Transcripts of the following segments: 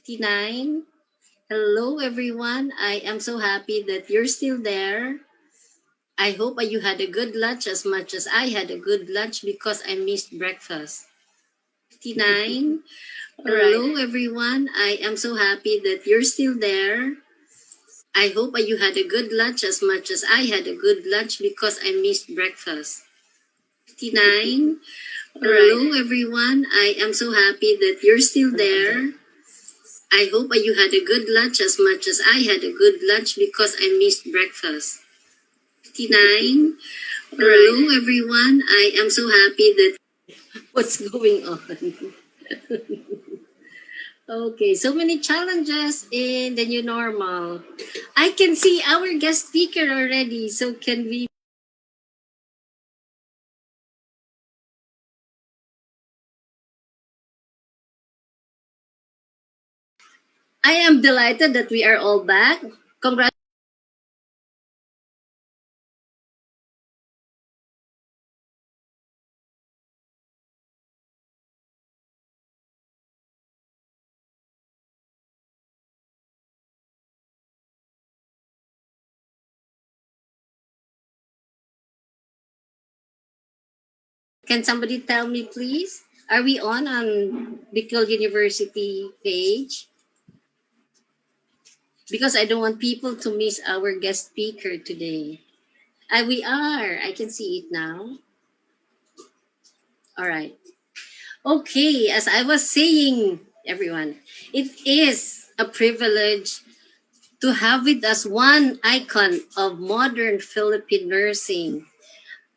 59. Hello, everyone. I am so happy that you're still there. I hope you had a good lunch as much as I had a good lunch because I missed breakfast. 59. Hello, everyone. I am so happy that you're still there. I hope you had a good lunch as much as I had a good lunch because I missed breakfast. 59. Hello, everyone. I am so happy that you're still there. I hope you had a good lunch as much as I had a good lunch because I missed breakfast. 59. Hello, everyone. I am so happy that. What's going on? Okay, so many challenges in the new normal. I can see our guest speaker already, so can we? I am delighted that we are all back. Congrats. Can somebody tell me, please? Are we on Bicol University page? Because I don't want people to miss our guest speaker today. We are. I can see it now. All right. Okay, as I was saying, everyone, it is a privilege to have with us one icon of modern Philippine nursing.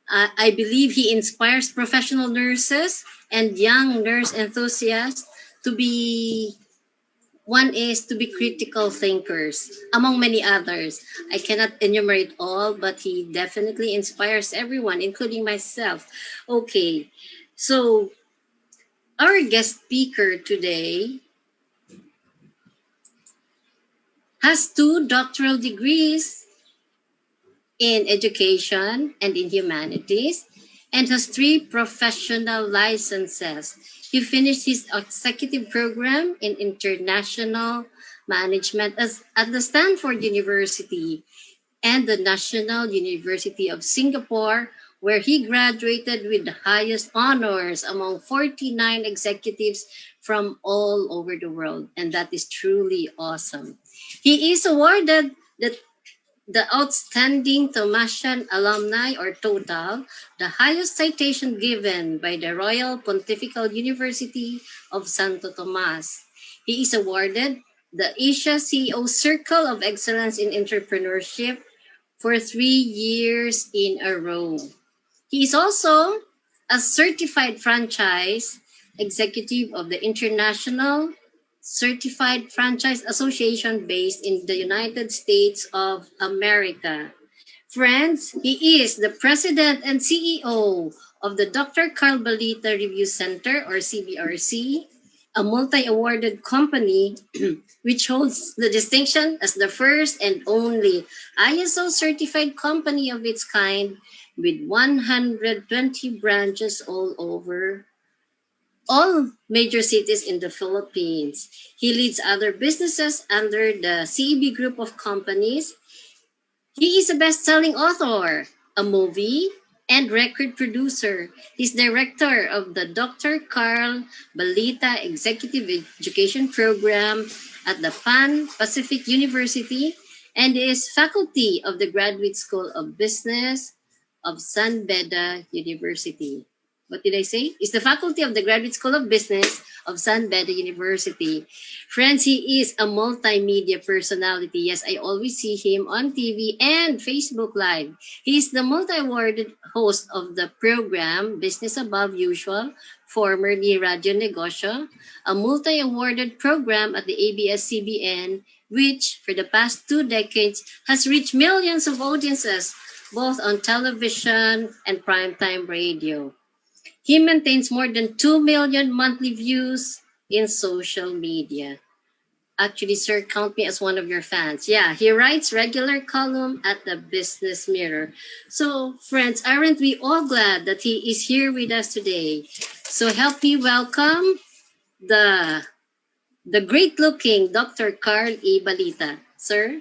I believe he inspires professional nurses and young nurse enthusiasts to be one is to be critical thinkers, among many others. I cannot enumerate all, but he definitely inspires everyone, including myself. Okay, so our guest speaker today has two doctoral degrees in education and in humanities and has three professional licenses. He finished his executive program in international management at the Stanford University and the National University of Singapore, where he graduated with the highest honors among 49 executives from all over the world. And that is truly awesome. He is awarded the Outstanding Thomasian Alumni, or TOTAL, the highest citation given by the Royal Pontifical University of Santo Tomas. He is awarded the Asia CEO Circle of Excellence in Entrepreneurship for 3 years in a row. He is also a certified franchise executive of the International Certified Franchise Association based in the United States of America. Friends, he is the president and CEO of the Dr. Carl Balita Review Center, or CBRC, a multi-awarded company which holds the distinction as the first and only ISO certified company of its kind with 120 branches all over all major cities in the Philippines. He leads other businesses under the CEB group of companies. He is a best-selling author, a movie and record producer. He's director of the Dr. Carl Balita Executive Education Program at the Pan Pacific University and is faculty of the Graduate School of Business of San Beda University. What did I say? Is the faculty of the Graduate School of Business of San Beda University. Friends, he is a multimedia personality. Yes, I always see him on TV and Facebook Live. He is the multi-awarded host of the program Business Above Usual, formerly Radio Negosyo, a multi-awarded program at the ABS-CBN, which for the past 2 decades has reached millions of audiences, both on television and primetime radio. He maintains more than 2 million monthly views in social media. Actually, sir, count me as one of your fans. Yeah, he writes regular column at the Business Mirror. So, friends, aren't we all glad that he is here with us today? So help me welcome the the great-looking Dr. Carl E. Balita. Sir?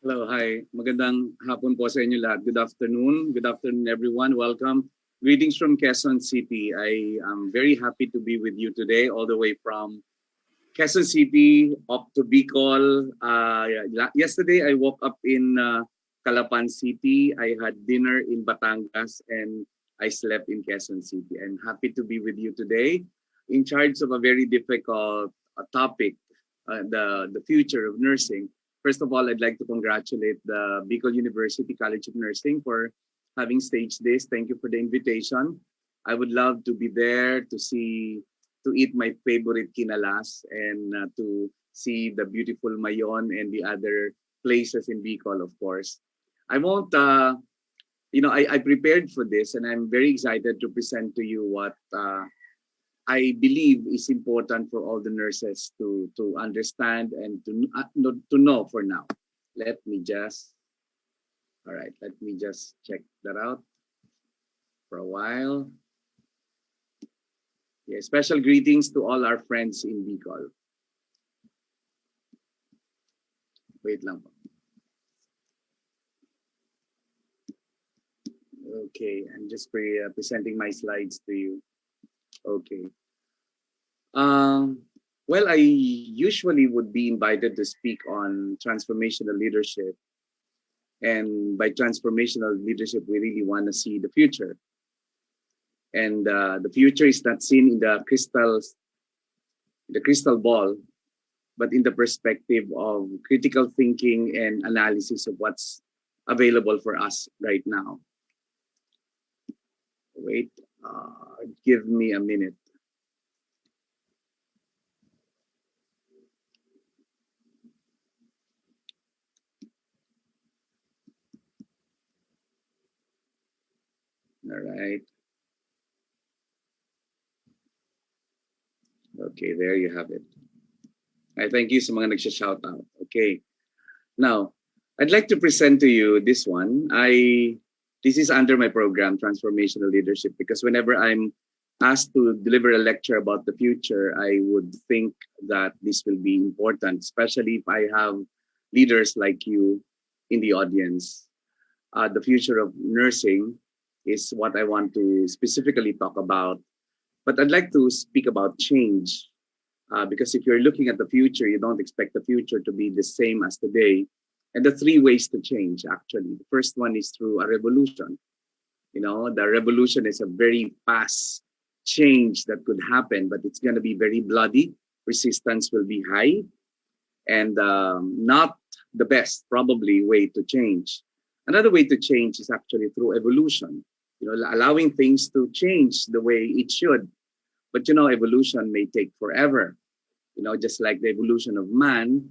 Hello, hi. Magandang hapon po sa inyo lahat. Good afternoon. Good afternoon, everyone. Welcome. Greetings from Quezon City. I am very happy to be with you today, all the way from Quezon City up to Bicol. Yesterday, I woke up in Calapan City. I had dinner in Batangas and I slept in Quezon City. I'm happy to be with you today in charge of a very difficult topic, the future of nursing. First of all, I'd like to congratulate the Bicol University College of Nursing for having staged this. Thank you for the invitation. I would love to be there to eat my favorite kinalas and to see the beautiful Mayon and the other places in Bicol, of course. I won't, I prepared for this and I'm very excited to present to you what I believe is important for all the nurses to understand and to know for now. All right, let me just check that out for a while. Yeah, special greetings to all our friends in Bicol. Wait lang po. Okay, I'm just presenting my slides to you. Okay. Well, I usually would be invited to speak on transformational leadership. And by transformational leadership, we really want to see the future. And the future is not seen in the crystal ball, but in the perspective of critical thinking and analysis of what's available for us right now. Wait, give me a minute. All right. Okay, there you have it. I thank you sa mga nagsha-shout out. Okay. Now, I'd like to present to you this one. This is under my program, Transformational Leadership, because whenever I'm asked to deliver a lecture about the future, I would think that this will be important, especially if I have leaders like you in the audience. The future of nursing is what I want to specifically talk about. But I'd like to speak about change, because if you're looking at the future, you don't expect the future to be the same as today. And the three ways to change, actually. The first one is through a revolution. You know, the revolution is a very fast change that could happen, but it's going to be very bloody. Resistance will be high and not the best, probably, way to change. Another way to change is actually through evolution, you know, allowing things to change the way it should. But, you know, evolution may take forever, you know, just like the evolution of man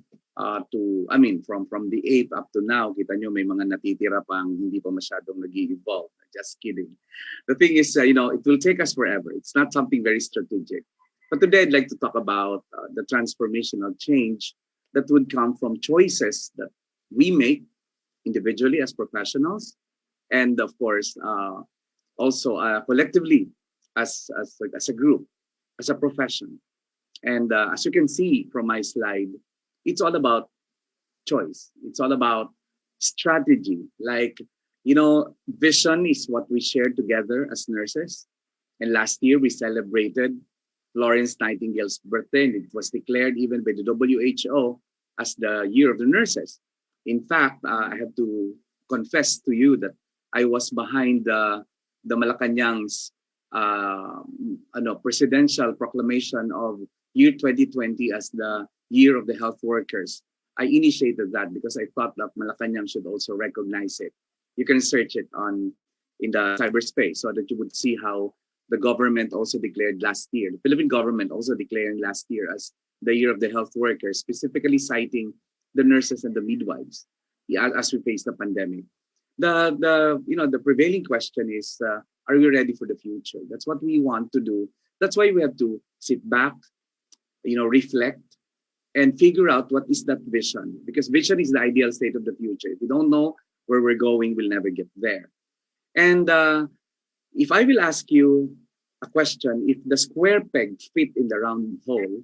from the ape up to now, kita nyo may mga natitira pang hindi pa masyadong nag-evolve. Just kidding. The thing is, it will take us forever. It's not something very strategic. But today I'd like to talk about the transformational change that would come from choices that we make individually as professionals, and of course, also collectively as a group, as a profession. And as you can see from my slide, it's all about choice. It's all about strategy. Like, vision is what we shared together as nurses. And last year we celebrated Florence Nightingale's birthday, and it was declared even by the WHO as the year of the nurses. In fact, I have to confess to you that I was behind the Malacanang's presidential proclamation of year 2020 as the year of the health workers. I initiated that because I thought that Malacanang should also recognize it. You can search it in the cyberspace so that you would see how the government also declared last year, the Philippine government also declaring last year as the year of the health workers, specifically citing the nurses and the midwives as we face the pandemic. The prevailing question is, are we ready for the future? That's what we want to do. That's why we have to sit back, reflect, and figure out what is that vision. Because vision is the ideal state of the future. If we don't know where we're going, we'll never get there. And if I will ask you, a question. If the square peg fit in the round hole,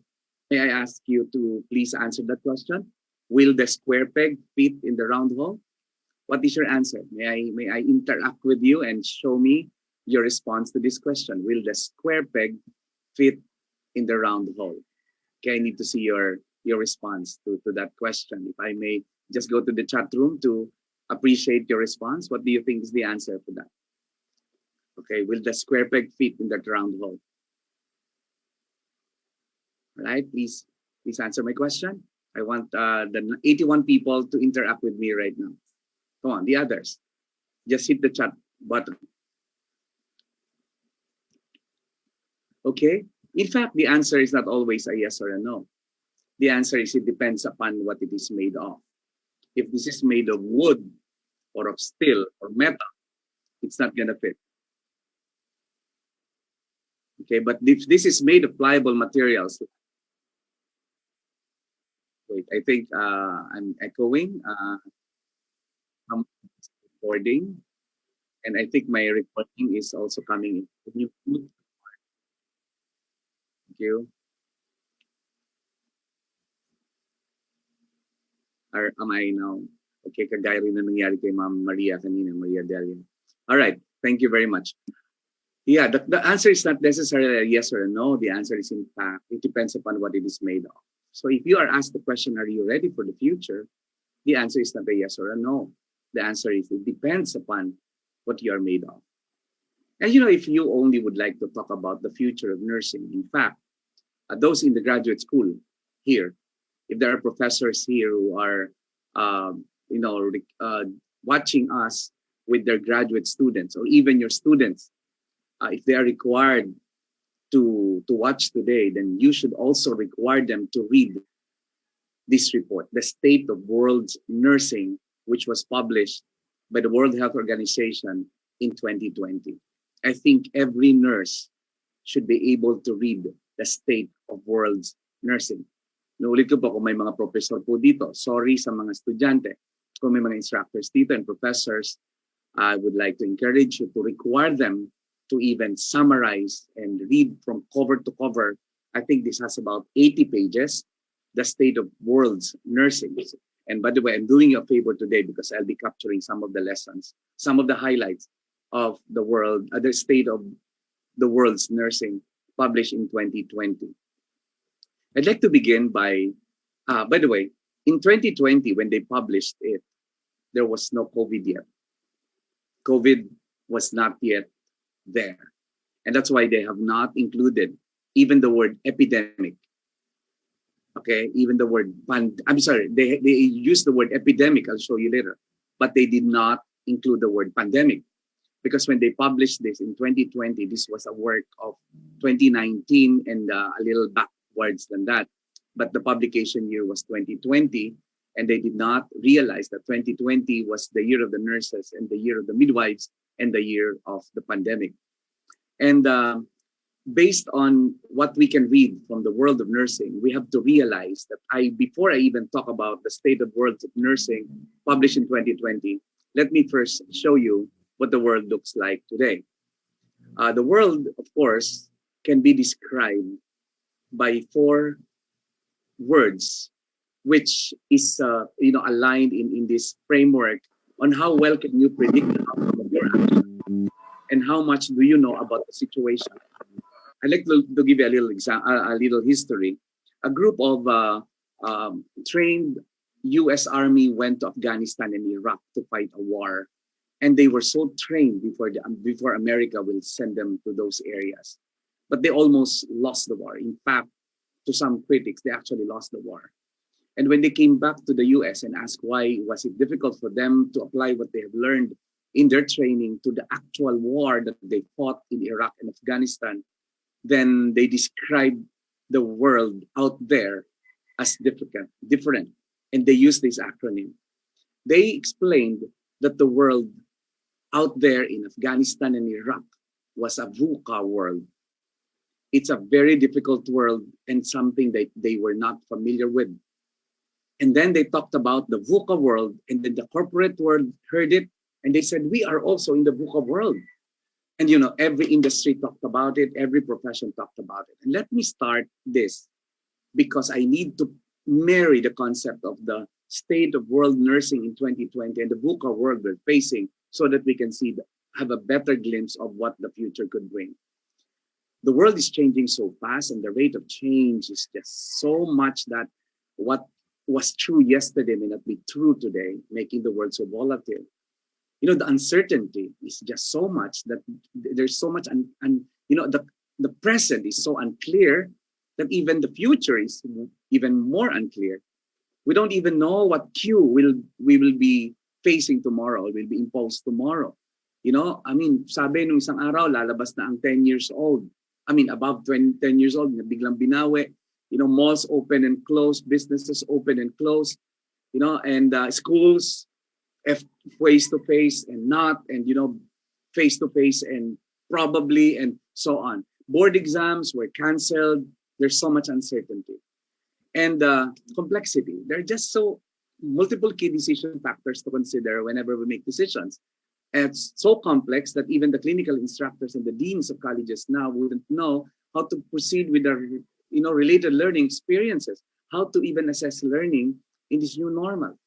may I ask you to please answer that question? Will the square peg fit in the round hole? What is your answer? May I interact with you and show me your response to this question? Will the square peg fit in the round hole? Okay, I need to see your response to that question. If I may just go to the chat room to appreciate your response. What do you think is the answer for that? Okay, will the square peg fit in that round hole? All right, please answer my question. I want the 81 people to interact with me right now. Come on, the others. Just hit the chat button. Okay. In fact, the answer is not always a yes or a no. The answer is it depends upon what it is made of. If this is made of wood or of steel or metal, it's not going to fit. Okay, but if this is made of pliable materials, wait, I think I'm echoing. I'm recording, and I think my recording is also coming in. Can you mute? Thank you. Or am I now? Okay, kagaya rin na nangyari kay Ma'am Maria kanina, Maria Delia. All right, thank you very much. Yeah, the answer is not necessarily a yes or a no. The answer is, in fact, it depends upon what it is made of. So if you are asked the question, are you ready for the future? The answer is not a yes or a no. The answer is it depends upon what you are made of. And if you only would like to talk about the future of nursing, in fact, those in the graduate school here, if there are professors here who are, watching us with their graduate students, or even your students, if they are required to watch today, then you should also require them to read this report, The State of World's Nursing, which was published by the World Health Organization in 2020. I think every nurse should be able to read the State of World's Nursing. Naulit ko po kung may mga professor po dito. Sorry sa mga estudyante. Kung may mga instructors dito and professors, I would like to encourage you to require them to even summarize and read from cover to cover. I think this has about 80 pages, The State of World's Nursing. And by the way, I'm doing you a favor today because I'll be capturing some of the lessons, some of the highlights of the State of the World's Nursing published in 2020. I'd like to begin by the way, in 2020, when they published it, there was no COVID yet. COVID was not yet there. And that's why they have not included even the word epidemic. Okay, even the word, they used the word epidemic, I'll show you later, but they did not include the word pandemic. Because when they published this in 2020, this was a work of 2019 and a little backwards than that. But the publication year was 2020, and they did not realize that 2020 was the year of the nurses and the year of the midwives and the year of the pandemic. And based on what we can read from the world of nursing, we have to realize that before I even talk about the State of World of Nursing published in 2020, let me first show you what the world looks like today. The world, of course, can be described by 4 words, which is aligned in this framework on how well can you predict the outcome of your action and how much do you know about the situation. I'd like to give you a little history. A group of trained U.S. Army went to Afghanistan and Iraq to fight a war. And they were so trained before America will send them to those areas. But they almost lost the war. In fact, to some critics, they actually lost the war. And when they came back to the US and asked why was it difficult for them to apply what they have learned in their training to the actual war that they fought in Iraq and Afghanistan, then they described the world out there as different. And they used this acronym. They explained that the world out there in Afghanistan and Iraq was a VUCA world. It's a very difficult world and something that they were not familiar with. And then they talked about the VUCA world, and then the corporate world heard it, and they said, we are also in the VUCA world. And every industry talked about it, every profession talked about it. And let me start this because I need to marry the concept of the state of world nursing in 2020 and the VUCA world we're facing so that we can have a better glimpse of what the future could bring. The world is changing so fast and the rate of change is just so much that what was true yesterday may not be true today, making the world so volatile. The uncertainty is just so much that there's so much, and the present is so unclear that even the future is even more unclear. We don't even know what we will be facing tomorrow, will be imposed tomorrow. Sabi nung isang araw, lalabas na ang 10 years old. Above 10 years old, biglang binawi. Malls open and close, businesses open and close, and schools, face to face and not, and face to face and probably, and so on. Board exams were canceled. There's so much uncertainty and complexity. There are just so multiple key decision factors to consider whenever we make decisions. And it's so complex that even the clinical instructors and the deans of colleges now wouldn't know how to proceed with their related learning experiences, how to even assess learning in this new normal.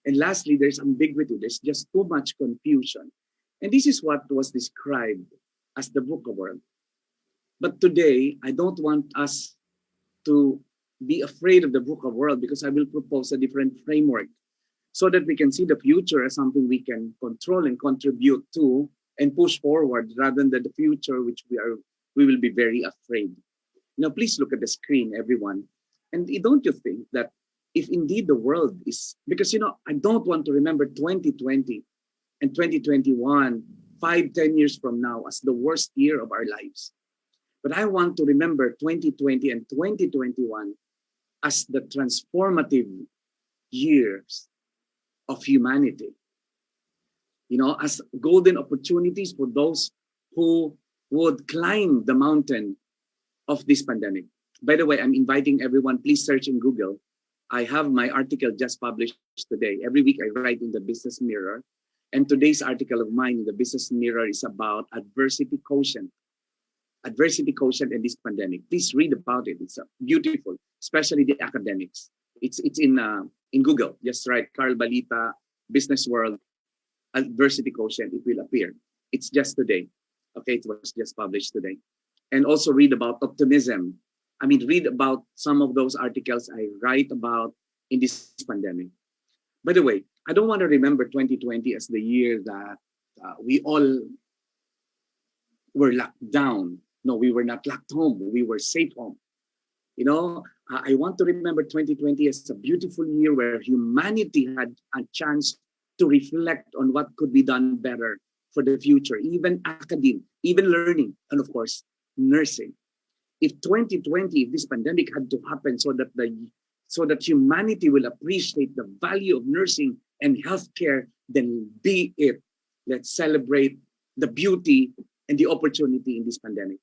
And lastly, there's ambiguity. There's just too much confusion. And this is what was described as the VUCA world. But today, I don't want us to be afraid of the VUCA world because I will propose a different framework so that we can see the future as something we can control and contribute to and push forward rather than the future which we will be very afraid. Please look at the screen, everyone. And don't you think that if indeed the world is, because I don't want to remember 2020 and 2021, 5-10 years from now as the worst year of our lives. But I want to remember 2020 and 2021 as the transformative years of humanity. As golden opportunities for those who would climb the mountain of this pandemic. By the way, I'm inviting everyone, please search in Google. I have my article just published today. Every week I write in the Business Mirror. And today's article of mine in the Business Mirror is about adversity quotient. Adversity quotient in this pandemic. Please read about it. It's beautiful, especially the academics. It's in Google. Just write Carl Balita, Business World, adversity quotient. It will appear. It's just today. Okay, it was just published today. And also read about optimism. Read about some of those articles I write about in this pandemic. By the way, I don't want to remember 2020 as the year that we all were locked down. No, we were not locked home. We were safe home. I want to remember 2020 as a beautiful year where humanity had a chance to reflect on what could be done better for the future, even academia, even learning, and of course, nursing. If 2020, if this pandemic had to happen so that humanity will appreciate the value of nursing and healthcare, then be it. Let's celebrate the beauty and the opportunity in this pandemic.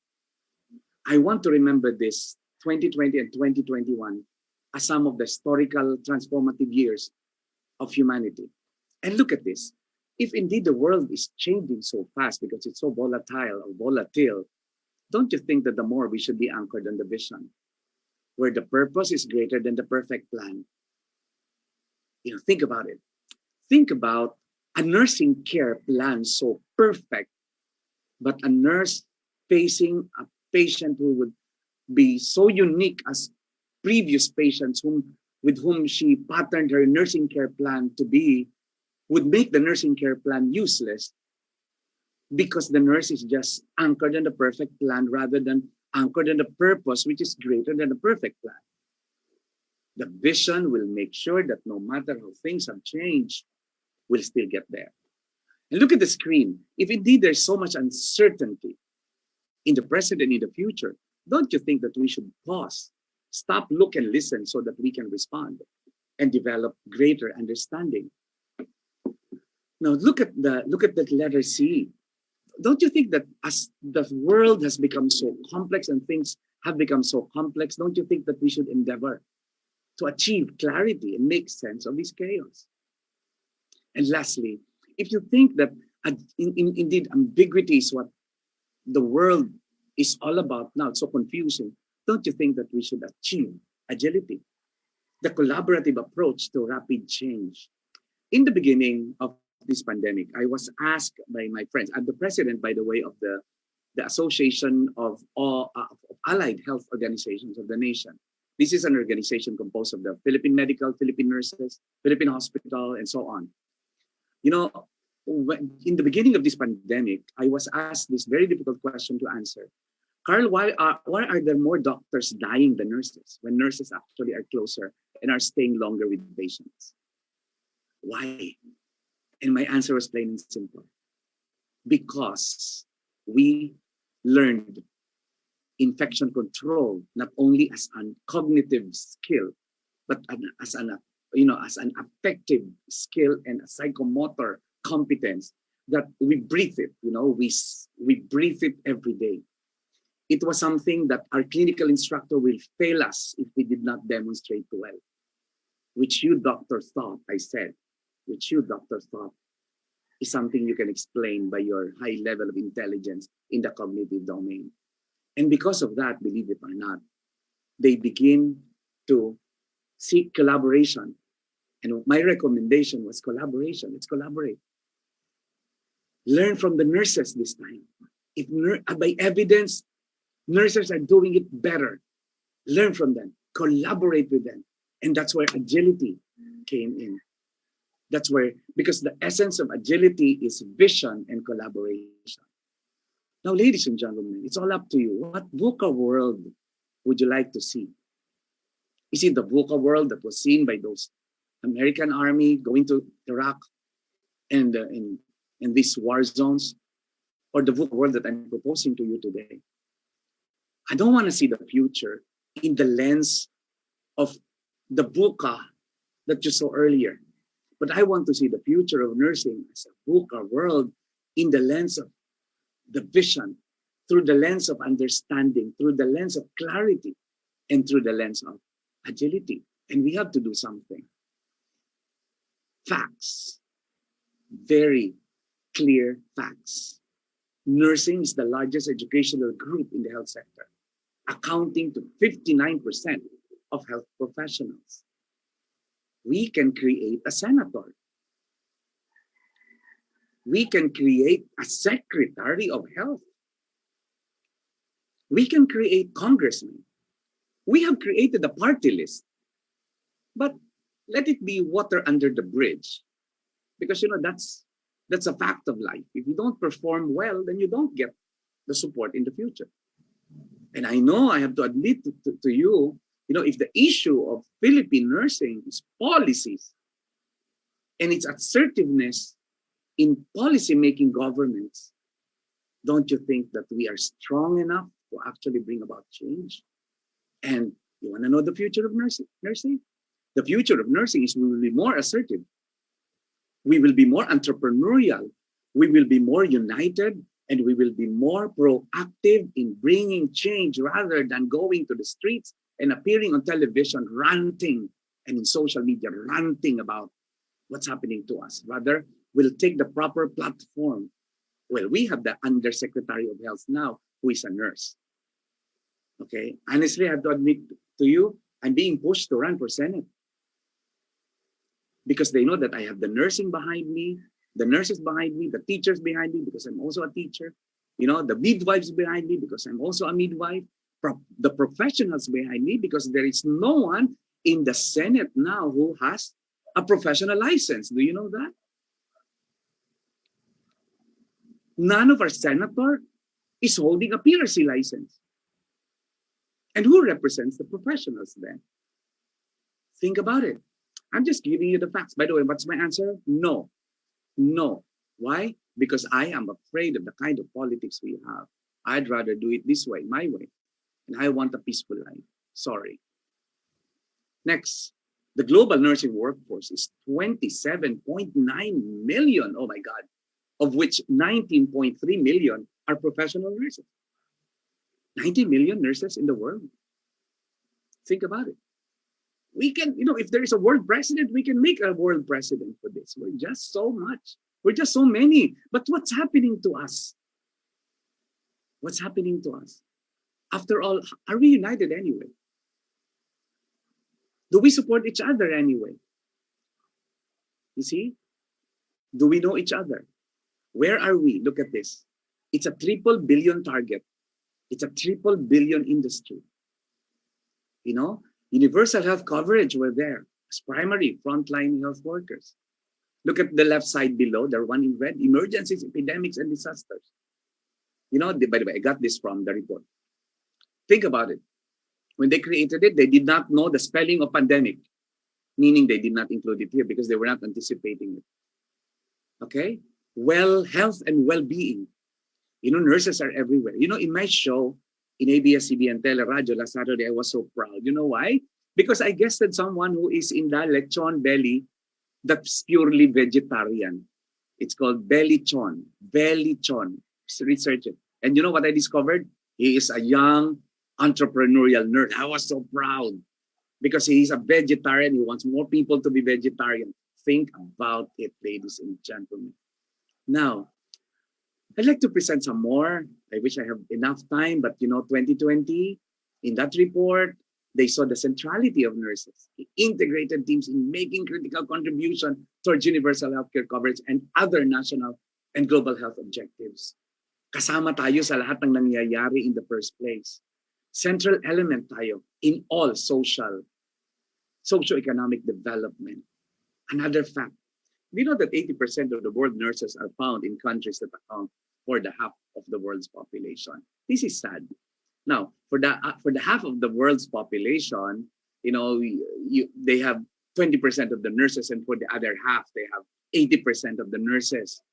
I want to remember this 2020 and 2021 as some of the historical transformative years of humanity. And look at this. If indeed the world is changing so fast because it's so volatile, don't you think that the more we should be anchored on the vision, where the purpose is greater than the perfect plan? Think about it. Think about a nursing care plan so perfect, but a nurse facing a patient who would be so unique as previous patients with whom she patterned her nursing care plan to be, would make the nursing care plan useless because the nurse is just anchored in the perfect plan rather than anchored in the purpose, which is greater than the perfect plan. The vision will make sure that no matter how things have changed, we'll still get there. And look at the screen. If indeed there's so much uncertainty in the present and in the future, don't you think that we should pause, stop, look, and listen so that we can respond and develop greater understanding? Now look at that letter C. Don't you think that as the world has become so complex and things have become so complex, don't you think that we should endeavor to achieve clarity and make sense of this chaos? And lastly, if you think that indeed ambiguity is what the world is all about now, it's so confusing. Don't you think that we should achieve agility, the collaborative approach to rapid change? In the beginning of this pandemic, I was asked by my friends, I'm the president, by the way, of the Association of all Allied Health Organizations of the nation. This is an organization composed of the Philippine medical, Philippine nurses, Philippine hospital, and so on. You know, in the beginning of this pandemic, I was asked this very difficult question to answer. Carl, why are there more doctors dying than nurses when nurses actually are closer and are staying longer with patients? Why? And my answer was plain and simple. Because we learned infection control not only as a cognitive skill, but as an affective skill and a psychomotor competence that we breathe it. We breathe it every day. It was something that our clinical instructor will fail us if we did not demonstrate well. Which you doctors thought, I said, which you doctors thought is something you can explain by your high level of intelligence in the cognitive domain. And because of that, believe it or not, they begin to seek collaboration. And my recommendation was collaboration. Let's collaborate. Learn from the nurses this time. If by evidence, nurses are doing it better, learn from them, collaborate with them. And that's where agility came in. That's where, because the essence of agility is vision and collaboration. Now, ladies and gentlemen, it's all up to you. What VUCA world would you like to see? Is it the VUCA world that was seen by those American army going to Iraq and in these war zones? Or the VUCA world that I'm proposing to you today? I don't want to see the future in the lens of the VUCA that you saw earlier. But I want to see the future of nursing as a VUCA world in the lens of the vision, through the lens of understanding, through the lens of clarity, and through the lens of agility. And we have to do something. Facts. Very clear facts. Nursing is the largest educational group in the health sector, accounting to 59% of health professionals. We can create a senator. We can create a secretary of health. We can create congressmen. We have created a party list. But let it be water under the bridge. Because that's a fact of life. If you don't perform well, then you don't get the support in the future. And I know I have to admit to you, if the issue of Philippine nursing is policies and its assertiveness in policy-making governments, don't you think that we are strong enough to actually bring about change? And you want to know the future of nursing? The future of nursing is we will be more assertive. We will be more entrepreneurial. We will be more united, and we will be more proactive in bringing change rather than going to the streets and appearing on television ranting and in social media ranting about what's happening to us. Rather, we'll take the proper platform. Well, we have the Undersecretary of Health now, who is a nurse. Okay, honestly, I have to admit to you, I'm being pushed to run for Senate. Because they know that I have the nursing behind me, the nurses behind me, the teachers behind me, because I'm also a teacher, the midwives behind me, because I'm also a midwife, the professionals behind me, because there is no one in the Senate now who has a professional license. Do you know that? None of our senator is holding a PRC license. And who represents the professionals then? Think about it. I'm just giving you the facts. By the way, what's my answer? No. No. Why? Because I am afraid of the kind of politics we have. I'd rather do it this way, my way. And I want a peaceful life. Sorry. Next, the global nursing workforce is 27.9 million. Oh my God. Of which 19.3 million are professional nurses. 90 million nurses in the world. Think about it. We can, if there is a world president, we can make a world president for this. We're just so much. We're just so many. But what's happening to us? What's happening to us? After all, are we united anyway? Do we support each other anyway? You see? Do we know each other? Where are we? Look at this. It's a triple billion target. It's a triple billion industry. You know, universal health coverage, we're there as primary frontline health workers. Look at the left side below, the one in red, emergencies, epidemics, and disasters. You know, by the way, I got this from the report. Think about it. When they created it, they did not know the spelling of pandemic, meaning they did not include it here because they were not anticipating it. Okay? Well, health and well-being. You know, nurses are everywhere. You know, in my show, in ABS-CBN Teleradio last Saturday, I was so proud. You know why? Because I guested someone who is in the lechon belly that's purely vegetarian. It's called belly-chon. Belly-chon. Research it. And you know what I discovered? He is a young entrepreneurial nerd. I was so proud because he's a vegetarian. He wants more people to be vegetarian. Think about it, ladies and gentlemen. Now, I'd like to present some more. I wish I have enough time, but you know, 2020, in that report, they saw the centrality of nurses, the integrated teams in making critical contribution towards universal healthcare coverage and other national and global health objectives. Kasama tayo sa lahat ng nangyayari in the first place. Central element tayo in all socio-economic development. Another fact, we know that 80% of the world nurses are found in countries that account for the half of the world's population. This is sad. Now, for the half of the world's population, you know, they have 20% of the nurses, and for the other half, they have 80% of the nurses.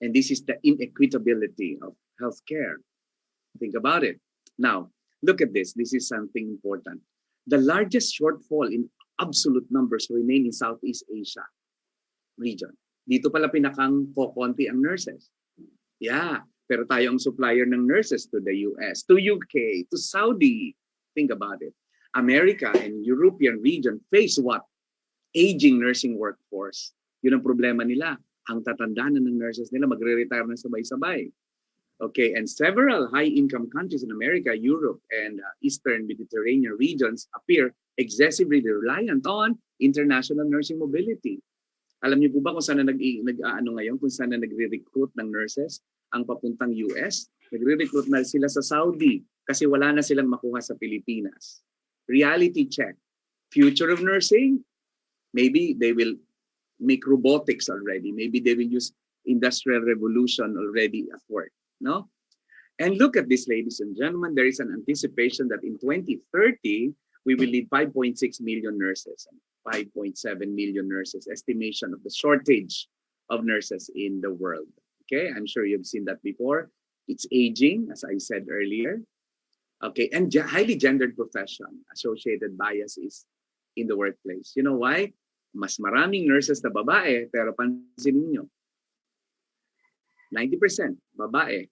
And this is the inequitability of healthcare. Think about it. Now, look at this. This is something important. The largest shortfall in absolute numbers remain in Southeast Asia region. Dito pala pinakang kokonti ang nurses. Yeah, pero tayo ang supplier ng nurses to the US, to UK, to Saudi. Think about it. America and European region face what? Aging nursing workforce. Yun ang problema nila. Ang tatanda na ng nurses nila, magre-retire na sabay-sabay. Okay, and several high-income countries in America, Europe, and Eastern Mediterranean regions appear excessively reliant on international nursing mobility. Alam niyo po ba kung saan na ngayon, kung saan na nagre-recruit ng nurses ang papuntang US? Nagre-recruit na sila sa Saudi kasi wala na silang makuha sa Pilipinas. Reality check. Future of nursing, maybe they will make robotics already. Maybe they will use industrial revolution already at work. No? And look at this, ladies and gentlemen. There is an anticipation that in 2030, we will need 5.6 million nurses and 5.7 million nurses, estimation of the shortage of nurses in the world. Okay, I'm sure you've seen that before. It's aging, as I said earlier. Okay, and highly gendered profession, associated biases in the workplace. You know why? Mas maraming nurses na babae, pero pansinin niyo, 90% babae,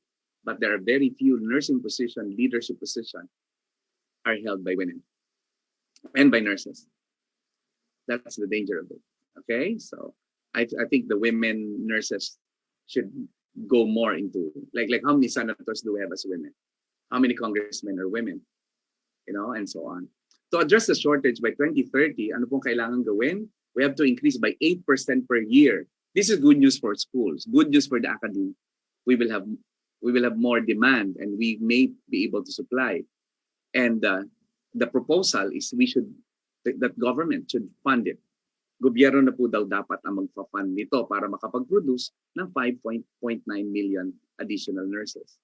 but there are very few nursing position, leadership position are held by women and by nurses. That's the danger of it. Okay, so I think the women nurses should go more into like how many senators do we have as women? How many congressmen are women? You know, and so on. To address the shortage by 2030, ano pong kailangan gawin? We have to increase by 8% per year. This is good news for schools, good news for the academy. We will have more demand, and we may be able to supply. And the proposal is that government should fund it. Gobyerno na po daw dapat ang magpa-fund nito para makapag-produce ng 5.9 million additional nurses.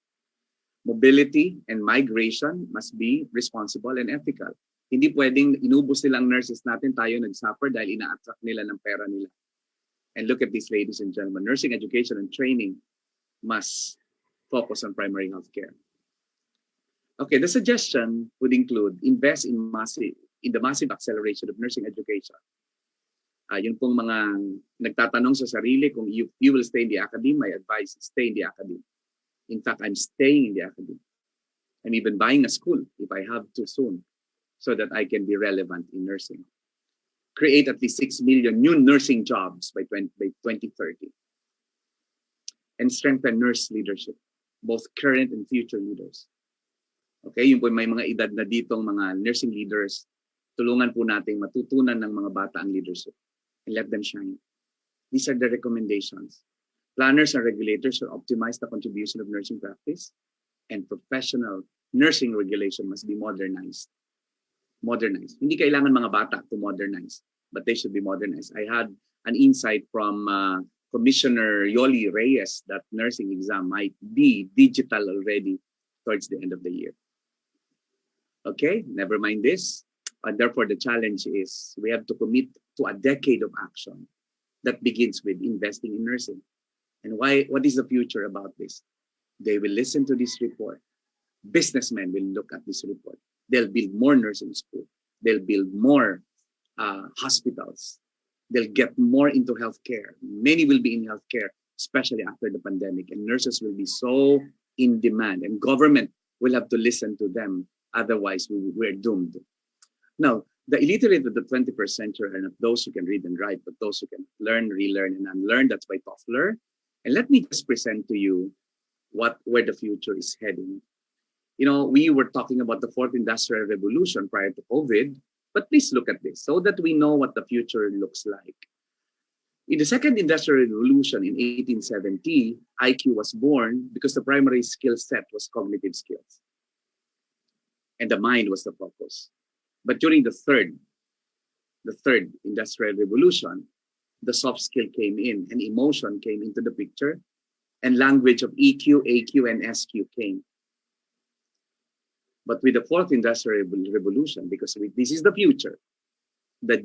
Mobility and migration must be responsible and ethical. Hindi pwedeng inubos nila ang nurses natin, tayo nag-suffer dahil ina-attract nila ng pera nila. And look at this, ladies and gentlemen. Nursing education and training must focus on primary health care. Okay, the suggestion would include invest in the massive acceleration of nursing education. Yun pong mga nagtatanong sa sarili kung you will stay in the academy, my advice is stay in the academy. In fact, I'm staying in the academy. I'm even buying a school if I have to soon so that I can be relevant in nursing. Create at least 6 million new nursing jobs by 2030. And strengthen nurse leadership. both current and future leaders. Okay, yung po may mga edad na ditong mga nursing leaders, tulungan po natin matutunan ng mga bata ang leadership and let them shine. These are the recommendations. Planners and regulators should optimize the contribution of nursing practice, and professional nursing regulation must be modernized. Modernized. Hindi kailangan mga bata to modernize, but they should be modernized. I had an insight from Commissioner Yoli Reyes that nursing exam might be digital already towards the end of the year. Okay, never mind this. And therefore, the challenge is we have to commit to a decade of action that begins with investing in nursing. And why? What is the future about this? They will listen to this report. Businessmen will look at this report. They'll build more nursing schools. They'll build more hospitals. They'll get more into healthcare. Many will be in healthcare, especially after the pandemic. And nurses will be so in demand. And government will have to listen to them. Otherwise, we're doomed. Now, the illiterate of the 21st century are not those who can read and write, but those who can learn, relearn, and unlearn. That's by Toffler. And let me just present to you where the future is heading. You know, we were talking about the fourth industrial revolution prior to COVID, but please look at this so that we know what the future looks like. In the second industrial revolution in 1870, IQ was born because the primary skill set was cognitive skills. And the mind was the focus. But during the third industrial revolution, the soft skill came in and emotion came into the picture, and language of EQ, AQ, and SQ came. But with the fourth industrial revolution, because this is the future, the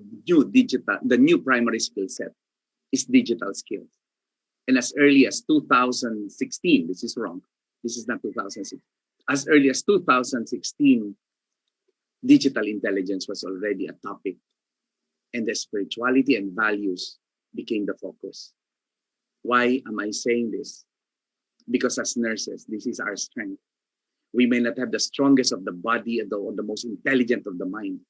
new primary skill set is digital skills. And as early as 2016, this is wrong. This is not 2006. As early as 2016, digital intelligence was already a topic, and the spirituality and values became the focus. Why am I saying this? Because as nurses, this is our strength. We may not have the strongest of the body or the most intelligent of the mind,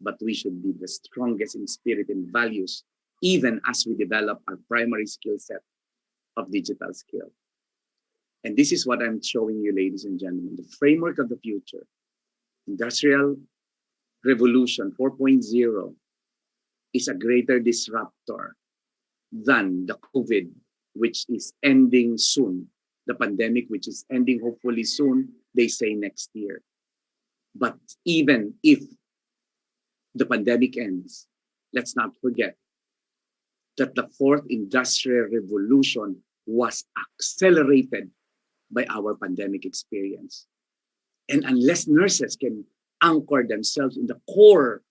but we should be the strongest in spirit and values, even as we develop our primary skill set of digital skill. And this is what I'm showing you, ladies and gentlemen, the framework of the future. Industrial Revolution 4.0 is a greater disruptor than the COVID, which is ending soon. The pandemic, which is ending hopefully soon, they say next year. But even if the pandemic ends, let's not forget that the fourth industrial revolution was accelerated by our pandemic experience. And unless nurses can anchor themselves in the core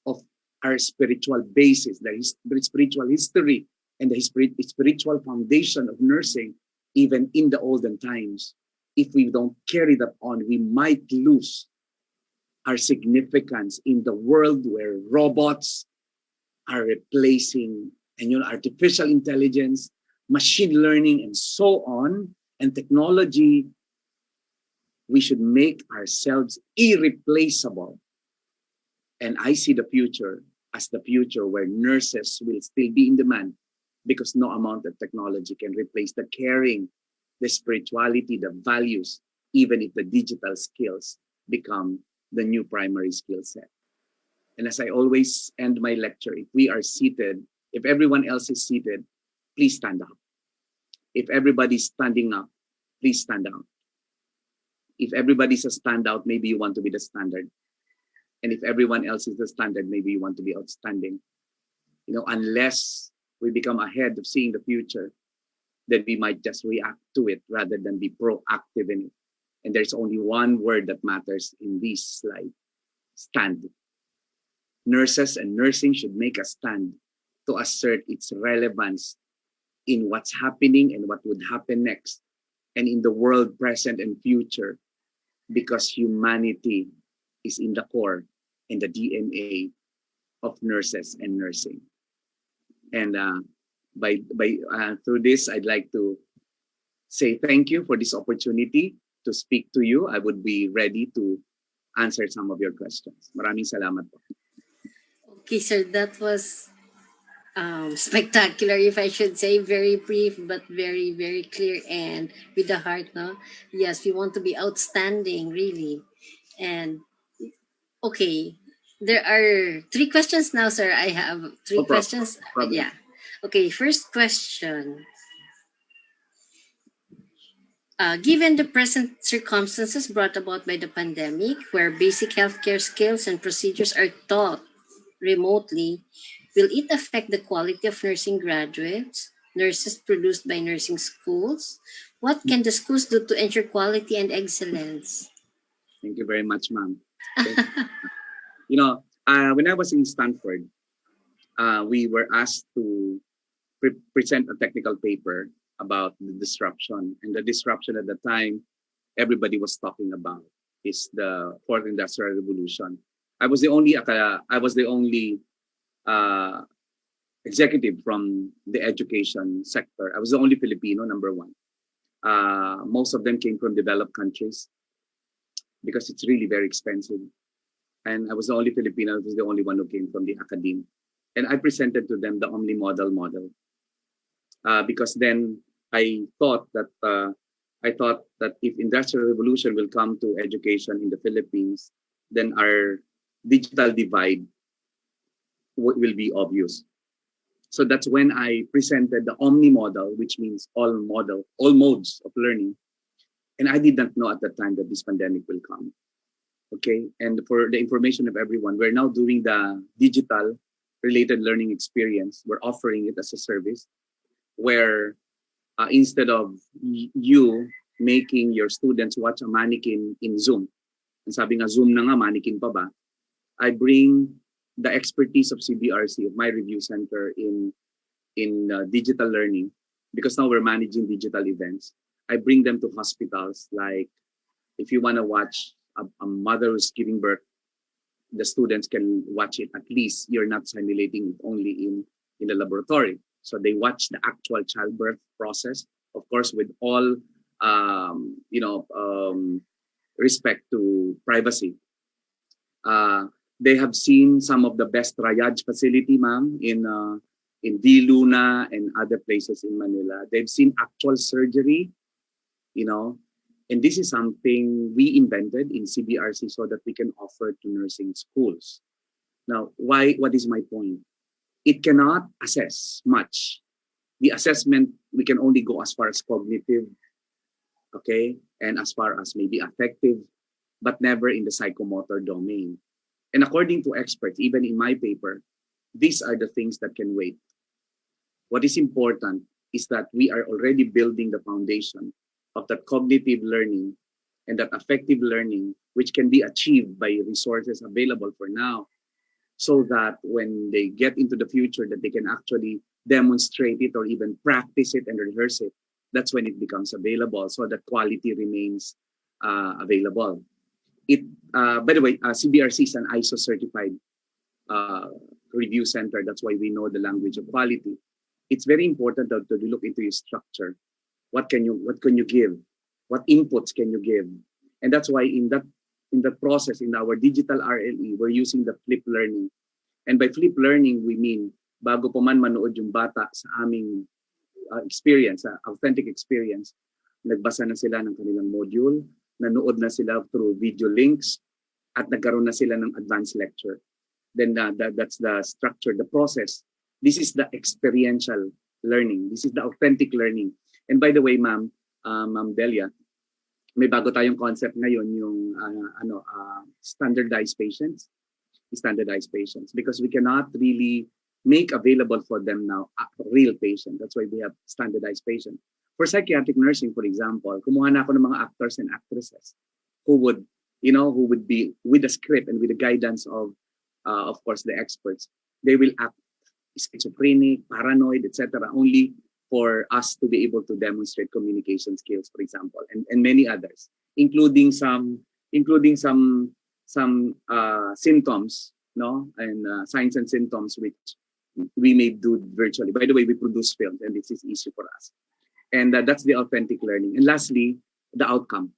of our spiritual basis, the spiritual history, and the spiritual foundation of nursing, even in the olden times, if we don't carry that on, we might lose our significance in the world where robots are replacing, and artificial intelligence, machine learning, and so on, and technology. We should make ourselves irreplaceable. And I see the future as the future where nurses will still be in demand, because no amount of technology can replace the caring, the spirituality, the values, even if the digital skills become the new primary skill set. And as I always end my lecture, if we are seated, if everyone else is seated, please stand up. If everybody's standing up, please stand down. If everybody's a standout, maybe you want to be the standard. And if everyone else is the standard, maybe you want to be outstanding. Unless we become ahead of seeing the future, then we might just react to it rather than be proactive in it. And there's only one word that matters in this slide: stand. Nurses and nursing should make a stand to assert its relevance in what's happening and what would happen next, and in the world present and future, because humanity is in the core and the DNA of nurses and nursing. And through this, I'd like to say thank you for this opportunity to speak to you. I would be ready to answer some of your questions. Maraming salamat po. Okay, sir, that was spectacular, if I should say. Very brief, but very, very clear and with the heart, no? Yes, we want to be outstanding, really. And okay, there are three questions now, sir. I have three No problem. questions. No problem. Yeah. Okay, first question. Given the present circumstances brought about by the pandemic, where basic healthcare skills and procedures are taught remotely, will it affect the quality of nursing graduates, nurses produced by nursing schools? What can the schools do to ensure quality and excellence? Thank you very much, ma'am. Thank you. When I was in Stanford, we were asked to present a technical paper about the disruption. And the disruption at the time everybody was talking about is the fourth industrial revolution. I was the only uh, executive from the education sector. I was the only Filipino, number one. Most of them came from developed countries because it's really very expensive. And I was the only Filipino. I was the only one who came from the academe. And I presented to them the omni-model, because then I thought that if industrial revolution will come to education in the Philippines, then our digital divide will be obvious. So that's when I presented the omni model, which means all modes of learning. And I did not know at that time that this pandemic will come. Okay. And for the information of everyone, we're now doing the digital related learning experience. We're offering it as a service where instead of you making your students watch a mannequin in Zoom, and sabi nga Zoom na nga, mannequin pa ba? I bring the expertise of CBRC, of my review center in digital learning, because now we're managing digital events. I bring them to hospitals. Like if you want to watch a mother who's giving birth, the students can watch it. At least you're not simulating it only in the laboratory. So they watch the actual childbirth process, of course, with all respect to privacy. They have seen some of the best triage facility, ma'am, in D Luna and other places in Manila. They've seen actual surgery, you know, and this is something we invented in CBRC so that we can offer to nursing schools. Now, why? What is my point? It cannot assess much. The assessment, we can only go as far as cognitive, okay, and as far as maybe affective, but never in the psychomotor domain. And according to experts, even in my paper, these are the things that can wait. What is important is that we are already building the foundation of that cognitive learning and that affective learning, which can be achieved by resources available for now, so that when they get into the future, that they can actually demonstrate it or even practice it and rehearse it. That's when it becomes available, so that quality remains available. By the way, CBRC is an ISO certified uh, review center. That's why we know the language of quality. It's very important to look into your structure. What can you give? What inputs can you give? And that's why in that process, in our digital RLE, we're using the flip learning. And by flip learning, we mean bago pa man manood yung bata sa aming experience, authentic experience, nagbasa na sila ng kanilang module, nanood na sila through video links, at nagkaroon na sila ng advanced lecture. Then that's the structure, the process. This is the experiential learning. This is the authentic learning. And by the way, Ma'am Delia, may bago tayong concept ngayon, yung standardized patients. Standardized patients, because we cannot really make available for them now a real patient. That's why we have standardized patient. For psychiatric nursing, for example, kumuha na ako ng mga actors and actresses who would be with the script and with the guidance of course, the experts. They will act schizophrenic, paranoid, etc., only for us to be able to demonstrate communication skills, for example, and many others, including some symptoms, no, and signs and symptoms which we may do virtually. By the way, we produce films, and this is easy for us. And that's the authentic learning. And lastly, the outcome.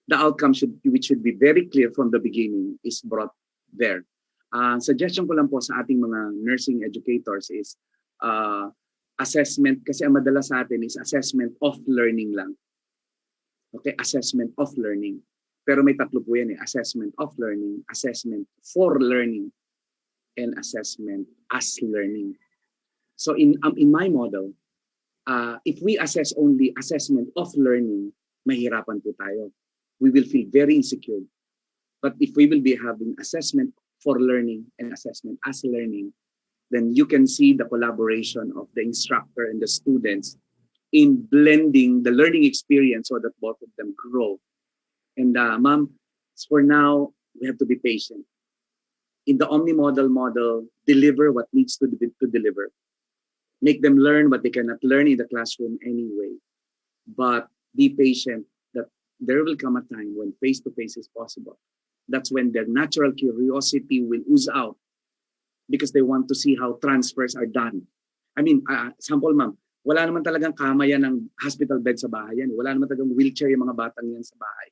The outcome which should be very clear from the beginning, is brought there. Suggestion ko lang po sa ating mga nursing educators is assessment, kasi ang madalas sa atin is assessment of learning lang. Okay, assessment of learning. Pero may tatlo po yan eh. Assessment of learning, assessment for learning, and assessment as learning. So in my model, if we assess only assessment of learning, mahirapan po tayo. We will feel very insecure. But if we will be having assessment for learning and assessment as learning, then you can see the collaboration of the instructor and the students in blending the learning experience so that both of them grow. And ma'am, for now, we have to be patient. In the omni-model model, deliver what needs to deliver. Make them learn what they cannot learn in the classroom anyway. But be patient that there will come a time when face-to-face is possible. That's when their natural curiosity will ooze out because they want to see how transfers are done. I mean, sample ma'am, wala naman talagang kama yan ng hospital bed sa bahay yan. Wala naman talagang wheelchair yung mga batang yan sa bahay.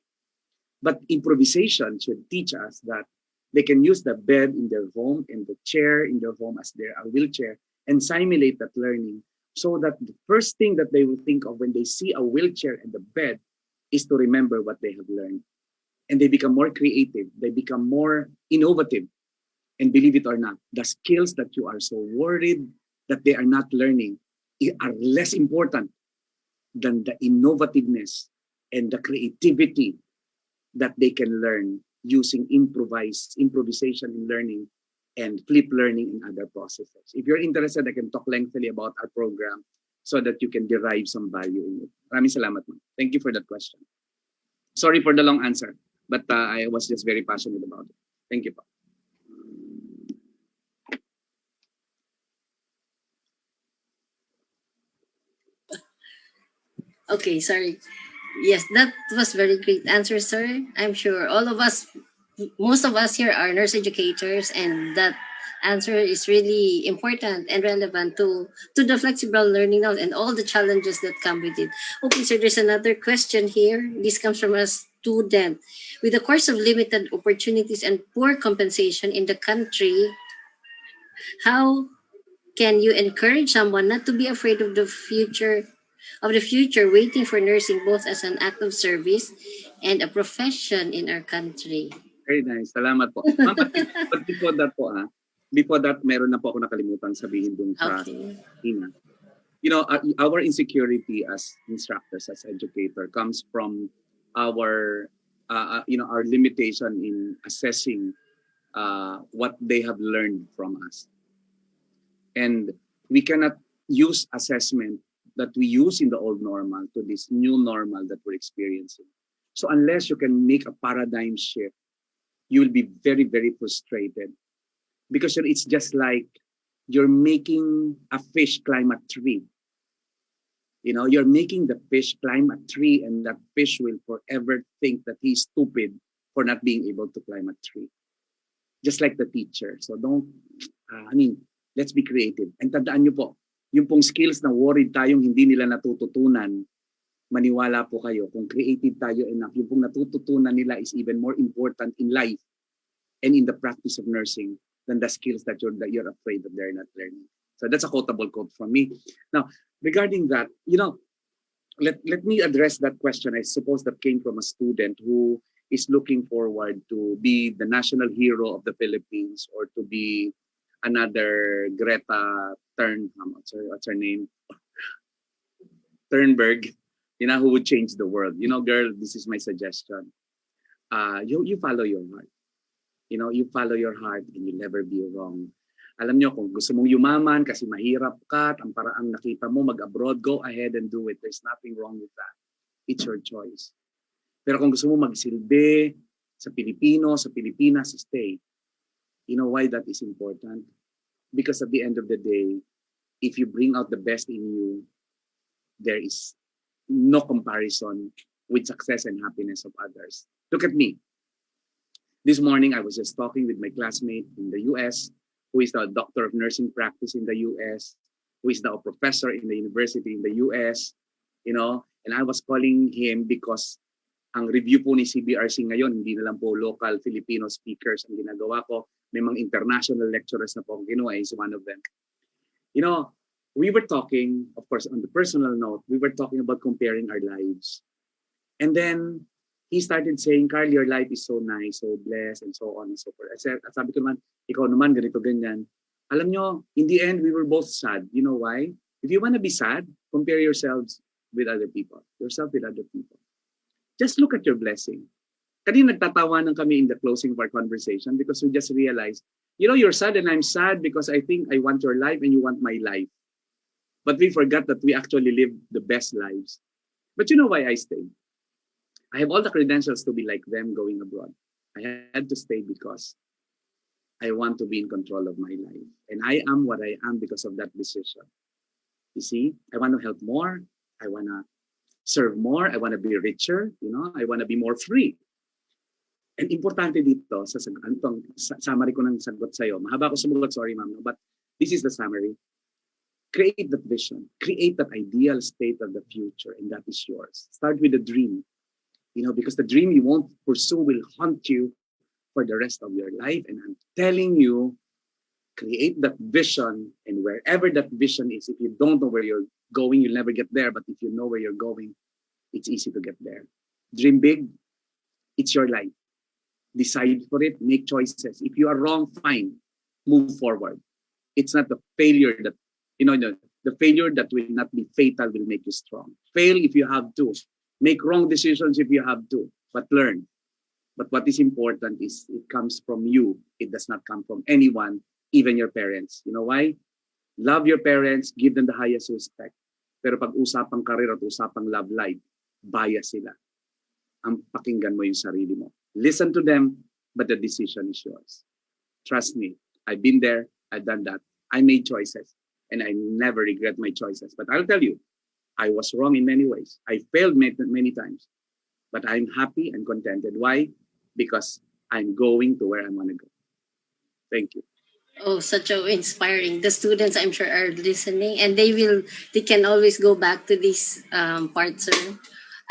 But improvisation should teach us that they can use the bed in their home and the chair in their home as their wheelchair and simulate that learning so that the first thing that they will think of when they see a wheelchair and the bed is to remember what they have learned. And they become more creative. They become more innovative. And believe it or not, the skills that you are so worried that they are not learning are less important than the innovativeness and the creativity that they can learn using improvisation in learning and flip learning in other processes. If you're interested, I can talk lengthily about our program so that you can derive some value in it. Maraming salamat, ma'am. Thank you for that question. Sorry for the long answer, but I was just very passionate about it. Thank you, pa. Okay, sorry. Yes, that was very great answer, sir. I'm sure all of us, most of us here are nurse educators, and that answer is really important and relevant to the flexible learning now and all the challenges that come with it. Okay, sir, there's another question here. This comes from a student. With a course of limited opportunities and poor compensation in the country, how can you encourage someone not to be afraid of the future waiting for nursing both as an act of service and a profession in our country? Very nice. Salamat po. Ma'am, but before that po, before that, meron na po ako nakalimutan sabihin dun sa Okay. Ina. You know, our insecurity as instructors, as educator, comes from our, our limitation in assessing what they have learned from us. And we cannot use assessment that we use in the old normal to this new normal that we're experiencing. So unless you can make a paradigm shift, you will be very, very frustrated because it's just like you're making a fish climb a tree. You know, you're making the fish climb a tree and that fish will forever think that he's stupid for not being able to climb a tree. Just like the teacher. So let's be creative. And tandaan nyo po, yung pong skills na worried tayong hindi nila natututunan, maniwala po kayo, kung creative tayo enough, yung pong natututunan nila is even more important in life and in the practice of nursing than the skills that you're afraid that they're not learning. So that's a quotable quote from me. Now, regarding that, let me address that question. I suppose that came from a student who is looking forward to be the national hero of the Philippines or to be another Greta what's her name? Thunberg, who would change the world. Girl, this is my suggestion. You follow your heart. You follow your heart and you'll never be wrong. Alam nyo, kung gusto mong yumaman kasi mahirap ka, ang paraang nakita mo mag-abroad, go ahead and do it. There's nothing wrong with that. It's your choice. Pero kung gusto mo magsilbi sa Pilipino, sa Pilipinas, stay. You know why that is important? Because at the end of the day, if you bring out the best in you, there is no comparison with success and happiness of others. Look at me. This morning, I was just talking with my classmate in the US, who is the doctor of nursing practice in the US, who is now a professor in the university in the US, and I was calling him because ang review po ni CBRC ngayon, hindi na lang po local Filipino speakers ang ginagawa ko. May mga international lecturers na po ang ginawa, is one of them. we were talking, of course, on the personal note, we were talking about comparing our lives. And then he started saying, Carl, your life is so nice, so blessed, and so on and so forth. I said, sabi ko naman, ikaw naman, ganito, ganyan. Alam nyo, in the end, we were both sad. You know why? If you want to be sad, compare yourselves with other people. Yourself with other people. Just look at your blessing. Kanina nagtatawanan kami in the closing of our conversation because we just realized, you know, you're sad and I'm sad because I think I want your life and you want my life. But we forgot that we actually live the best lives. But you know why I stayed? I have all the credentials to be like them going abroad. I had to stay because I want to be in control of my life. And I am what I am because of that decision. You see, I want to help more. I want to serve more. I want to be richer. You know, I want to be more free. And importante dito, sa summary ko ng sagot sa'yo. Mahaba ko sumulat, sorry ma'am. But this is the summary. Create that vision. Create that ideal state of the future. And that is yours. Start with a dream. You know, because the dream you won't pursue will haunt you for the rest of your life. And I'm telling you, create that vision. And wherever that vision is, if you don't know where you're going, you'll never get there. But if you know where you're going, it's easy to get there. Dream big. It's your life. Decide for it. Make choices. If you are wrong, fine. Move forward. It's not the failure that, the failure that will not be fatal will make you strong. Fail if you have to. Make wrong decisions if you have to, but learn. But what is important is it comes from you. It does not come from anyone, even your parents. You know why? Love your parents, give them the highest respect. Pero pag usapang career at usapang love life, bias sila. Ang pakinggan mo yung sarili mo. Listen to them, but the decision is yours. Trust me, I've been there, I've done that. I made choices, and I never regret my choices. But I'll tell you, I was wrong in many ways. I failed many times, but I'm happy and contented. Why? Because I'm going to where I want to go. Thank you. Oh, such a inspiring. The students, I'm sure, are listening, and they can always go back to this part, sir.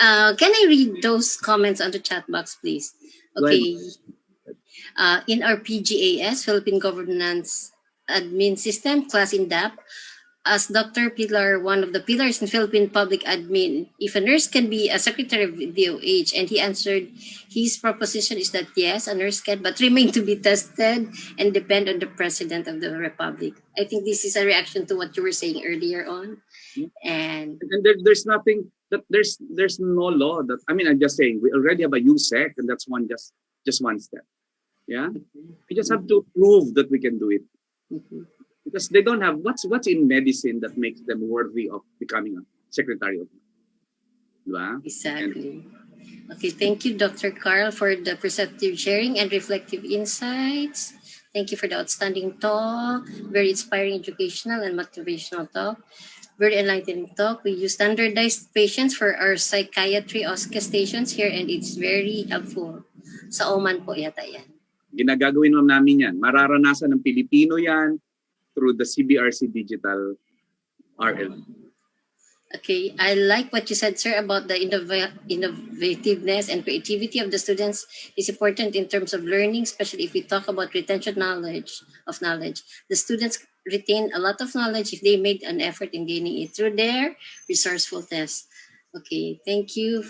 Can I read those comments on the chat box, please? Go ahead. Okay. In our PGAS, Philippine Governance Admin System, class in DAP, as Dr. Pilar, one of the pillars in Philippine public admin, if a nurse can be a secretary of DOH, and he answered, his proposition is that yes, a nurse can, but remain to be tested and depend on the President of the Republic. I think this is a reaction to what you were saying earlier on. And there's nothing that there's no law that, I mean, I'm just saying we already have a USEC, and that's just one step. Yeah, we just have to prove that we can do it. Because they don't have what's in medicine that makes them worthy of becoming a secretary of medicine. Exactly. Okay, thank you, Dr. Carl, for the perceptive sharing and reflective insights. Thank you for the outstanding talk, very inspiring, educational, and motivational talk. Very enlightening talk. We use standardized patients for our psychiatry OSCE stations here, and it's very helpful. Sa Oman po yata yan. Ginagagawin namin yan. Mararanasan ng Pilipino yan through the CBRC Digital RL. Okay, I like what you said, sir, about the innovativeness and creativity of the students is important in terms of learning, especially if we talk about retention of knowledge. The students retain a lot of knowledge if they made an effort in gaining it through their resourceful tests. Okay, thank you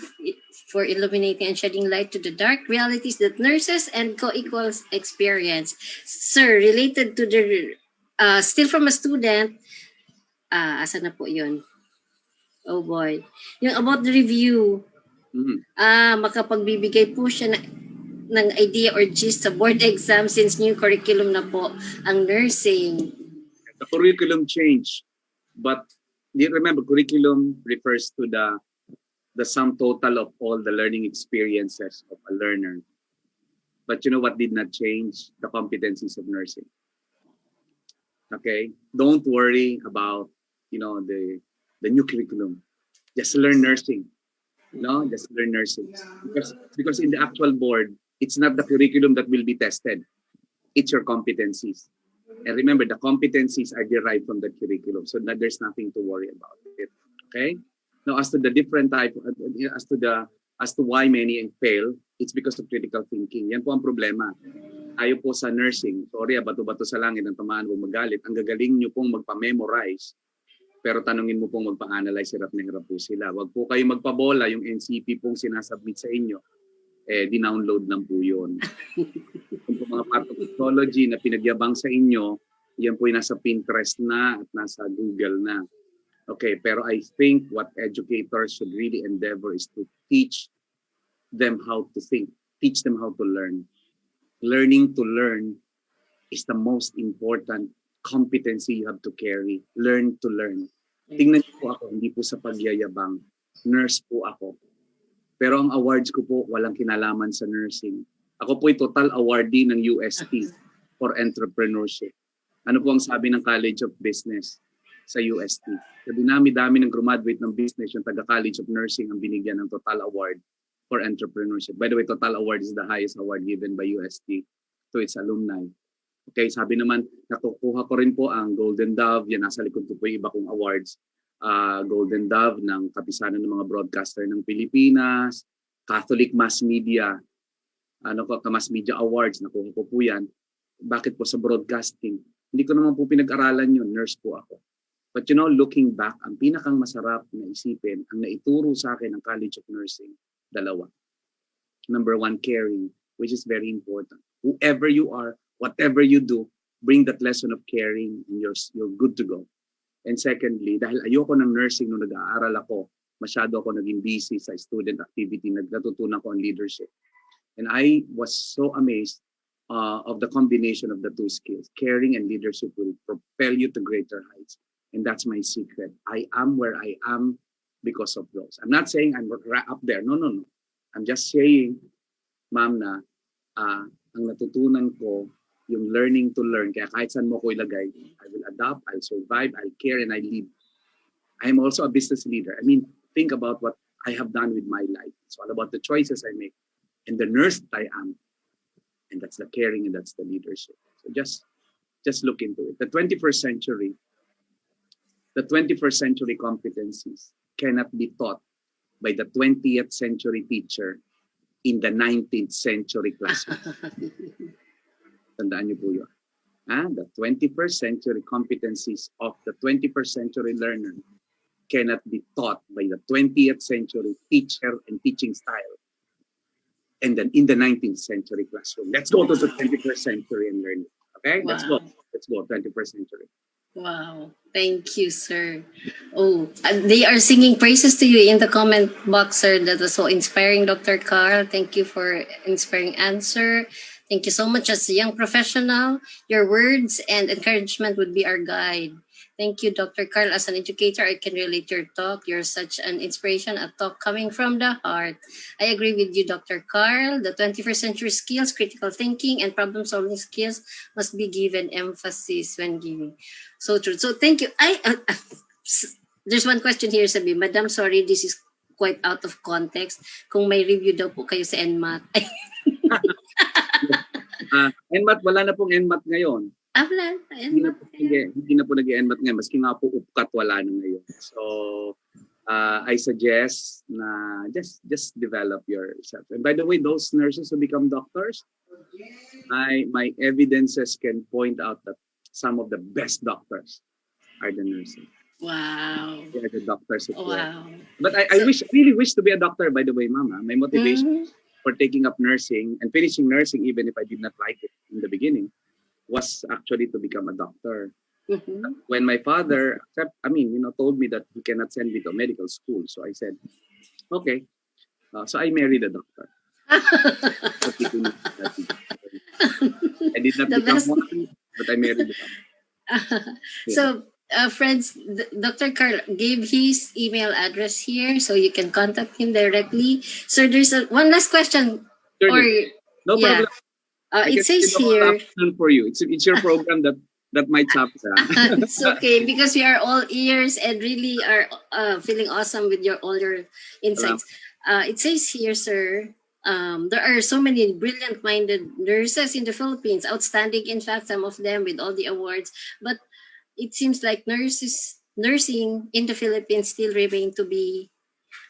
for illuminating and shedding light to the dark realities that nurses and co-equals experience. Sir, related to the, still from a student, asa na po yun? Oh boy. Yung about the review, makapagbibigay po siya ng idea or gist sa board exam since new curriculum na po ang nursing. The curriculum change, but remember, curriculum refers to the sum total of all the learning experiences of a learner. But you know what did not change? The competencies of nursing. Okay? Don't worry about, the new curriculum. Just learn nursing. Just learn nursing. Because in the actual board, it's not the curriculum that will be tested. It's your competencies. And remember, the competencies are derived from the curriculum. So that there's nothing to worry about it. Okay? Now, as to the different type, as to why many fail, it's because of critical thinking. Yan po ang problema. Tayo po sa nursing, sorry, bato-bato sa langit ng tamaan o magalit. Ang gagaling nyo pong magpa-memorize Pero tanungin mo pong magpa-analyze, hirap na hirap po sila. Wag po kayo magpabola, yung NCP pong sinasubmit sa inyo, di-download lang po yun. Kung po mga pathology na pinagyabang sa inyo, yan po yung nasa Pinterest na at nasa Google na. Okay, pero I think what educators should really endeavor is to teach them how to think, teach them how to learn. Learning to learn is the most important competency you have to carry. Learn to learn. Tingnan niyo po ako, hindi po sa pagyayabang. Nurse po ako. Pero ang awards ko po, walang kinalaman sa nursing. Ako po ay total awardee ng UST for entrepreneurship. Ano po ang sabi ng College of Business sa UST? Sa dinami-dami ng graduate ng business, yung taga-College of Nursing ang binigyan ng total award for entrepreneurship. By the way, total award is the highest award given by UST to its alumni. Okay, sabi naman, nakukuha ko rin po ang Golden Dove. Yan, nasa likod ko po yung iba kong awards. Golden Dove ng Kapisanan ng mga Broadcaster ng Pilipinas, Catholic Mass Media, Mass Media Awards, nakuha ko po yan. Bakit po sa broadcasting? Hindi ko naman po pinag-aralan yun, nurse po ako. But you know, looking back, ang pinakang masarap na isipin, ang naituro sa akin ng College of Nursing, dalawa. Number one, caring, which is very important. Whoever you are, whatever you do, bring that lesson of caring and you're good to go. And secondly, dahil ayoko ng nursing nung nag-aaral ako, masyado ako naging busy sa student activity, natutunan ko ang leadership. And I was so amazed of the combination of the two skills. Caring and leadership will propel you to greater heights. And that's my secret. I am where I am because of those. I'm not saying I'm up there. No. I'm just saying, ma'am, na ang natutunan ko, yung learning to learn. Kaya kahit saan mo ko ilagay, I will adapt, I'll survive, I'll care, and I lead. I'm also a business leader. I mean, think about what I have done with my life. It's all about the choices I make and the nurse that I am. And that's the caring and that's the leadership. So just look into it. The 21st century competencies cannot be taught by the 20th century teacher in the 19th century classroom. Tandaan niyo po yun. The 21st century competencies of the 21st century learner cannot be taught by the 20th century teacher and teaching style. And then in the 19th century classroom. Let's go to the 21st century and learn it. Okay? Wow. Let's go, 21st century. Wow. Thank you, sir. Oh, they are singing praises to you in the comment box, sir. That was so inspiring, Dr. Carl. Thank you for inspiring answer. Thank you so much. As a young professional, your words and encouragement would be our guide. Thank you, Dr. Carl. As an educator, I can relate to your talk. You're such an inspiration, a talk coming from the heart. I agree with you, Dr. Carl. The 21st century skills, critical thinking, and problem-solving skills must be given emphasis when giving. So true. So thank you. There's one question here, sabi, Madam, sorry, this is quite out of context. Kung may review daw po kayo sa NMAT. NMAT, wala na pong NMAT ngayon. Wala. Hindi na po nag-NMAT ngayon. Maski nga po UPCAT, wala na ngayon. So, I suggest na just develop yourself. And by the way, those nurses who become doctors, my evidences can point out that some of the best doctors are the nurses. Wow. They are the doctors. Wow. But I really wish to be a doctor, by the way, Mama. My motivation for taking up nursing and finishing nursing, even if I did not like it in the beginning, was actually to become a doctor. Mm-hmm. When my father told me that he cannot send me to medical school, so I said, okay. So I married a doctor. I did not become one, but I married a doctor. So, friends, Dr. Carl gave his email address here, so you can contact him directly. So there's one last question. No problem. It says here for you. It's your program that might happen. It's okay because we are all ears and really are feeling awesome with all your insights. It says here, sir, there are so many brilliant-minded nurses in the Philippines, outstanding, in fact, some of them with all the awards. But it seems like nursing in the Philippines still remain to be,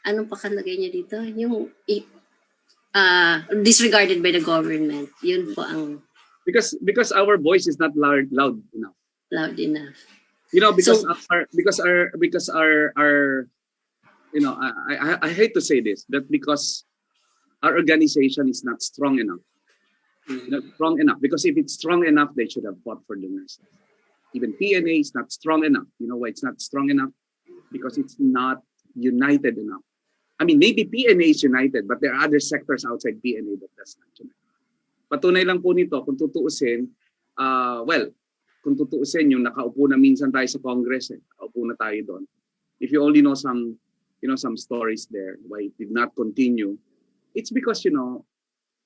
anong pakalagay niya dito? Yung disregarded by the government. Yun po ang... Because our voice is not loud enough. Loud enough. You know, because So, our you know, I hate to say this, but because our organization is not strong enough. Not strong enough. Because if it's strong enough, they should have fought for the nurses. Even PNA is not strong enough. You know why it's not strong enough? Because it's not united enough. I mean, maybe PNA is united, but there are other sectors outside PNA that does not unite. Patunay lang po nito, kung tutuusin, well, kung tutuusin, yung nakaupo na minsan tayo sa Congress, nakaupo na tayo doon. If you only know some, some stories there, why it did not continue, it's because,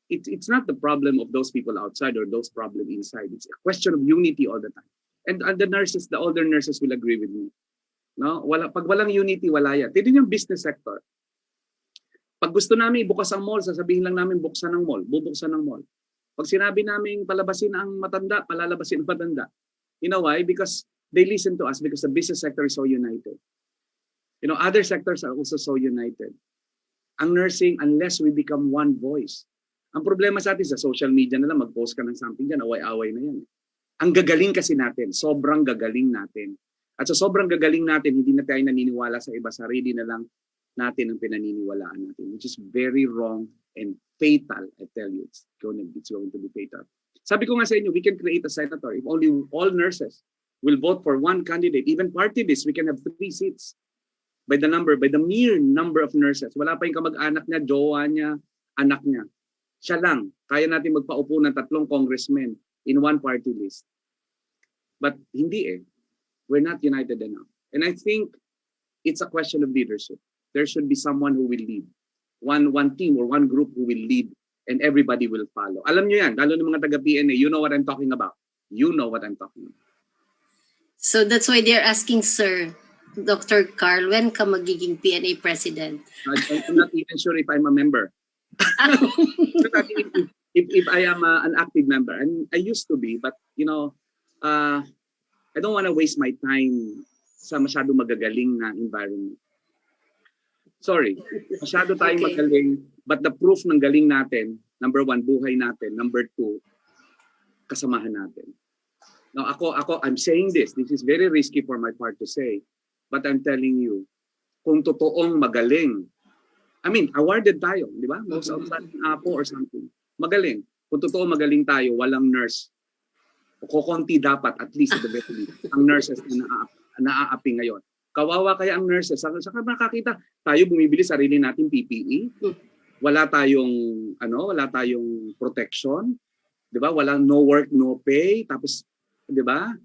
it's not the problem of those people outside or those problem inside. It's a question of unity all the time. And the nurses, the older nurses will agree with me. No? Pag walang unity, wala yan. Tignan yung business sector. Pag gusto namin ibukas ang mall, sasabihin lang namin buksan ng mall, bubuksan ng mall. Pag sinabi namin palabasin ang matanda, palalabasin ang matanda. You know why? Because they listen to us because the business sector is so united. Other sectors are also so united. Ang nursing, unless we become one voice. Ang problema sa atin sa social media na lang, mag-post ka ng something dyan, away-away na yan. Ang gagaling kasi natin, sobrang gagaling natin. At sa sobrang gagaling natin, hindi na tayo naniniwala sa iba, sarili na lang natin ang pinaniniwalaan natin, which is very wrong and fatal, I tell you. It's going to be fatal. Sabi ko nga sa inyo, we can create a senator if only all nurses will vote for one candidate. Even party list, we can have 3 seats. By the mere number of nurses. Wala pa yung kamag-anak niya, jowa niya, anak niya. Siya lang. Kaya natin magpaupo ng 3 congressmen in one party list. But hindi We're not united enough. And I think it's a question of leadership. There should be someone who will lead. One team or one group who will lead and everybody will follow. Alam nyo yan, lalo ng mga taga-PNA, you know what I'm talking about. You know what I'm talking about. So that's why they're asking, Sir, Dr. Carl, when ka magiging PNA president? I'm not even sure if I'm a member. if I am an active member. And I used to be, but I don't want to waste my time sa masyado magagaling na environment. Sorry, masyado tayong magaling, but the proof ng galing natin, number 1, buhay natin. Number 2, kasamahan natin. Now, I'm saying this is very risky for my part to say, but I'm telling you, kung totoong magaling, I mean, awarded tayo, di ba? Most outstanding apo or something. Magaling. Kung totoo magaling tayo, walang nurse. O kukunti dapat, at least at the very least, ang nurses na naaapi ngayon. Kawawa kaya ang nurses. Saka makakita, tayo bumibili sarili natin PPE. Wala tayong protection. Di ba? Walang no work, no pay. Tapos, di ba?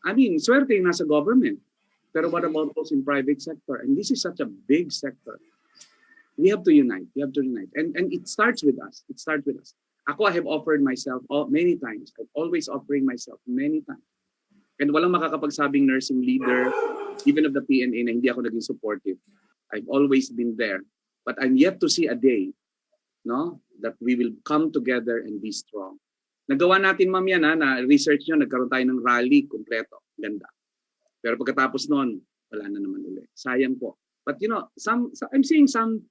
I mean, swerte yung nasa government. Pero what about those in private sector? And this is such a big sector. We have to unite. And it starts with us. Ako, I have offered myself many times. I'm always offering myself many times. And walang makakapagsabing nursing leader, even of the PNA, na hindi ako naging supportive. I've always been there. But I'm yet to see a day, that we will come together and be strong. Nagawa natin, ma'am, yan, na research nyo, nagkaroon tayo ng rally kompleto. Ganda. Pero pagkatapos noon, wala na naman ulit. Sayang po. But I'm seeing some,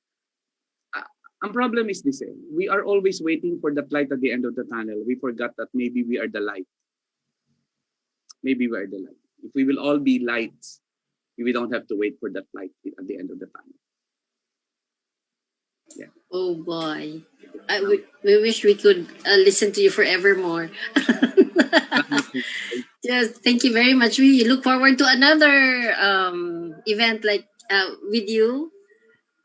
ang problem is this we are always waiting for that light at the end of the tunnel. We forgot that maybe we are the light. Maybe we are the light. If we will all be lights, we don't have to wait for that light at the end of the tunnel. Yeah. Oh boy. We wish we could listen to you forevermore. Yes, thank you very much. We look forward to another event like with you.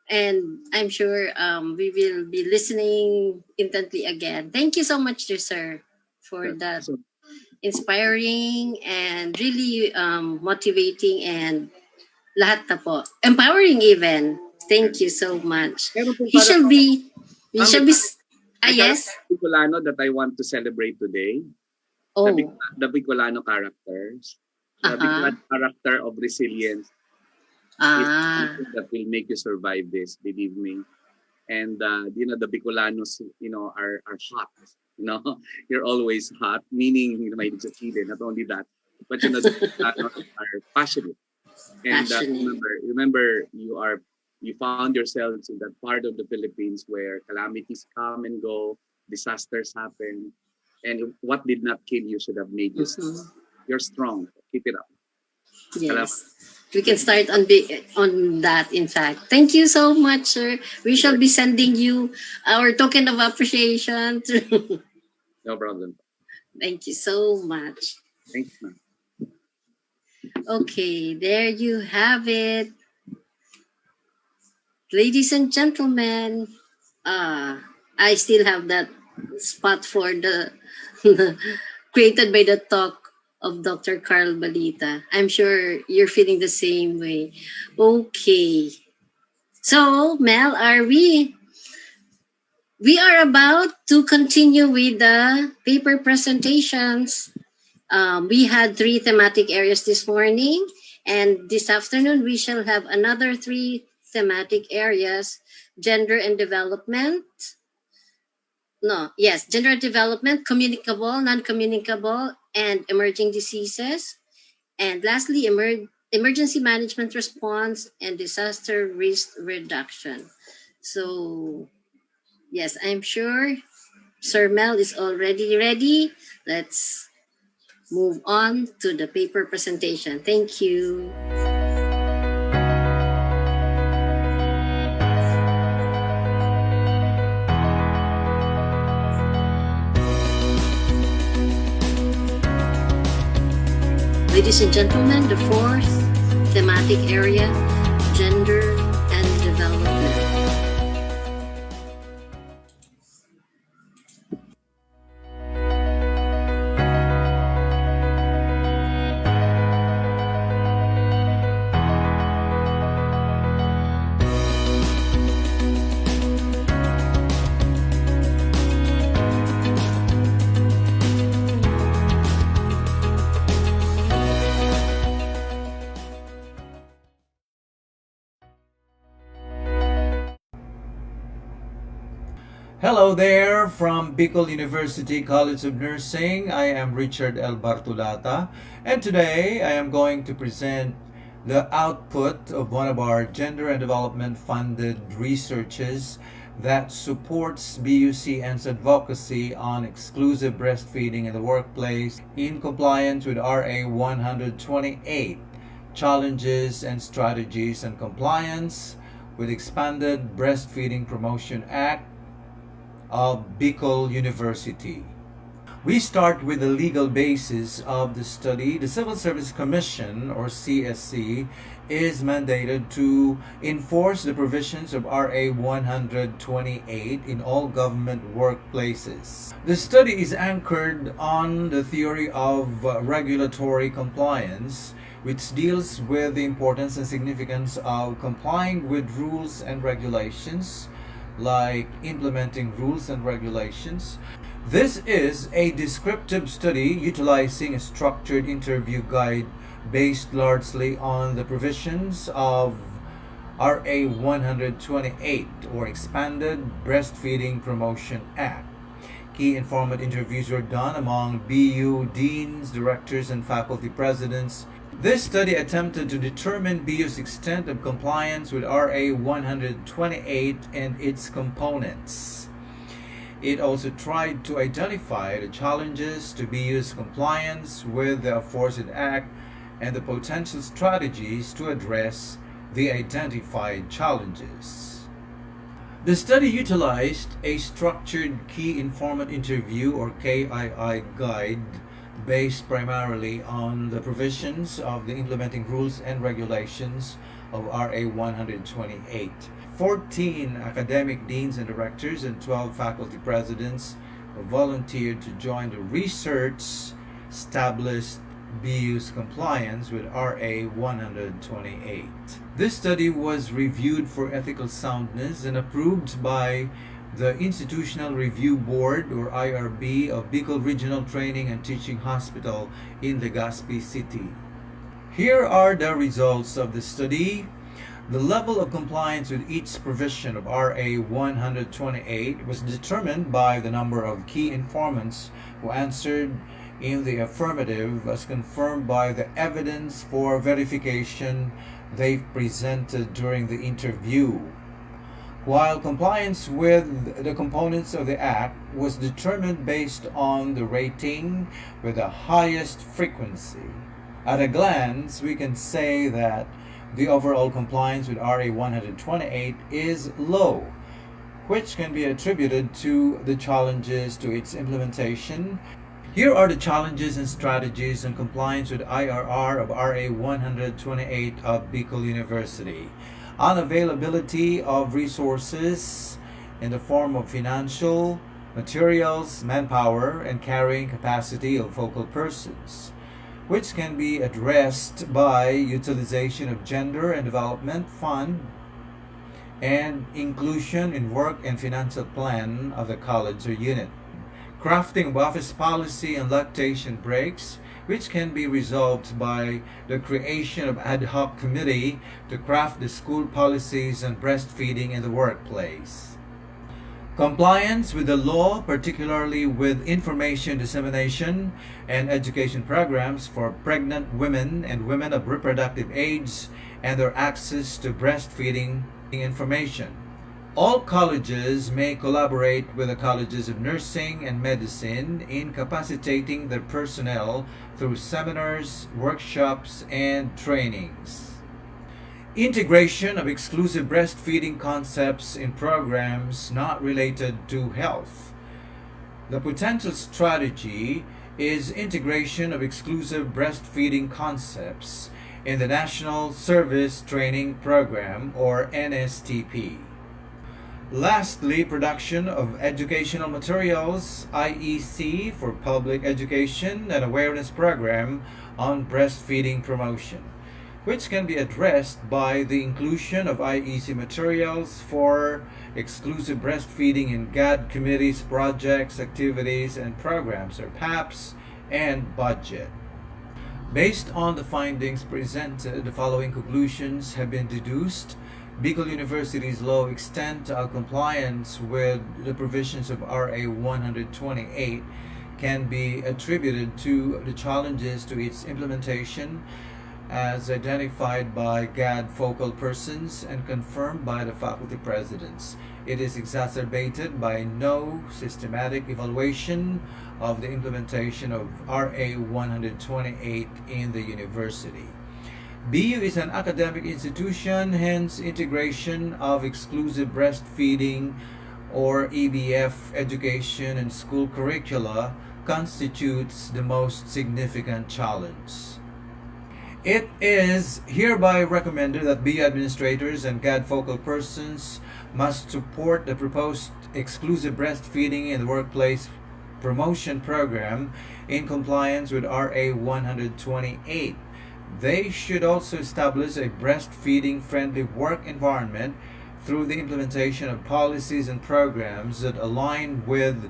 And I'm sure we will be listening intently again. Thank you so much, dear sir, for that inspiring and really motivating and lahat na po. Empowering even. Thank you so much. We shall be, yes? Bicolano that I want to celebrate today. Oh. The Bicolano characters. The Bicolano character of resilience. Is something that will make you survive this, believe me. And the Bicolanos, are hot. You're always hot, meaning may Chile, not only that, but the Bicolanos are passionate. And remember, you found yourselves in that part of the Philippines where calamities come and go, disasters happen, and what did not kill you should have made you strong. You're strong. Keep it up. Salamat. Yes. We can start on that, in fact. Thank you so much, sir. We shall be sending you our token of appreciation. No problem. Thank you so much. Thanks, ma'am. Okay, there you have it. Ladies and gentlemen, I still have that spot for the created by the talk of Dr. Carl Balita. I'm sure you're feeling the same way. Okay. So, Mel, we are about to continue with the paper presentations. We had three thematic areas this morning, and this afternoon we shall have another three thematic areas: gender and development. No, yes, gender and development, communicable, non-communicable, and emerging diseases. And lastly, emergency management response and disaster risk reduction. So, yes, I'm sure Sir Mel is already ready. Let's move on to the paper presentation. Thank you. Ladies and gentlemen, the fourth thematic area, gender and development. Hello there from Bicol University College of Nursing. I am Richard L. Bartulata, and today I am going to present the output of one of our gender and development funded researches that supports BUCN's advocacy on exclusive breastfeeding in the workplace in compliance with RA 128, Challenges and Strategies and Compliance with Expanded Breastfeeding Promotion Act of Bicol University. We start with the legal basis of the study. The Civil Service Commission, or CSC, is mandated to enforce the provisions of RA 128 in all government workplaces. The study is anchored on the theory of regulatory compliance, which deals with the importance and significance of complying with rules and regulations, like implementing rules and regulations. This is a descriptive study utilizing a structured interview guide based largely on the provisions of RA 128, or Expanded Breastfeeding Promotion Act. Key informant interviews were done among BU deans, directors, and faculty presidents. This study attempted to determine BU's extent of compliance with RA 128 and its components. It also tried to identify the challenges to BU's compliance with the aforesaid Act and the potential strategies to address the identified challenges. The study utilized a structured key informant interview, or KII guide, based primarily on the provisions of the implementing rules and regulations of RA 128. 14 academic deans and directors and 12 faculty presidents volunteered to join the research established BU's compliance with RA 128. This study was reviewed for ethical soundness and approved by the Institutional Review Board, or IRB, of Bicol Regional Training and Teaching Hospital in Legazpi City. Here are the results of the study. The level of compliance with each provision of RA 128 was determined by the number of key informants who answered in the affirmative, as confirmed by the evidence for verification they presented during the interview, while compliance with the components of the Act was determined based on the rating with the highest frequency. At a glance, we can say that the overall compliance with RA 128 is low, which can be attributed to the challenges to its implementation. Here are the challenges and strategies in compliance with IRR of RA 128 of Bicol University. Unavailability of resources in the form of financial, materials, manpower, and carrying capacity of focal persons, which can be addressed by utilization of Gender and Development Fund and inclusion in work and financial plan of the college or unit. Crafting of office policy and lactation breaks, which can be resolved by the creation of ad hoc committee to craft the school policies on breastfeeding in the workplace. Compliance with the law, particularly with information dissemination and education programs for pregnant women and women of reproductive age and their access to breastfeeding information. All colleges may collaborate with the colleges of nursing and medicine in capacitating their personnel through seminars, workshops, and trainings. Integration of exclusive breastfeeding concepts in programs not related to health. The potential strategy is integration of exclusive breastfeeding concepts in the National Service Training Program, or NSTP. Lastly, production of educational materials, IEC, for public education and awareness program on breastfeeding promotion, which can be addressed by the inclusion of IEC materials for exclusive breastfeeding in GAD committees, projects, activities, and programs, or PAPs, and budget. Based on the findings presented, the following conclusions have been deduced. Bicol University's low extent of compliance with the provisions of RA 128 can be attributed to the challenges to its implementation as identified by GAD focal persons and confirmed by the faculty presidents. It is exacerbated by no systematic evaluation of the implementation of RA 128 in the university. BU is an academic institution, hence integration of exclusive breastfeeding or EBF education and school curricula constitutes the most significant challenge. It is hereby recommended that BU administrators and GAD focal persons must support the proposed exclusive breastfeeding in the workplace promotion program in compliance with RA 128. They should also establish a breastfeeding friendly work environment through the implementation of policies and programs that align with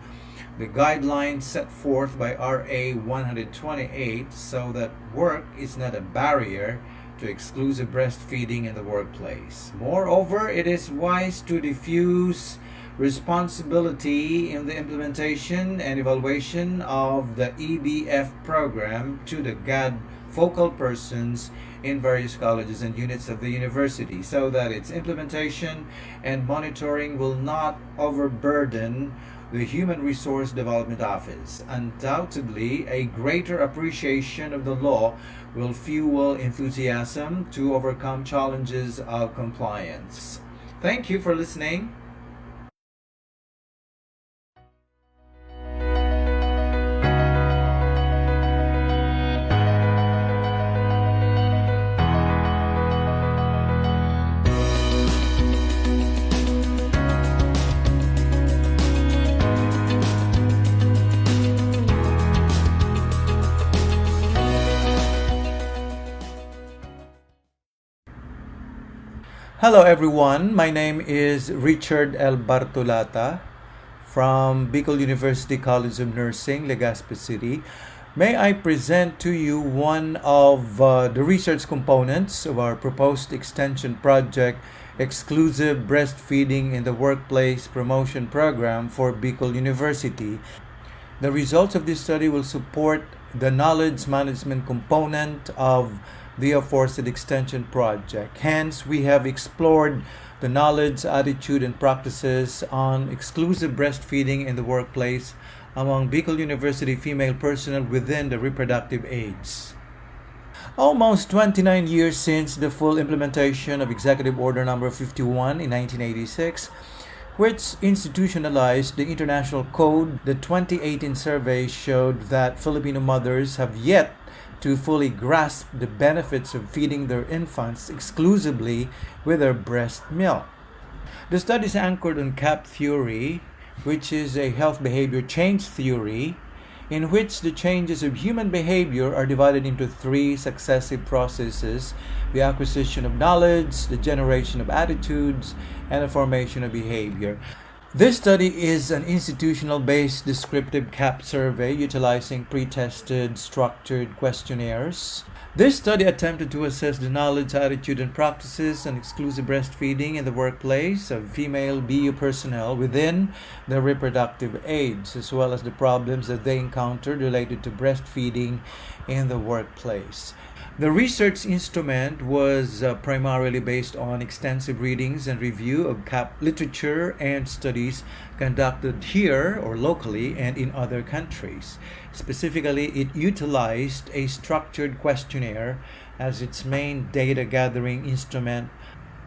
the guidelines set forth by RA 128 so that work is not a barrier to exclusive breastfeeding in the workplace. Moreover, it is wise to diffuse responsibility in the implementation and evaluation of the EBF program to the GAD focal persons in various colleges and units of the university so that its implementation and monitoring will not overburden the Human Resource Development Office. Undoubtedly, a greater appreciation of the law will fuel enthusiasm to overcome challenges of compliance. Thank you for listening. Hello everyone, my name is Richard L. Bartolata from Bicol University College of Nursing, Legazpi City. May I present to you one of the research components of our proposed extension project, Exclusive Breastfeeding in the Workplace Promotion Program for Bicol University. The results of this study will support the knowledge management component of the aforesaid extension project. Hence, we have explored the knowledge, attitude, and practices on exclusive breastfeeding in the workplace among Bicol University female personnel within the reproductive age. Almost 29 years since the full implementation of Executive Order Number 51 in 1986, which institutionalized the International Code, the 2018 survey showed that Filipino mothers have yet to fully grasp the benefits of feeding their infants exclusively with their breast milk. The study is anchored on CAP theory, which is a health behavior change theory, in which the changes of human behavior are divided into three successive processes: the acquisition of knowledge, the generation of attitudes, and the formation of behavior. This study is an institutional-based descriptive CAP survey utilizing pre-tested structured questionnaires. This study attempted to assess the knowledge, attitude, and practices on exclusive breastfeeding in the workplace of female BU personnel within their reproductive age, as well as the problems that they encountered related to breastfeeding in the workplace. The research instrument was primarily based on extensive readings and review of CAP literature and studies conducted here or locally and in other countries. Specifically, it utilized a structured questionnaire as its main data gathering instrument,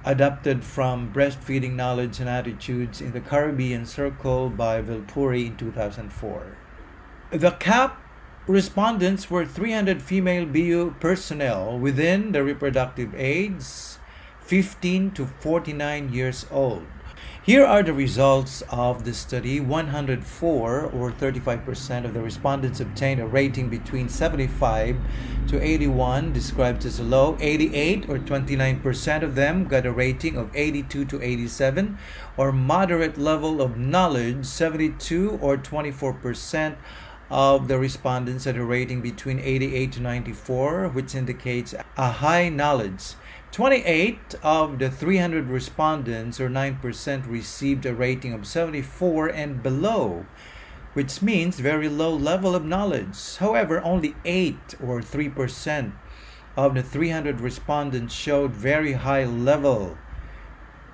adapted from Breastfeeding Knowledge and Attitudes in the Caribbean Circle by Vilpuri in 2004. The CAP respondents were 300 female BU personnel within the reproductive age 15 to 49 years old. Here are the results of the study. 104 or 35% of the respondents obtained a rating between 75 to 81, described as low. 88 or 29% of them got a rating of 82 to 87 or moderate level of knowledge. 72 or 24% of the respondents had a rating between 88 to 94, which indicates a high knowledge. 28 of the 300 respondents, or 9%, received a rating of 74 and below, which means very low level of knowledge. However, only 8 or 3% of the 300 respondents showed very high level,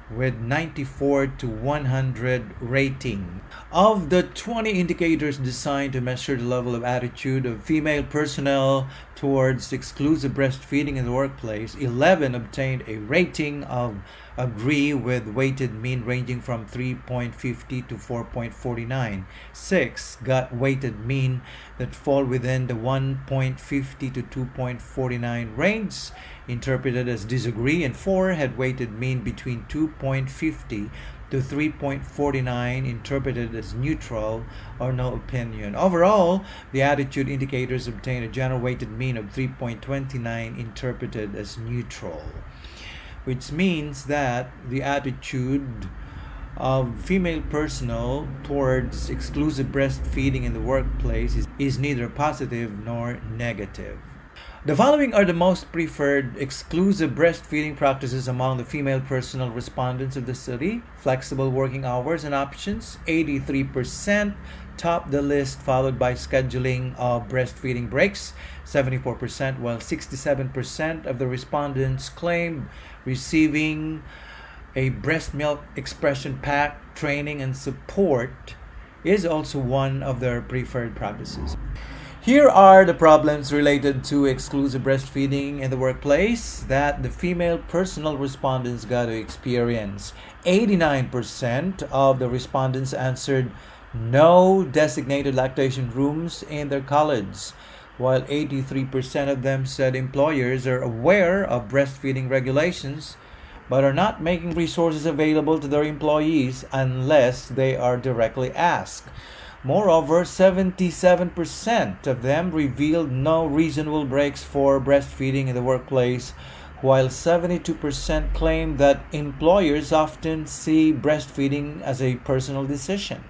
with 94 to 100 rating. Of the 20 indicators designed to measure the level of attitude of female personnel towards exclusive breastfeeding in the workplace, 11 obtained a rating of agree with weighted mean ranging from 3.50 to 4.49. 6 got weighted mean that fall within the 1.50 to 2.49 range, interpreted as disagree, and 4 had weighted mean between 2.50 to 3.49, interpreted as neutral or no opinion. Overall, the attitude indicators obtained a general weighted mean of 3.29, interpreted as neutral, which means that the attitude of female personnel towards exclusive breastfeeding in the workplace is neither positive nor negative. The following are the most preferred exclusive breastfeeding practices among the female personnel respondents of the study. Flexible working hours and options, 83% topped the list, followed by scheduling of breastfeeding breaks, 74%, while 67% of the respondents claimed receiving a breast milk expression pack, training, and support is also one of their preferred practices. Here are the problems related to exclusive breastfeeding in the workplace that the female personnel respondents got to experience. 89% of the respondents answered no designated lactation rooms in their college, while 83% of them said employers are aware of breastfeeding regulations but are not making resources available to their employees unless they are directly asked. Moreover, 77% of them revealed no reasonable breaks for breastfeeding in the workplace, while 72% claimed that employers often see breastfeeding as a personal decision.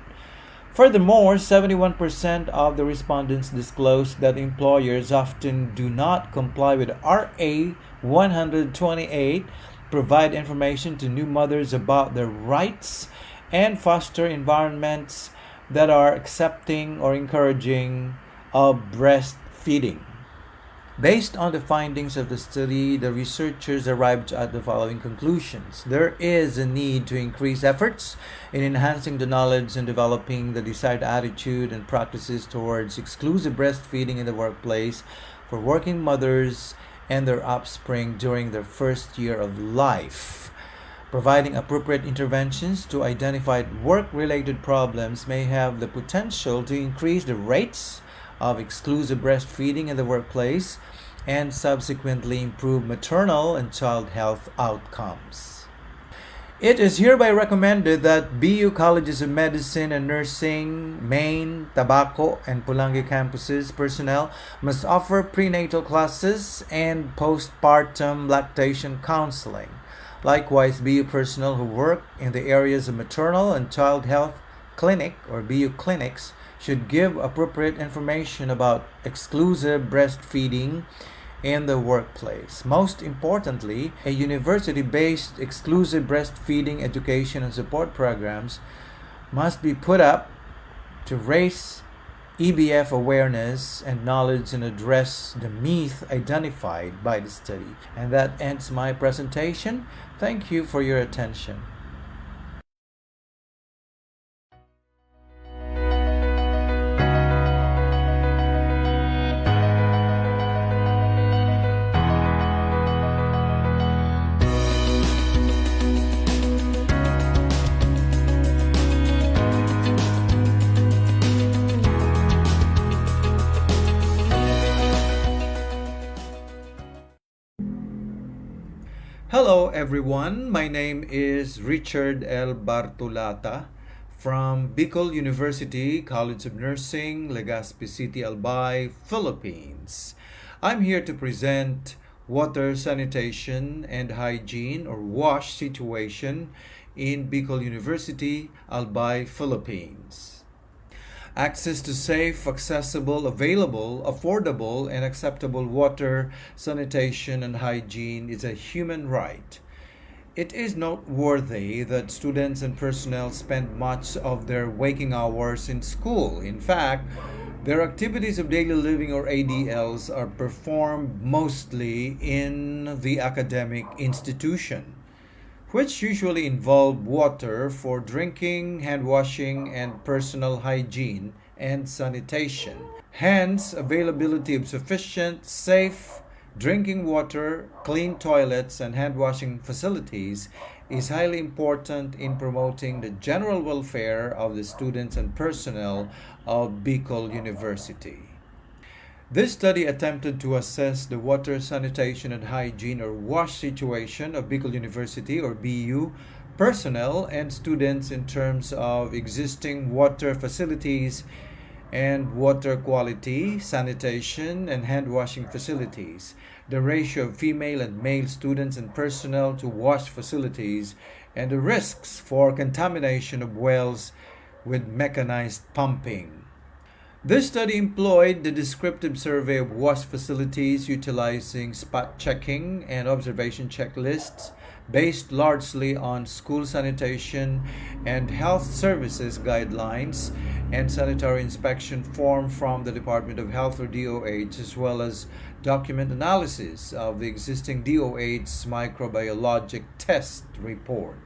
Furthermore, 71% of the respondents disclosed that employers often do not comply with RA 128, provide information to new mothers about their rights, and foster environments that are accepting or encouraging of breastfeeding. Based on the findings of the study, the researchers arrived at the following conclusions. There is a need to increase efforts in enhancing the knowledge and developing the desired attitude and practices towards exclusive breastfeeding in the workplace for working mothers and their offspring during their first year of life. Providing appropriate interventions to identify work-related problems may have the potential to increase the rates of exclusive breastfeeding in the workplace and subsequently improve maternal and child health outcomes. It is hereby recommended that BU Colleges of Medicine and Nursing, Maine, Tabaco, and Pulangi campuses personnel must offer prenatal classes and postpartum lactation counseling. Likewise, BU personnel who work in the areas of maternal and child health clinic or BU clinics should give appropriate information about exclusive breastfeeding in the workplace. Most importantly, a university-based exclusive breastfeeding education and support programs must be put up to raise EBF awareness and knowledge and address the myth identified by the study. And that ends my presentation. Thank you for your attention. Hello everyone, my name is Richard L. Bartolata from Bicol University College of Nursing, Legazpi City, Albay, Philippines. I'm here to present water sanitation and hygiene or WASH situation in Bicol University, Albay, Philippines. Access to safe, accessible, available, affordable, and acceptable water, sanitation, and hygiene is a human right. It is noteworthy that students and personnel spend much of their waking hours in school. In fact, their activities of daily living or ADLs are performed mostly in the academic institution, which usually involve water for drinking, hand washing, and personal hygiene and sanitation. Hence, availability of sufficient, safe drinking water, clean toilets, and hand washing facilities is highly important in promoting the general welfare of the students and personnel of Bicol University. This study attempted to assess the water, sanitation, and hygiene or WASH situation of Bicol University or BU personnel and students in terms of existing water facilities and water quality, sanitation, and hand washing facilities, the ratio of female and male students and personnel to WASH facilities, and the risks for contamination of wells with mechanized pumping. This study employed the descriptive survey of WASH facilities utilizing spot checking and observation checklists based largely on school sanitation and health services guidelines and sanitary inspection form from the Department of Health or DOH, as well as document analysis of the existing DOH microbiologic test report.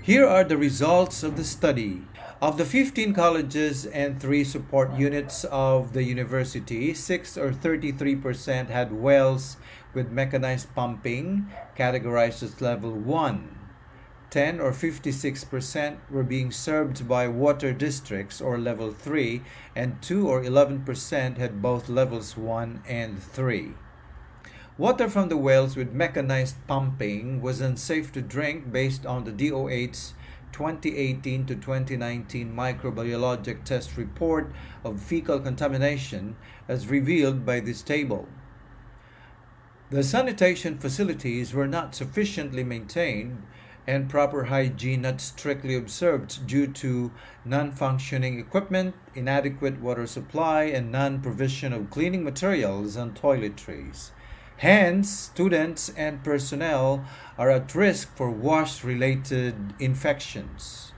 Here are the results of the study. Of the 15 colleges and 3 support units of the university, 6 or 33% had wells with mechanized pumping, categorized as level 1. 10 or 56% were being served by water districts or level 3, and 2 or 11% had both levels 1 and 3. Water from the wells with mechanized pumping was unsafe to drink based on the DOH's 2018 to 2019 microbiologic test report of fecal contamination as revealed by this table. The sanitation facilities were not sufficiently maintained and proper hygiene not strictly observed due to non-functioning equipment, inadequate water supply, and non-provision of cleaning materials and toiletries. Hence, students and personnel are at risk for WASH-related infections.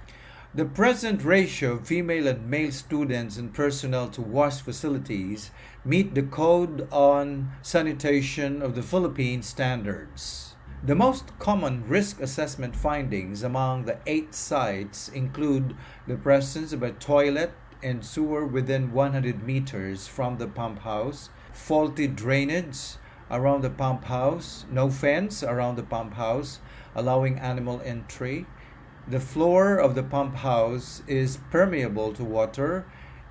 The present ratio of female and male students and personnel to WASH facilities meet the Code on Sanitation of the Philippines standards. The most common risk assessment findings among the 8 sites include the presence of a toilet and sewer within 100 meters from the pump house, faulty drainage, around the pump house, no fence around the pump house, allowing animal entry. The floor of the pump house is permeable to water,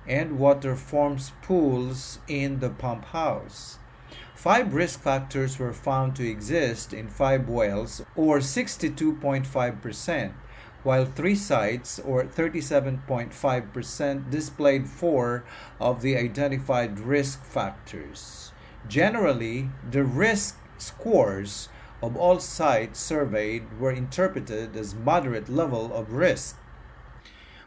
and water forms pools in the pump house. 5 risk factors were found to exist in 5 wells, or 62.5%, while 3 sites, or 37.5%, displayed 4 of the identified risk factors. Generally, the risk scores of all sites surveyed were interpreted as moderate level of risk.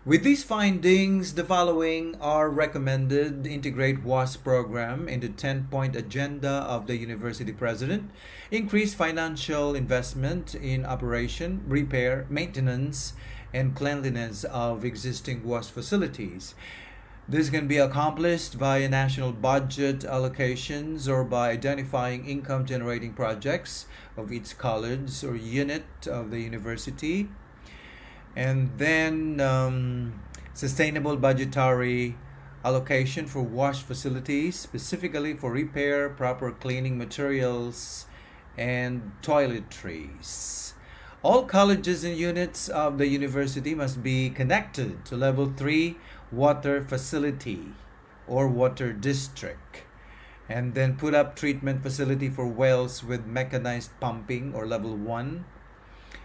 With these findings, the following are recommended: integrate WAS program in the 10-point agenda of the university president, increase financial investment in operation, repair, maintenance, and cleanliness of existing WAS facilities. This can be accomplished via national budget allocations or by identifying income generating projects of each college or unit of the university, and then sustainable budgetary allocation for wash facilities, specifically for repair, proper cleaning materials, and toiletries. All colleges and units of the university must be connected to level 3 water facility or water district, and then put up treatment facility for wells with mechanized pumping or level 1,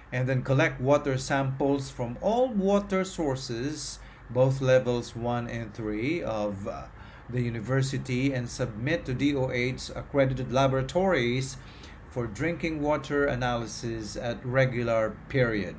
and then collect water samples from all water sources, both levels 1 and 3 of the university, and submit to DOH accredited laboratories for drinking water analysis at regular period.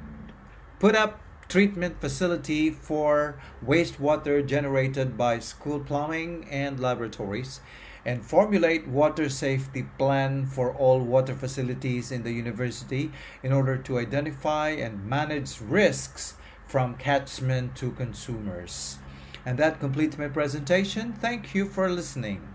Put up treatment facility for wastewater generated by school plumbing and laboratories, and formulate water safety plan for all water facilities in the university in order to identify and manage risks from catchment to consumers. And that completes my presentation. Thank you for listening.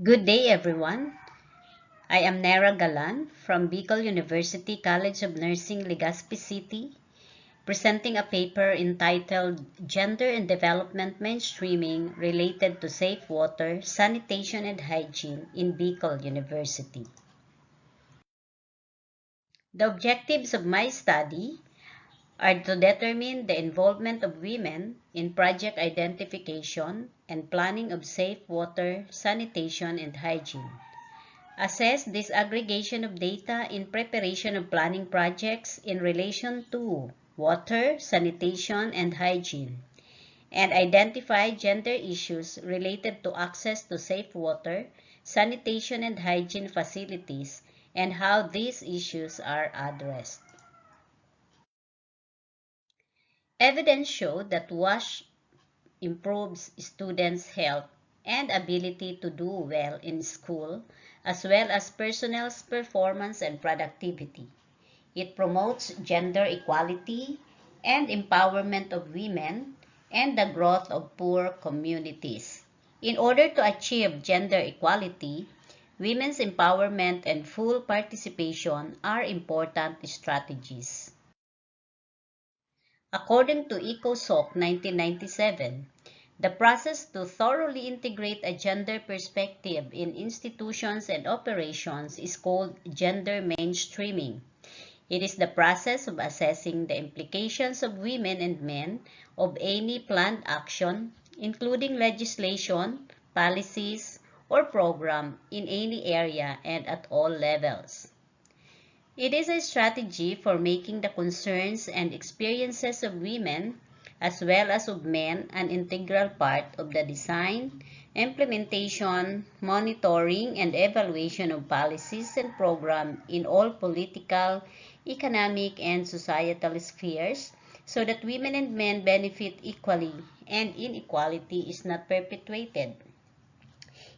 Good day, everyone. I am Nera Galan from Bicol University College of Nursing, Legazpi City, presenting a paper entitled Gender and Development Mainstreaming Related to Safe Water, Sanitation and Hygiene in Bicol University. The objectives of my study are to determine the involvement of women in project identification and planning of safe water, sanitation, and hygiene. Assess disaggregation of data in preparation of planning projects in relation to water, sanitation, and hygiene. And identify gender issues related to access to safe water, sanitation, and hygiene facilities, and how these issues are addressed. Evidence showed that WASH improves students' health and ability to do well in school, as well as personnel's performance and productivity. It promotes gender equality and empowerment of women and the growth of poor communities. In order to achieve gender equality, women's empowerment and full participation are important strategies. According to ECOSOC 1997, the process to thoroughly integrate a gender perspective in institutions and operations is called gender mainstreaming. It is the process of assessing the implications of women and men of any planned action, including legislation, policies, or program in any area and at all levels. It is a strategy for making the concerns and experiences of women as well as of men an integral part of the design, implementation, monitoring, and evaluation of policies and programs in all political, economic, and societal spheres so that women and men benefit equally and inequality is not perpetuated.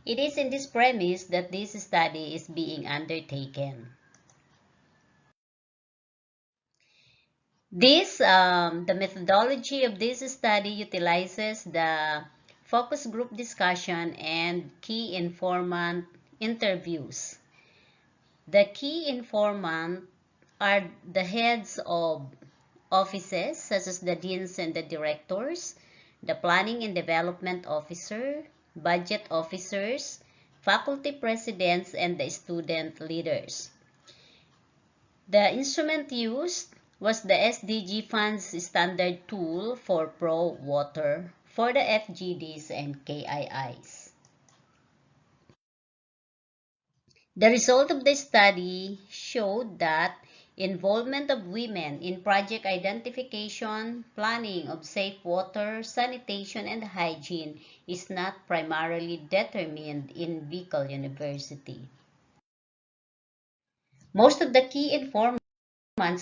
It is in this premise that this study is being undertaken. The methodology of this study utilizes the focus group discussion and key informant interviews. The key informant are the heads of offices such as the deans and the directors, the planning and development officer, budget officers, faculty presidents, and the student leaders. The instrument used was the SDG Fund's standard tool for Pro Water for the FGDs and KIIs. The result of the study showed that involvement of women in project identification, planning of safe water, sanitation, and hygiene is not primarily determined in Bicol University. Most of the key informants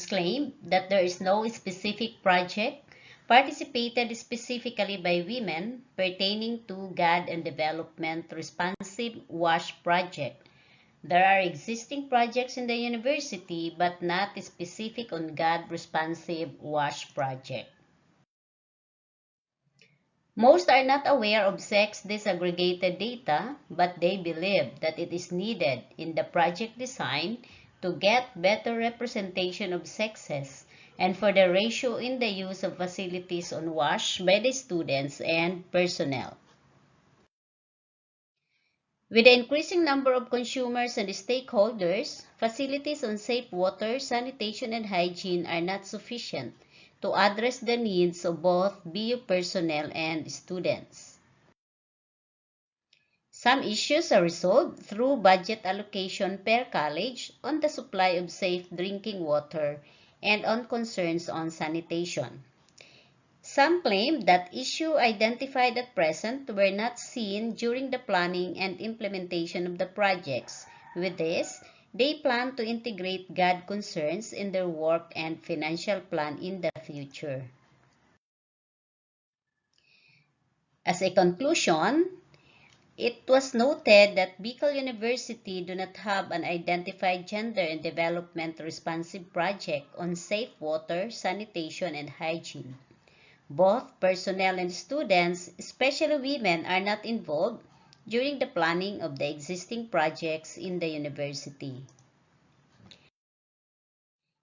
claim that there is no specific project participated specifically by women pertaining to GAD and Development Responsive WASH project. There are existing projects in the university but not specific on GAD Responsive WASH project. Most are not aware of sex disaggregated data, but they believe that it is needed in the project design to get better representation of sexes and for the ratio in the use of facilities on WASH by the students and personnel. With the increasing number of consumers and stakeholders, facilities on safe water, sanitation, and hygiene are not sufficient to address the needs of both BU personnel and students. Some issues are resolved through budget allocation per college on the supply of safe drinking water and on concerns on sanitation. Some claim that issues identified at present were not seen during the planning and implementation of the projects. With this, they plan to integrate GAD concerns in their work and financial plan in the future. As a conclusion, it was noted that Bicol University do not have an identified gender and development responsive project on safe water, sanitation, and hygiene. Both personnel and students, especially women, are not involved during the planning of the existing projects in the university.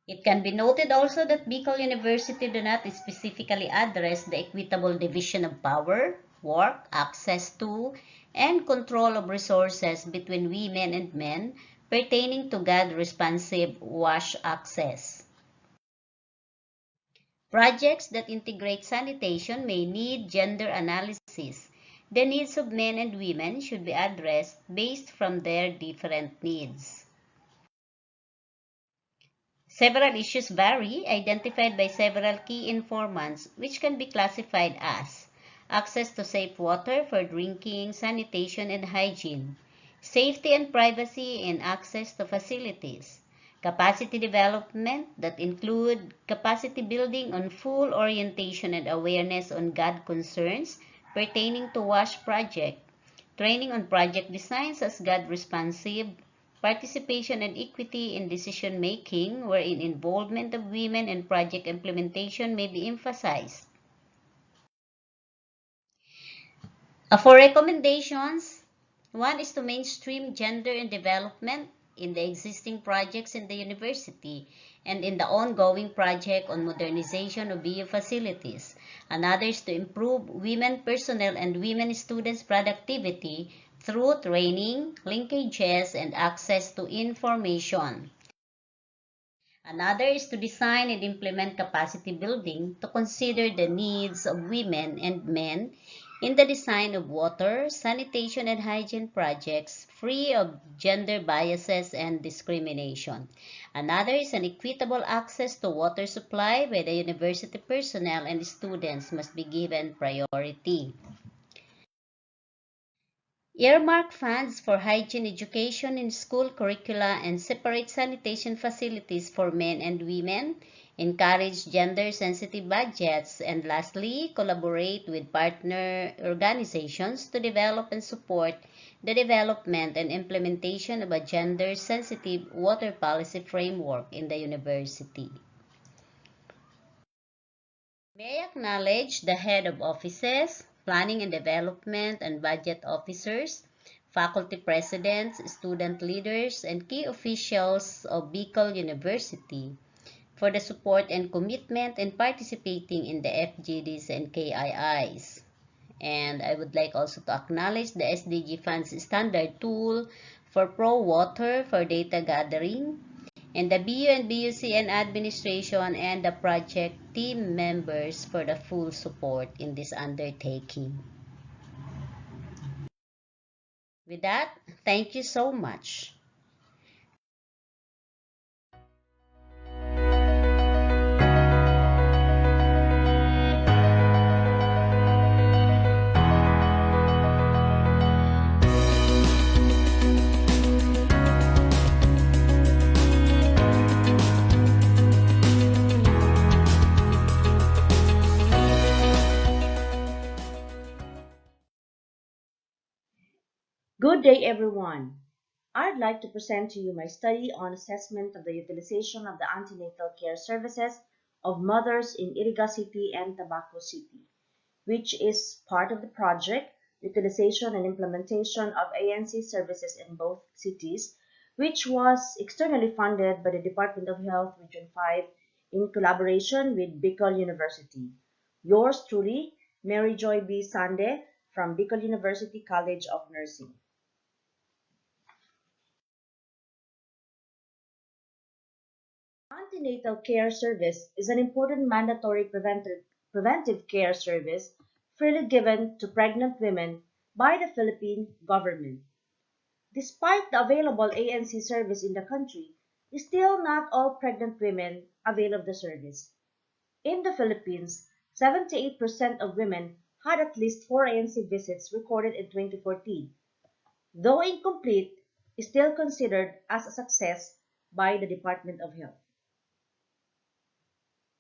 It can be noted also that Bicol University do not specifically address the equitable division of power, work, access to, and control of resources between women and men pertaining to GAD-responsive WASH access. Projects that integrate sanitation may need gender analysis. The needs of men and women should be addressed based from their different needs. Several issues vary, identified by several key informants, which can be classified as access to safe water for drinking, sanitation, and hygiene, safety and privacy in access to facilities, capacity development that include capacity building on full orientation and awareness on GAD concerns pertaining to WASH project, training on project designs as GAD responsive, participation and equity in decision-making wherein involvement of women in project implementation may be emphasized. For recommendations, one is to mainstream gender in development in the existing projects in the university and in the ongoing project on modernization of BU facilities. Another is to improve women personnel and women students' productivity through training, linkages, and access to information. Another is to design and implement capacity building to consider the needs of women and men in the design of water, sanitation, and hygiene projects free of gender biases and discrimination. Another is an equitable access to water supply by the university personnel and students must be given priority. Earmark funds for hygiene education in school curricula and separate sanitation facilities for men and women, encourage gender-sensitive budgets, and lastly, collaborate with partner organizations to develop and support the development and implementation of a gender-sensitive water policy framework in the university. May I acknowledge the head of offices, planning and development and budget officers, faculty presidents, student leaders, and key officials of Bicol University for the support and commitment in participating in the FGDs and KIIs. And I would like also to acknowledge the SDG Funds Standard Tool for Pro Water for data gathering, and the BU and BUCN administration and the project team members for the full support in this undertaking. With that, thank you so much. Good day, everyone. I'd like to present to you my study on assessment of the utilization of the antenatal care services of mothers in Iriga City and Tabaco City, which is part of the project Utilization and Implementation of ANC Services in Both Cities, which was externally funded by the Department of Health Region 5 in collaboration with Bicol University. Yours truly, Mary Joy B. Sande from Bicol University College of Nursing. Antenatal care service is an important mandatory preventive care service freely given to pregnant women by the Philippine government. Despite the available ANC service in the country, still not all pregnant women avail of the service. In the Philippines, 78% of women had at least 4 ANC visits recorded in 2014. Though incomplete, is still considered as a success by the Department of Health.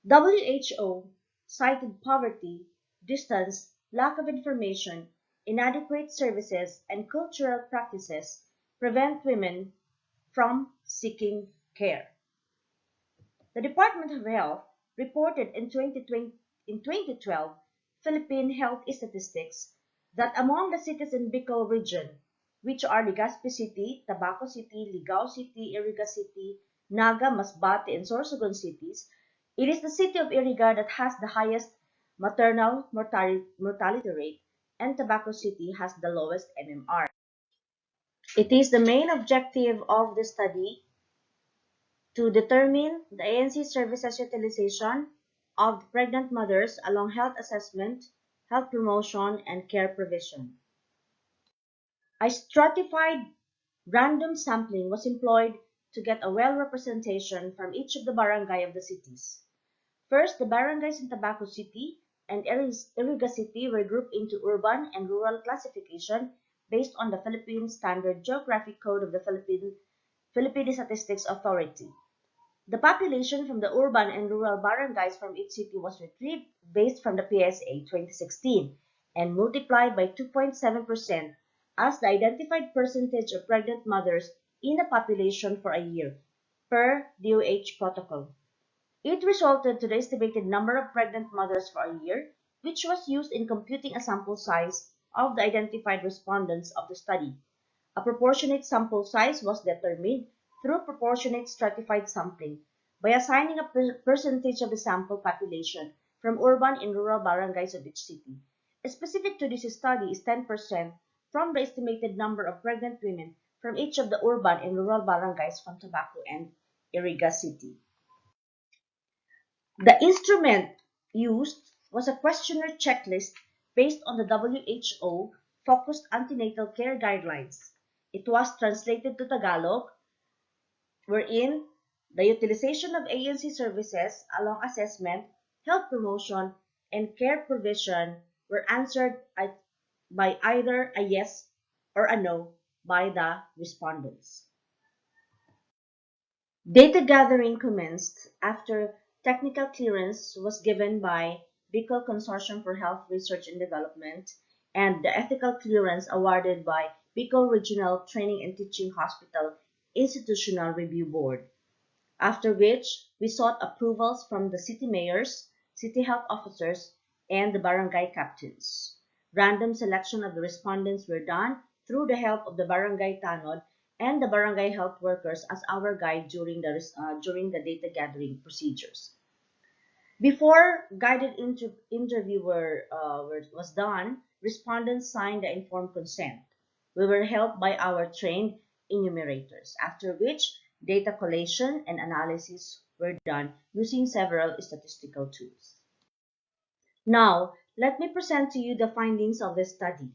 WHO cited poverty, distance, lack of information, inadequate services, and cultural practices prevent women from seeking care. The Department of Health reported in 2012 Philippine Health Statistics that among the cities in Bicol region, which are Legazpi City, Tabaco City, Ligao City, Iriga City, Naga, Masbate, and Sorsogon cities, it is the city of Iriga that has the highest maternal mortality rate, and Tabaco City has the lowest MMR. It is the main objective of the study to determine the ANC services utilization of pregnant mothers along health assessment, health promotion, and care provision. A stratified random sampling was employed to get a well representation from each of the barangay of the cities. First, the barangays in Tabaco City and Iriga City were grouped into urban and rural classification based on the Philippine Standard Geographic Code of the Philippine Statistics Authority. The population from the urban and rural barangays from each city was retrieved based from the PSA 2016 and multiplied by 2.7% as the identified percentage of pregnant mothers in the population for a year, per DOH protocol. It resulted to the estimated number of pregnant mothers for a year, which was used in computing a sample size of the identified respondents of the study. A proportionate sample size was determined through proportionate stratified sampling by assigning a percentage of the sample population from urban and rural barangays of each city. Specific to this study is 10% from the estimated number of pregnant women from each of the urban and rural barangays from Tabaco and Iriga City. The instrument used was a questionnaire checklist based on the WHO focused antenatal care guidelines. It was translated to Tagalog, wherein the utilization of ANC services along assessment, health promotion, and care provision were answered by either a yes or a no by the respondents. Data gathering commenced after technical clearance was given by Bicol Consortium for Health Research and Development and the ethical clearance awarded by Bicol Regional Training and Teaching Hospital Institutional Review Board, after which we sought approvals from the city mayors, city health officers, and the barangay captains. Random selection of the respondents were done through the help of the barangay tanod and the barangay health workers as our guide during the data gathering procedures. Before guided interview was done, respondents signed the informed consent. We were helped by our trained enumerators, after which data collation and analysis were done using several statistical tools. Now, let me present to you the findings of the study.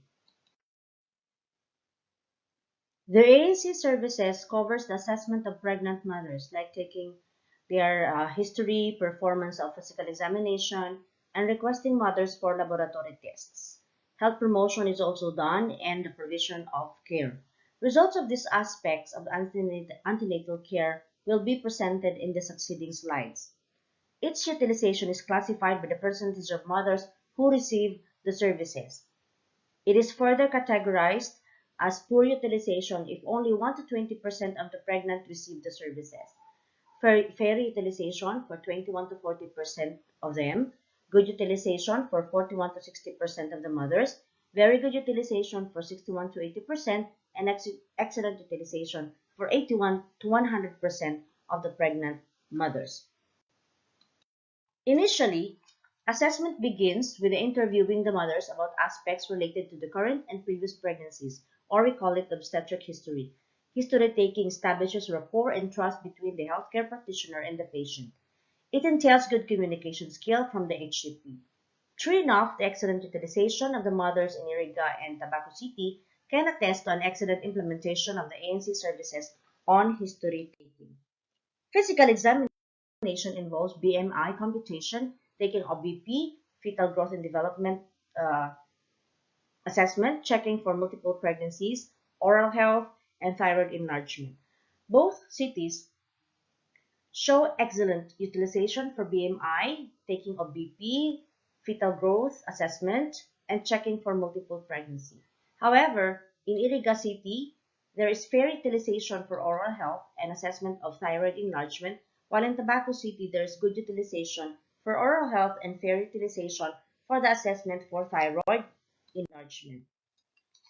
The ANC services covers the assessment of pregnant mothers, like taking their history, performance of physical examination, and requesting mothers for laboratory tests. Health promotion is also done and the provision of care. Results of these aspects of antenatal care will be presented in the succeeding slides. Its utilization is classified by the percentage of mothers who receive the services. It is further categorized as poor utilization if only 1 to 20% of the pregnant receive the services. Fair utilization for 21 to 40% of them. Good utilization for 41 to 60% of the mothers. Very good utilization for 61 to 80%. And excellent utilization for 81 to 100% of the pregnant mothers. Initially, assessment begins with interviewing the mothers about aspects related to the current and previous pregnancies, or we call it obstetric history. History taking establishes rapport and trust between the healthcare practitioner and the patient. It entails good communication skill from the HCP. True enough, the excellent utilization of the mothers in Iriga and Tabaco City can attest to an excellent implementation of the ANC services on history taking. Physical examination involves BMI computation, taking of BP, fetal growth and development uh, assessment, checking for multiple pregnancies, oral health, and thyroid enlargement. Both cities show excellent utilization for BMI, taking of BP, fetal growth assessment, and checking for multiple pregnancy. However, in Iriga City, there is fair utilization for oral health and assessment of thyroid enlargement, while in Tabaco City, there is good utilization for oral health and fair utilization for the assessment for thyroid enlargement.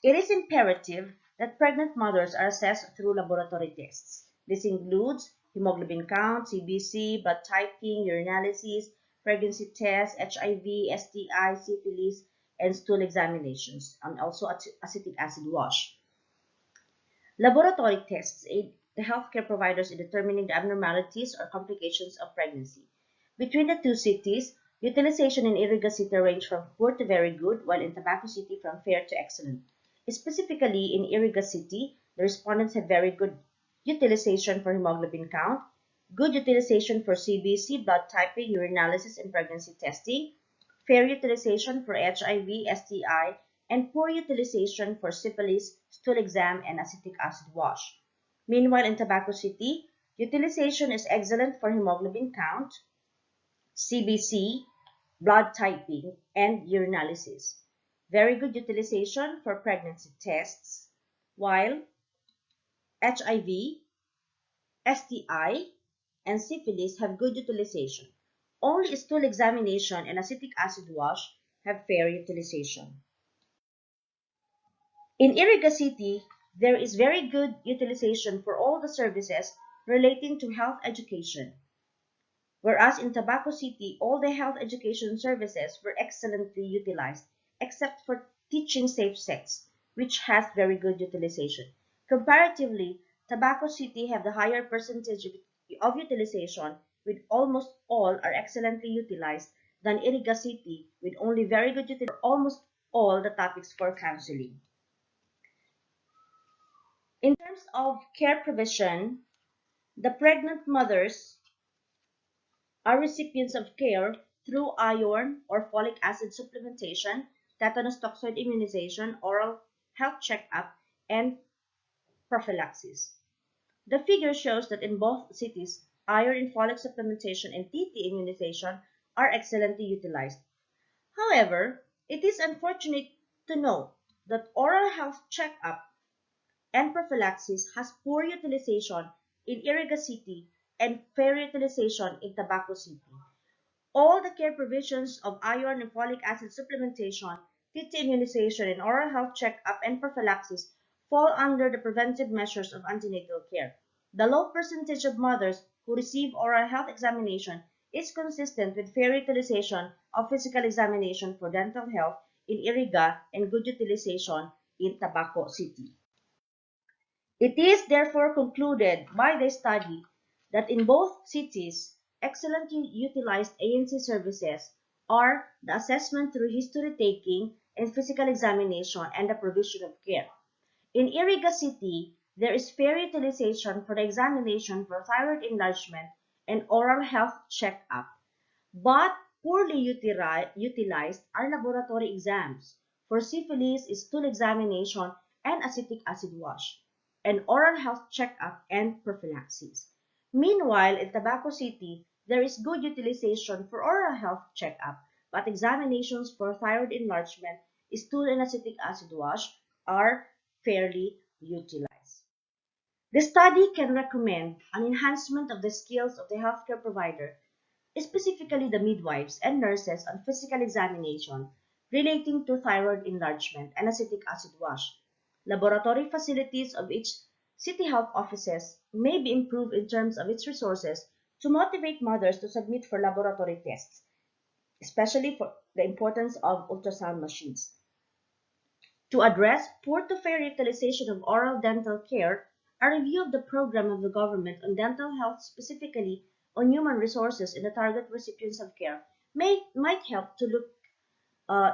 It is imperative that pregnant mothers are assessed through laboratory tests. This includes hemoglobin count, CBC, blood typing, urinalysis, pregnancy tests, HIV, STI, syphilis, and stool examinations, and also acetic acid wash. Laboratory tests aid the healthcare providers in determining the abnormalities or complications of pregnancy. Between the two cities, utilization in Iriga City ranged from poor to very good, while in Tabaco City from fair to excellent. Specifically, in Iriga City, the respondents have very good utilization for hemoglobin count, good utilization for CBC, blood typing, urinalysis, and pregnancy testing, fair utilization for HIV, STI, and poor utilization for syphilis, stool exam, and acetic acid wash. Meanwhile, in Tabaco City, utilization is excellent for hemoglobin count, CBC, blood typing, and urinalysis. Very good utilization for pregnancy tests, while HIV, STI, and syphilis have good utilization. Only stool examination and acetic acid wash have fair utilization. In Iriga City, there is very good utilization for all the services relating to health education, whereas in Tabaco City, all the health education services were excellently utilized, except for teaching safe sex, which has very good utilization. Comparatively, Tabaco City have the higher percentage of utilization, with almost all are excellently utilized, than Iriga City, with only very good utilization for almost all the topics for counseling. In terms of care provision, the pregnant mothers are recipients of care through iron or folic acid supplementation, tetanus toxoid immunization, oral health checkup, and prophylaxis. The figure shows that in both cities, iron and folic supplementation and TT immunization are excellently utilized. However, it is unfortunate to note that oral health checkup and prophylaxis has poor utilization in Iriga City and fair utilization in Tabaco City. All the care provisions of iron and folic acid supplementation, TT immunization, and oral health checkup and prophylaxis fall under the preventive measures of antenatal care. The low percentage of mothers who receive oral health examination is consistent with fair utilization of physical examination for dental health in Iriga and good utilization in Tabaco City. It is therefore concluded by the study that in both cities, excellently utilized ANC services are the assessment through history taking and physical examination and the provision of care. In Iriga City, there is fair utilization for the examination for thyroid enlargement and oral health checkup, but poorly utilized are laboratory exams for syphilis, stool examination, and acetic acid wash, and oral health checkup and prophylaxis. Meanwhile, in Tabaco City, there is good utilization for oral health checkup, but examinations for thyroid enlargement, stool, and acetic acid wash are fairly utilized. The study can recommend an enhancement of the skills of the healthcare provider, specifically the midwives and nurses, on physical examination relating to thyroid enlargement and acetic acid wash. Laboratory facilities of each city health offices may be improved in terms of its resources to motivate mothers to submit for laboratory tests, especially for the importance of ultrasound machines. To address poor to fair utilization of oral dental care, a review of the program of the government on dental health, specifically on human resources in the target recipients of care, might help to look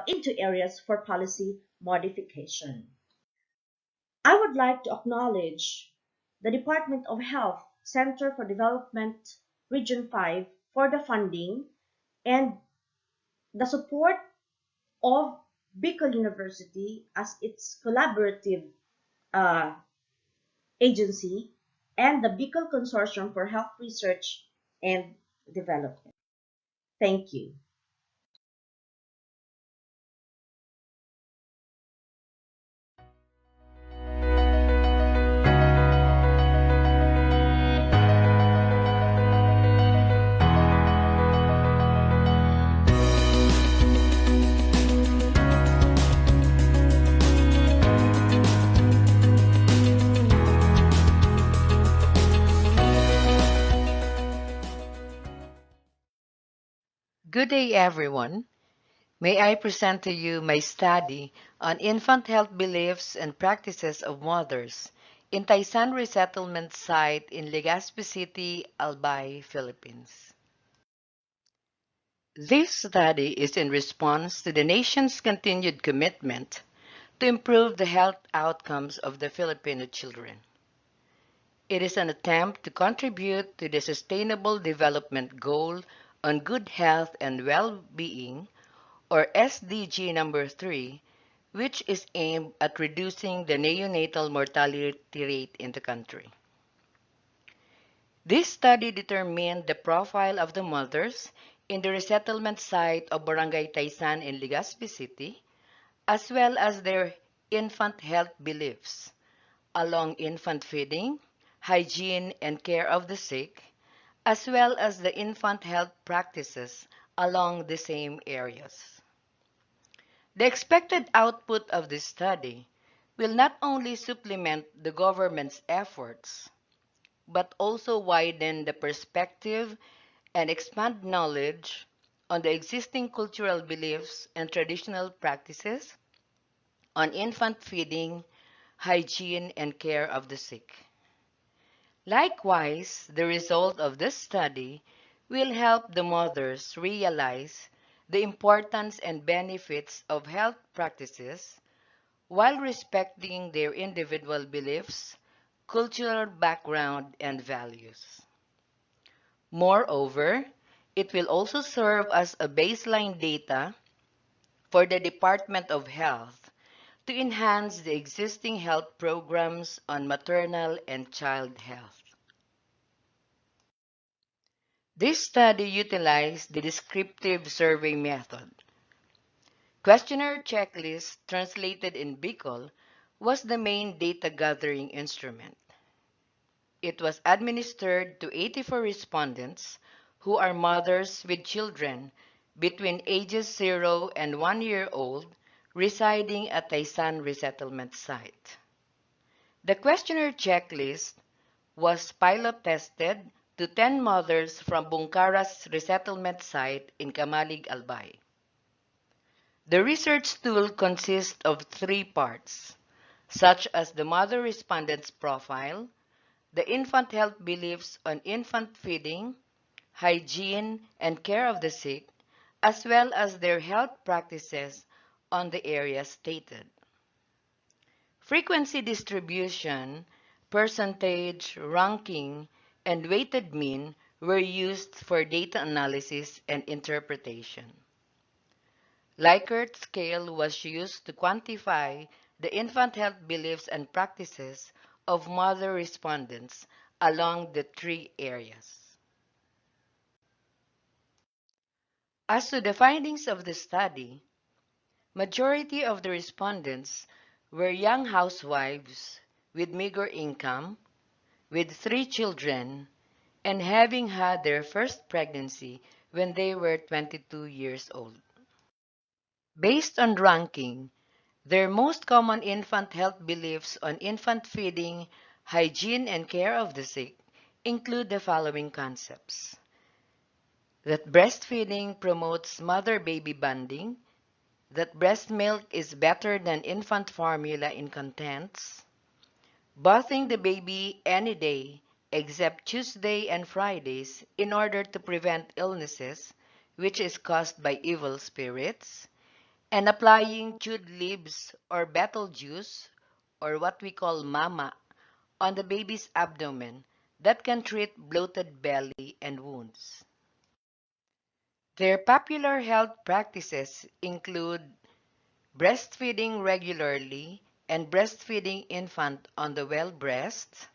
into areas for policy modification. I would like to acknowledge the Department of Health Center for Development Region 5 for the funding and the support of BUCN University as its collaborative uh, agency and the BICL Consortium for Health Research and Development. Thank you. Good day, everyone. May I present to you my study on infant health beliefs and practices of mothers in Taysan Resettlement Site in Legazpi City, Albay, Philippines. This study is in response to the nation's continued commitment to improve the health outcomes of the Filipino children. It is an attempt to contribute to the Sustainable Development Goal on Good Health and Well-being, or SDG number 3, which is aimed at reducing the neonatal mortality rate in the country. This study determined the profile of the mothers in the resettlement site of Barangay Taysan in Legazpi City, as well as their infant health beliefs along infant feeding, hygiene and care of the sick, as well as the infant health practices along the same areas. The expected output of this study will not only supplement the government's efforts, but also widen the perspective and expand knowledge on the existing cultural beliefs and traditional practices on infant feeding, hygiene, and care of the sick. Likewise, the result of this study will help the mothers realize the importance and benefits of health practices while respecting their individual beliefs, cultural background, and values. Moreover, it will also serve as a baseline data for the Department of Health to enhance the existing health programs on maternal and child health. This study utilized the descriptive survey method. Questionnaire checklist translated in Bicol was the main data gathering instrument. It was administered to 84 respondents who are mothers with children between ages 0 and 1 year old residing at Taysan resettlement site. The questionnaire checklist was pilot tested to 10 mothers from Bungkara's resettlement site in Kamalig, Albay. The research tool consists of 3 parts, such as the mother respondent's profile, the infant health beliefs on infant feeding, hygiene, and care of the sick, as well as their health practices on the areas stated. Frequency distribution, percentage, ranking, and weighted mean were used for data analysis and interpretation. Likert scale was used to quantify the infant health beliefs and practices of mother respondents along the 3 areas. As to the findings of the study, majority of the respondents were young housewives with meager income, with 3 children, and having had their first pregnancy when they were 22 years old. Based on ranking, their most common infant health beliefs on infant feeding, hygiene, and care of the sick include the following concepts: that breastfeeding promotes mother-baby bonding, that breast milk is better than infant formula in contents, bathing the baby any day except Tuesday and Fridays in order to prevent illnesses, which is caused by evil spirits, and applying chewed leaves or betel juice, or what we call mama, on the baby's abdomen that can treat bloated belly and wounds. Their popular health practices include breastfeeding regularly and breastfeeding infant on the well breast,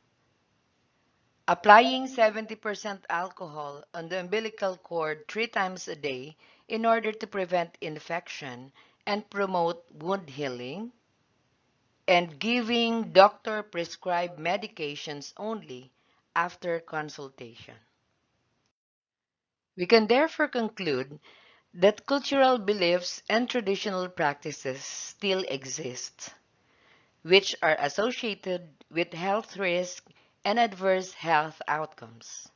applying 70% alcohol on the umbilical cord 3 times a day in order to prevent infection and promote wound healing, and giving doctor-prescribed medications only after consultation. We can therefore conclude that cultural beliefs and traditional practices still exist, which are associated with health risk and adverse health outcomes.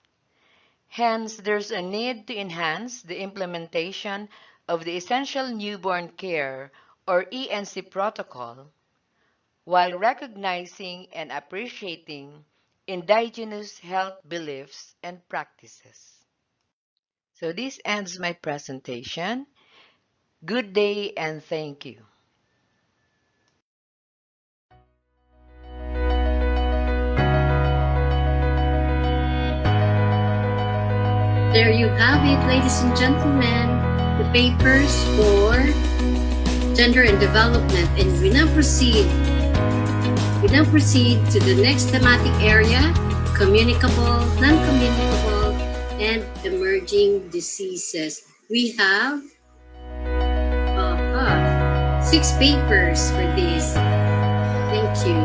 Hence, there's a need to enhance the implementation of the Essential Newborn Care or ENC protocol while recognizing and appreciating indigenous health beliefs and practices. So this ends my presentation. Good day and thank you. There you have it, ladies and gentlemen, the papers for gender and development. And we now proceed to the next thematic area: communicable, non-communicable, and emerging diseases. We have 6 papers for this. Thank you.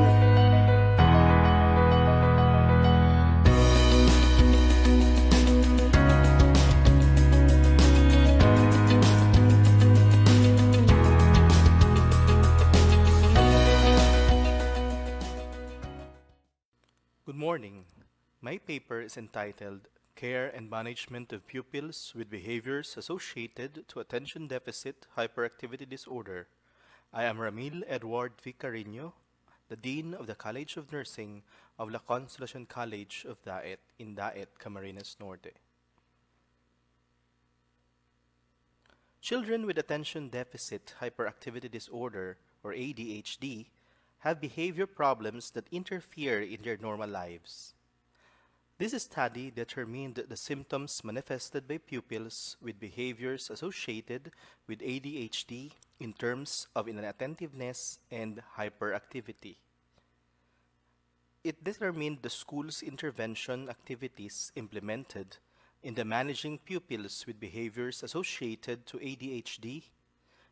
Good morning. My paper is entitled Care and Management of Pupils with Behaviors Associated to Attention Deficit Hyperactivity Disorder. I am Ramil Edward Vicarino, the Dean of the College of Nursing of La Consolacion College of Daet in Daet, Camarines Norte. Children with Attention Deficit Hyperactivity Disorder, or ADHD, have behavior problems that interfere in their normal lives. This study determined the symptoms manifested by pupils with behaviors associated with ADHD in terms of inattentiveness and hyperactivity. It determined the school's intervention activities implemented in the managing pupils with behaviors associated to ADHD,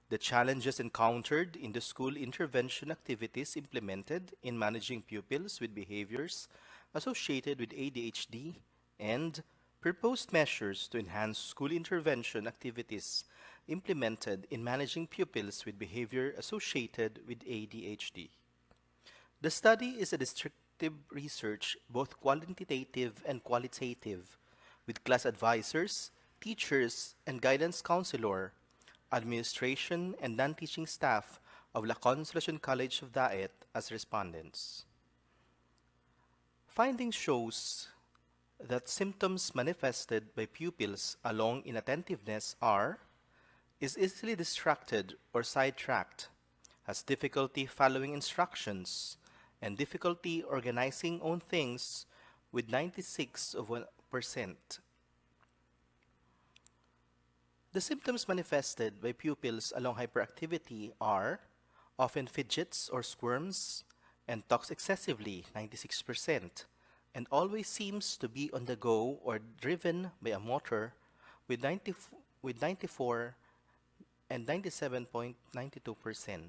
the challenges encountered in the school intervention activities implemented in managing pupils with behaviors associated with ADHD, and proposed measures to enhance school intervention activities implemented in managing pupils with behavior associated with ADHD. The study is a descriptive research, both quantitative and qualitative, with class advisors, teachers, and guidance counselor, administration, and non-teaching staff of La Consolation College of Daet as respondents. Findings shows that symptoms manifested by pupils along inattentiveness are is easily distracted or sidetracked, has difficulty following instructions, and difficulty organizing own things with 96 of 1%. The symptoms manifested by pupils along hyperactivity are often fidgets or squirms and talks excessively 96% and always seems to be on the go or driven by a motor with 94 and 97.92%.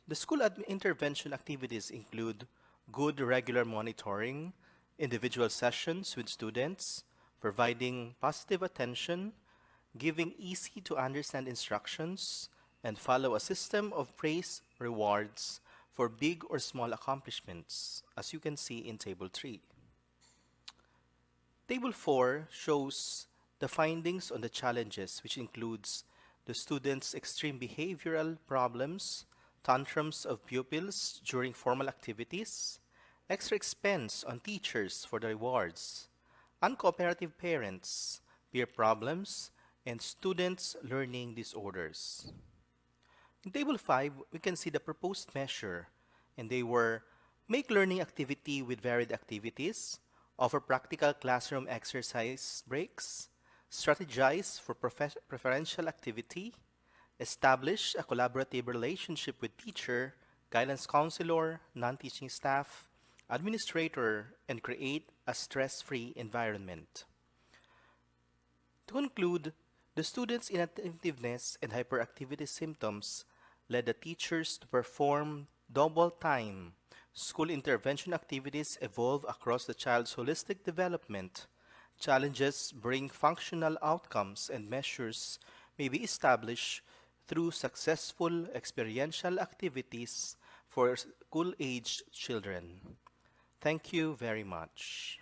The school intervention activities include good regular monitoring, individual sessions with students, providing positive attention, giving easy to understand instructions, and follow a system of praise rewards for big or small accomplishments, as you can see in Table 3. Table 4 shows the findings on the challenges, which includes the students' extreme behavioral problems, tantrums of pupils during formal activities, extra expense on teachers for the rewards, uncooperative parents, peer problems, and students' learning disorders. In Table 5, we can see the proposed measure, and they were make learning activity with varied activities, offer practical classroom exercise breaks, strategize for preferential activity, establish a collaborative relationship with teacher, guidance counselor, non-teaching staff, administrator, and create a stress-free environment. To conclude, the students' inattentiveness and hyperactivity symptoms led the teachers to perform double time. School intervention activities evolve across the child's holistic development. Challenges bring functional outcomes and measures may be established through successful experiential activities for school-aged children. Thank you very much.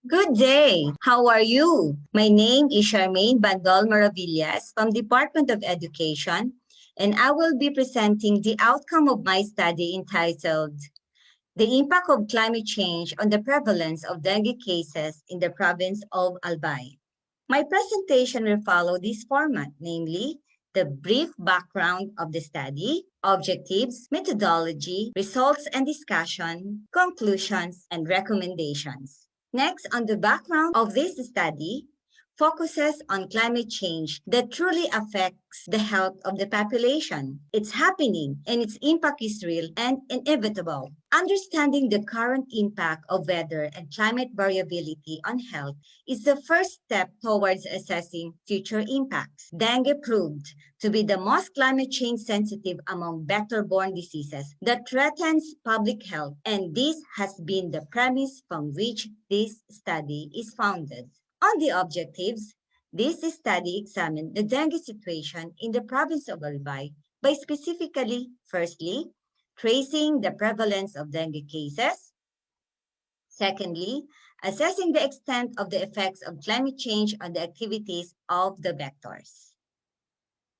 Good day. How are you? My name is Charmaine Bandol Maravillas from Department of Education, and I will be presenting the outcome of my study entitled The Impact of Climate Change on the Prevalence of Dengue Cases in the Province of Albay. My presentation will follow this format, namely, the brief background of the study, objectives, methodology, results and discussion, conclusions, and recommendations. Next, on the background of this study, focuses on climate change that truly affects the health of the population. It's happening and its impact is real and inevitable. Understanding the current impact of weather and climate variability on health is the first step towards assessing future impacts. Dengue proved to be the most climate change sensitive among vector-borne diseases that threatens public health, and this has been the premise from which this study is founded. On the objectives, this study examined the dengue situation in the province of Albay by specifically, firstly, tracing the prevalence of dengue cases. Secondly, assessing the extent of the effects of climate change on the activities of the vectors.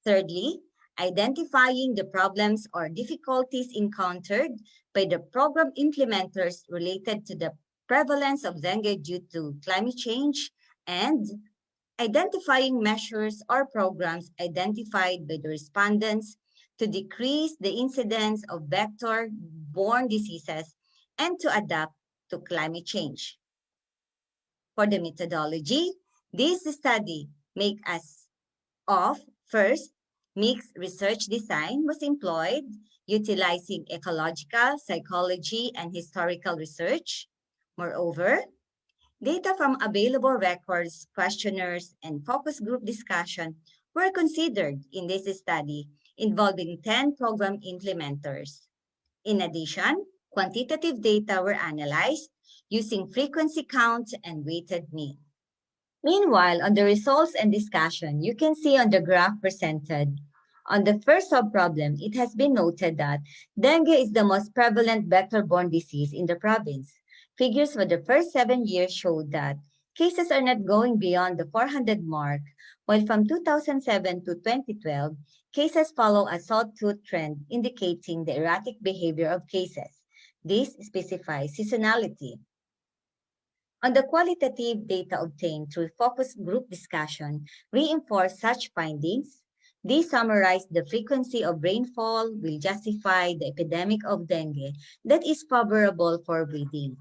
Thirdly, identifying the problems or difficulties encountered by the program implementers related to the prevalence of dengue due to climate change, and identifying measures or programs identified by the respondents to decrease the incidence of vector-borne diseases and to adapt to climate change. For the methodology, this study make us of first, mixed research design was employed, utilizing ecological, psychology, and historical research. Moreover, data from available records, questionnaires, and focus group discussion were considered in this study involving 10 program implementers. In addition, quantitative data were analyzed using frequency counts and weighted mean. Meanwhile, on the results and discussion, you can see on the graph presented. On the first subproblem, it has been noted that dengue is the most prevalent vector-borne disease in the province. Figures for the first 7 years showed that cases are not going beyond the 400 mark, while from 2007 to 2012, cases follow a sawtooth trend indicating the erratic behavior of cases. This specifies seasonality. On the qualitative data obtained through focus group discussion reinforce such findings. These summarize the frequency of rainfall will justify the epidemic of dengue that is favorable for breeding.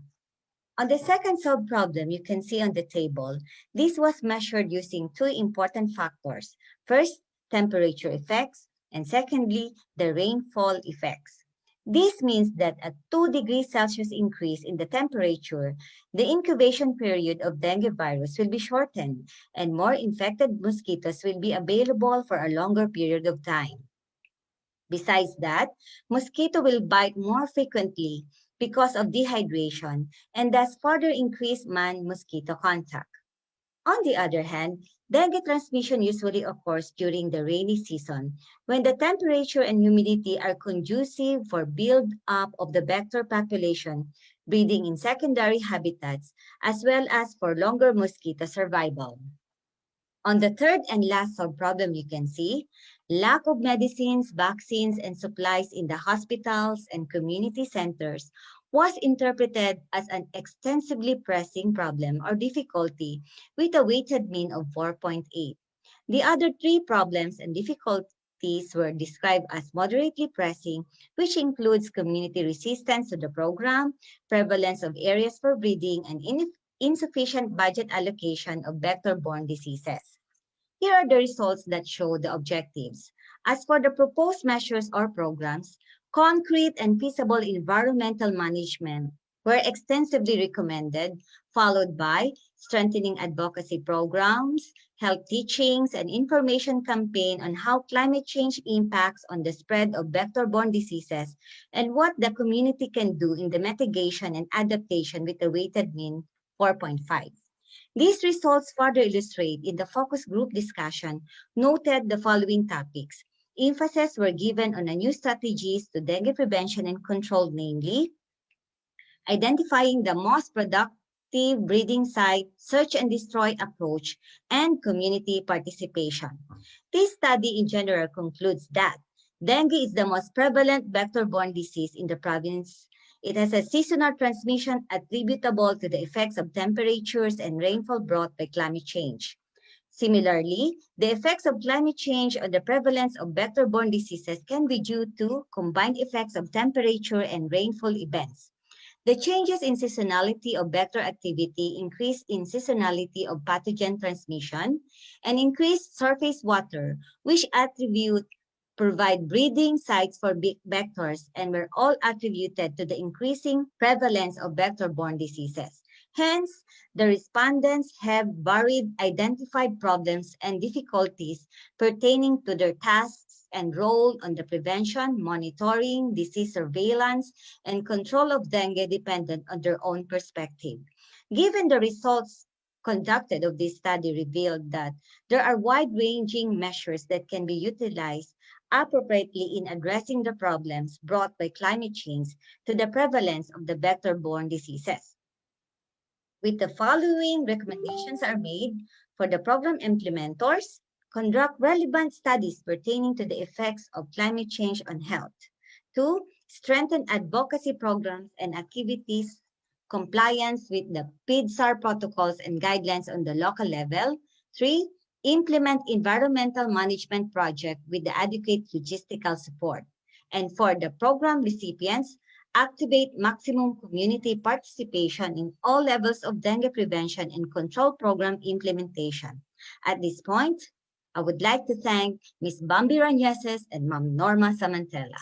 On the second subproblem you can see on the table, this was measured using two important factors. First, temperature effects, and secondly, the rainfall effects. This means that at 2 degrees Celsius increase in the temperature, the incubation period of dengue virus will be shortened and more infected mosquitoes will be available for a longer period of time. Besides that, mosquito will bite more frequently because of dehydration and thus further increase man-mosquito contact. On the other hand, dengue transmission usually occurs during the rainy season when the temperature and humidity are conducive for build-up of the vector population, breeding in secondary habitats, as well as for longer mosquito survival. On the third and last subproblem you can see, lack of medicines, vaccines, and supplies in the hospitals and community centers was interpreted as an extensively pressing problem or difficulty with a weighted mean of 4.8. The other three problems and difficulties were described as moderately pressing, which includes community resistance to the program, prevalence of areas for breeding, and insufficient budget allocation of vector-borne diseases. Here are the results that show the objectives. As for the proposed measures or programs, concrete and feasible environmental management were extensively recommended, followed by strengthening advocacy programs, health teachings, and information campaign on how climate change impacts on the spread of vector-borne diseases and what the community can do in the mitigation and adaptation with a weighted mean 4.5. These results further illustrate in the focus group discussion noted the following topics. Emphasis were given on a new strategies to dengue prevention and control, namely, identifying the most productive breeding site, search and destroy approach, and community participation. This study in general concludes that dengue is the most prevalent vector-borne disease in the province. It has a seasonal transmission attributable to the effects of temperatures and rainfall brought by climate change. Similarly, the effects of climate change on the prevalence of vector-borne diseases can be due to combined effects of temperature and rainfall events. The changes in seasonality of vector activity, increase in seasonality of pathogen transmission, and increased surface water, which provide breeding sites for big vectors and were all attributed to the increasing prevalence of vector-borne diseases. Hence, the respondents have varied identified problems and difficulties pertaining to their tasks and role on the prevention, monitoring, disease surveillance, and control of dengue dependent on their own perspective. Given the results conducted of this study revealed that there are wide-ranging measures that can be utilized appropriately in addressing the problems brought by climate change to the prevalence of the vector-borne diseases. With the following recommendations are made for the program implementers, conduct relevant studies pertaining to the effects of climate change on health. 2, strengthen advocacy programs and activities, compliance with the PIDSAR protocols and guidelines on the local level. 3, implement environmental management project with the adequate logistical support. And for the program recipients, activate maximum community participation in all levels of dengue prevention and control program implementation. At this point, I would like to thank Ms. Bambi Rañeses and Ma'am Norma Samantella.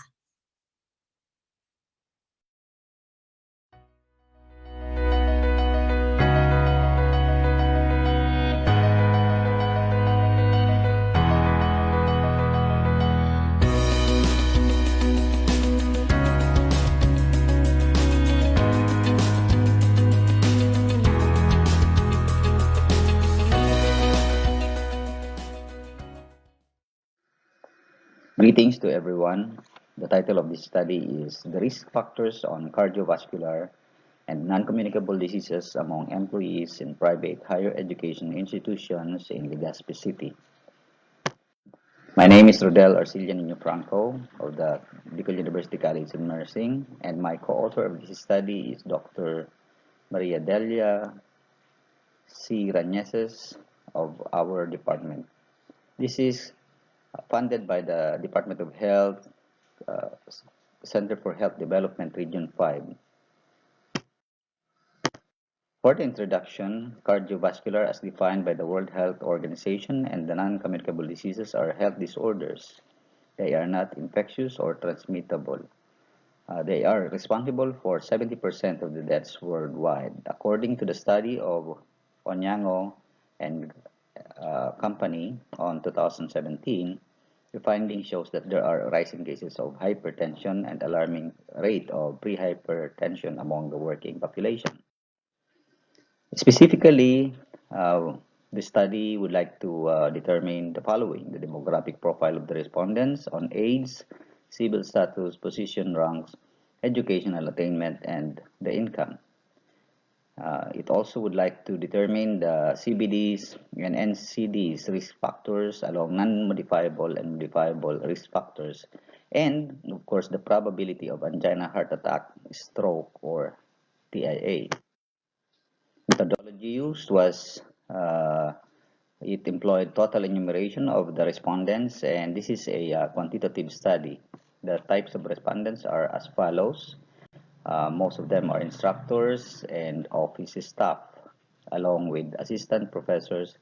Greetings to everyone. The title of this study is The Risk Factors on Cardiovascular and Non-Communicable Diseases Among Employees in Private Higher Education Institutions in Legazpi City. My name is Rodel Arcilla Nino Franco of the Bicol University College of Nursing, and my co-author of this study is Dr. Maria Delia C. Rañeses of our department. This is funded by the Department of Health, uh, Center for Health Development, Region 5. For the introduction, cardiovascular as defined by the World Health Organization and the non-communicable diseases are health disorders. They are not infectious or transmittable. They are responsible for 70% of the deaths worldwide. According to the study of Onyango and Company on 2017, the finding shows that there are rising cases of hypertension and alarming rate of pre-hypertension among the working population. Specifically, the study would like to determine the following: the demographic profile of the respondents on age, civil status, position, ranks, educational attainment, and the income. It also would like to determine the CBDs and NCDs risk factors along non-modifiable and modifiable risk factors, and of course the probability of angina, heart attack, stroke, or TIA. Methodology used was it employed total enumeration of the respondents, and this is a quantitative study. The types of respondents are as follows. Most of them are instructors and office staff, along with assistant professors.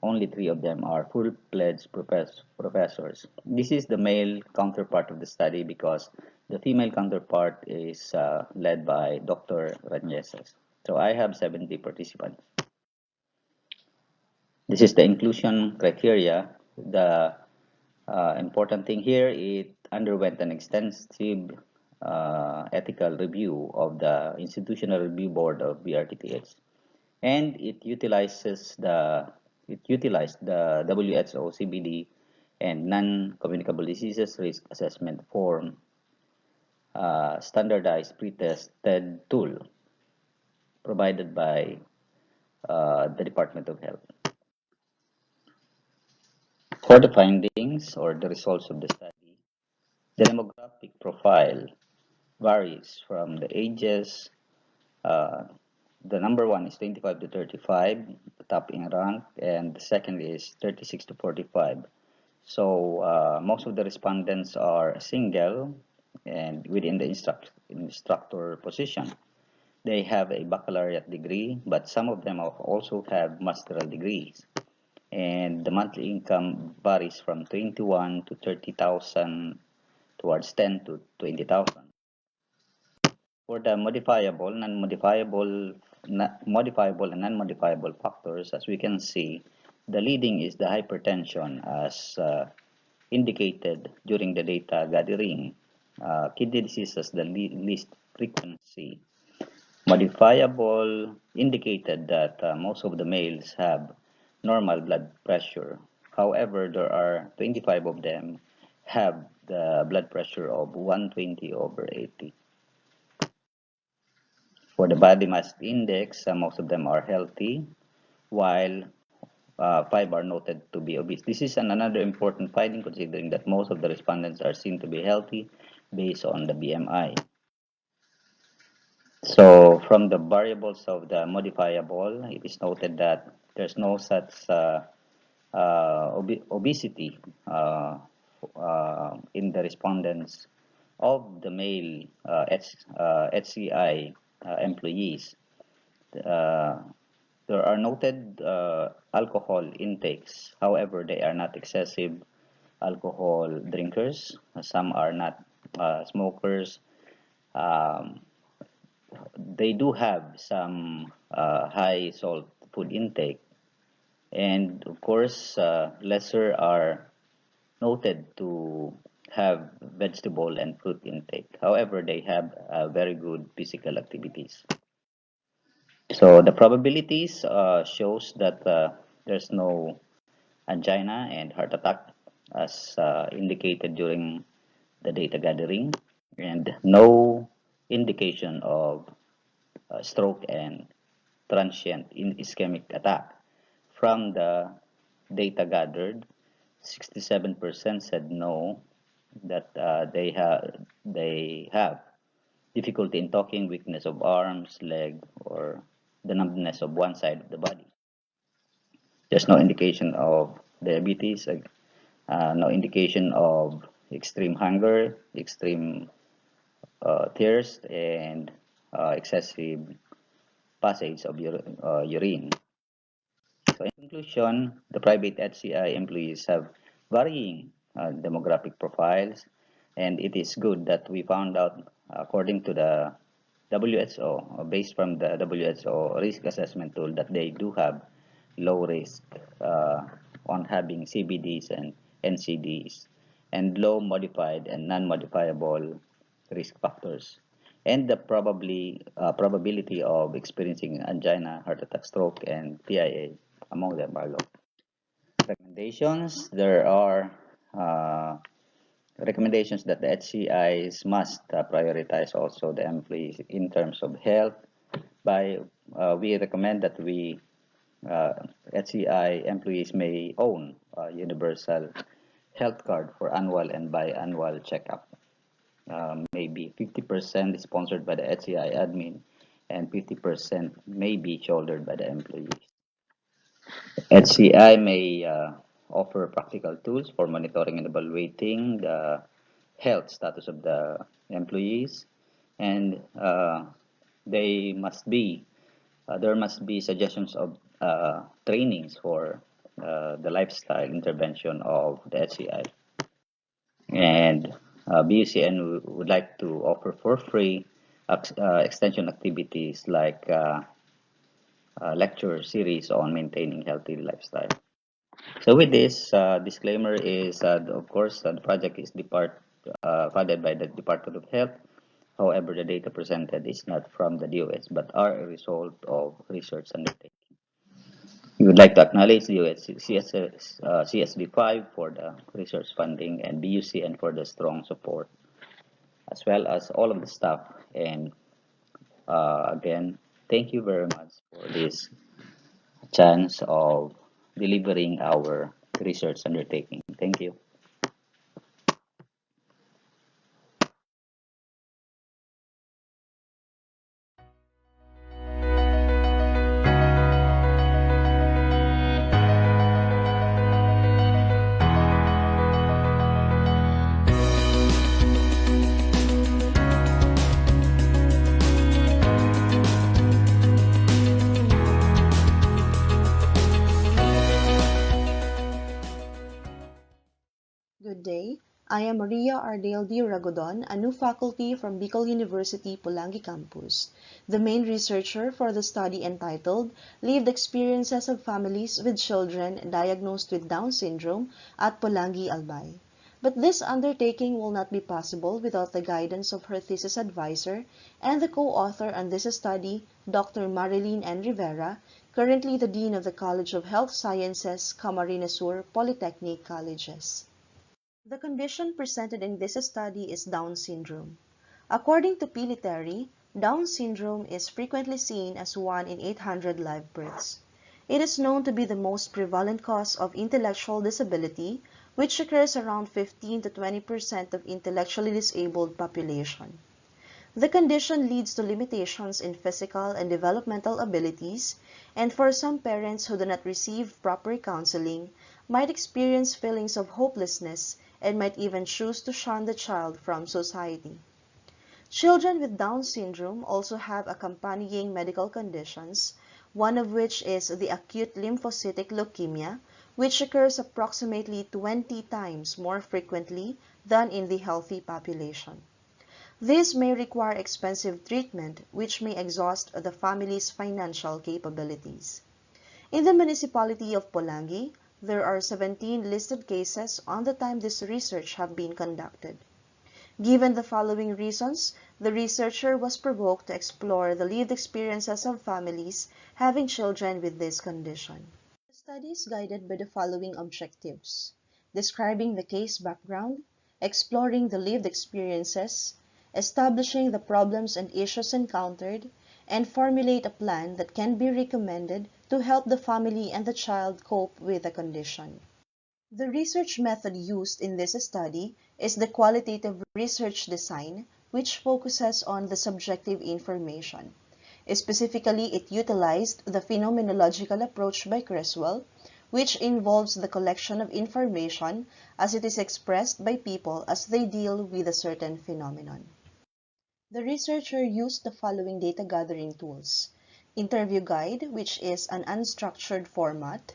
Only 3 of them are full-fledged professors. This is the male counterpart of the study because the female counterpart is led by Dr. Rañeses. So I have 70 participants. This is the inclusion criteria. The important thing here, it underwent an extensive ethical review of the Institutional Review Board of BRTTH, and it utilized the WHO CBD and non-communicable diseases risk assessment form standardized pre-tested tool provided by the Department of Health. For the findings or the results of the study, the demographic profile varies from the ages. Uh, the number one is 25 to 35, the top in rank, and the second is 36 to 45. So most of the respondents are single and within the instructor position. They have a baccalaureate degree, but some of them also have master's degrees. And the monthly income varies from 21 to 30,000 towards 10 to 20,000. For the modifiable and non-modifiable factors, as we can see, the leading is the hypertension as indicated during the data gathering. Kidney disease has the least frequency. Modifiable indicated that most of the males have normal blood pressure. However, there are 25 of them have the blood pressure of 120 over 80. For the body mass index, most of them are healthy, while 5 are noted to be obese. This is another important finding considering that most of the respondents are seen to be healthy based on the BMI. So from the variables of the modifiable, it is noted that there's no such obesity in the respondents of the male HCI employees, uh, there are noted alcohol intakes. However, they are not excessive alcohol drinkers. Some are not smokers. Um, they do have some high salt food intake, and of course, lesser are noted to have vegetable and fruit intake. However, they have very good physical activities. So the probabilities shows that there's no angina and heart attack as indicated during the data gathering, and no indication of stroke and transient ischemic attack. From the data gathered, 67% said no, that they have difficulty in talking, weakness of arms, leg, or the numbness of one side of the body. There's no indication of diabetes, no indication of extreme hunger, extreme thirst, and excessive passage of urine. So in conclusion, the private HCI employees have varying demographic profiles, and it is good that we found out, according to the WHO, based from the WHO risk assessment tool, that they do have low risk on having CBDs and NCDs, and low modified and non-modifiable risk factors, and the probability of experiencing angina, heart attack, stroke, and TIA among them are low. Recommendations: there are recommendations that the HCIs must prioritize also the employees in terms of health. We recommend that HCI employees may own a universal health card for annual and biannual checkup. Maybe 50% is sponsored by the HCI admin, and 50% may be shouldered by the employees. HCI may offer practical tools for monitoring and evaluating the health status of the employees, and they must be there must be suggestions of trainings for the lifestyle intervention of the HCI. And BUCN would like to offer for free extension activities like lecture series on maintaining healthy lifestyle. So with this disclaimer is, of course, the project is funded by the Department of Health. However, the data presented is not from the DOS, but are a result of research undertaken. We would like to acknowledge the CSB5 for the research funding, and BUCN for the strong support, as well as all of the staff. And again, thank you very much for this chance of delivering our research undertaking. Thank you. Good day. I am Maria Ardale D. Ragodon, a new faculty from Bicol University, Pulangi Campus, the main researcher for the study entitled Lived Experiences of Families with Children Diagnosed with Down Syndrome at Pulangi, Albay. But this undertaking will not be possible without the guidance of her thesis advisor and the co-author on this study, Dr. Marilyn N. Rivera, currently the Dean of the College of Health Sciences, Camarines Sur Polytechnic Colleges. The condition presented in this study is Down syndrome. According to Piliteri, Down syndrome is frequently seen as 1 in 800 live births. It is known to be the most prevalent cause of intellectual disability, which occurs around 15 to 20% of intellectually disabled population. The condition leads to limitations in physical and developmental abilities, and for some parents who do not receive proper counseling, might experience feelings of hopelessness and might even choose to shun the child from society. Children with Down syndrome also have accompanying medical conditions, one of which is the acute lymphocytic leukemia, which occurs approximately 20 times more frequently than in the healthy population. This may require expensive treatment, which may exhaust the family's financial capabilities. In the municipality of Polangi, there are 17 listed cases on the time this research have been conducted. Given the following reasons, the researcher was provoked to explore the lived experiences of families having children with this condition. The study is guided by the following objectives: describing the case background, exploring the lived experiences, establishing the problems and issues encountered, and formulate a plan that can be recommended to help the family and the child cope with the condition. The research method used in this study is the qualitative research design, which focuses on the subjective information. Specifically, it utilized the phenomenological approach by Creswell, which involves the collection of information as it is expressed by people as they deal with a certain phenomenon. The researcher used the following data gathering tools: interview guide, which is an unstructured format;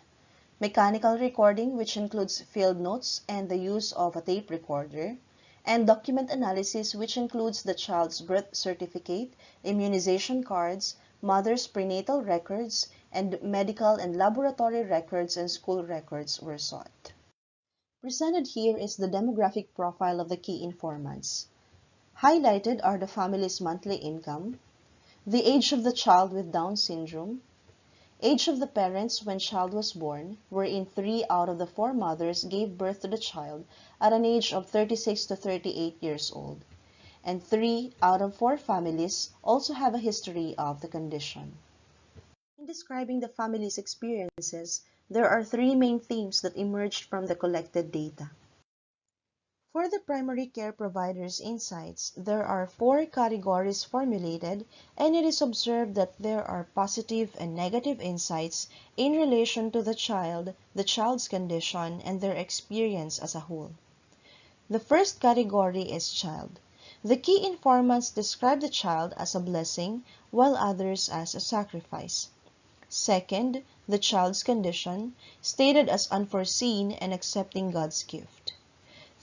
mechanical recording, which includes field notes and the use of a tape recorder; and document analysis, which includes the child's birth certificate, immunization cards, mother's prenatal records, and medical and laboratory records and school records were sought. Presented here is the demographic profile of the key informants. Highlighted are the family's monthly income, the age of the child with Down syndrome, age of the parents when child was born, wherein 3 out of the 4 mothers gave birth to the child at an age of 36 to 38 years old, and 3 out of 4 families also have a history of the condition. In describing the family's experiences, there are 3 main themes that emerged from the collected data. For the primary care providers' insights, there are 4 categories formulated, and it is observed that there are positive and negative insights in relation to the child's condition, and their experience as a whole. The first category is child. The key informants describe the child as a blessing, while others as a sacrifice. Second, the child's condition, stated as unforeseen and accepting God's gift.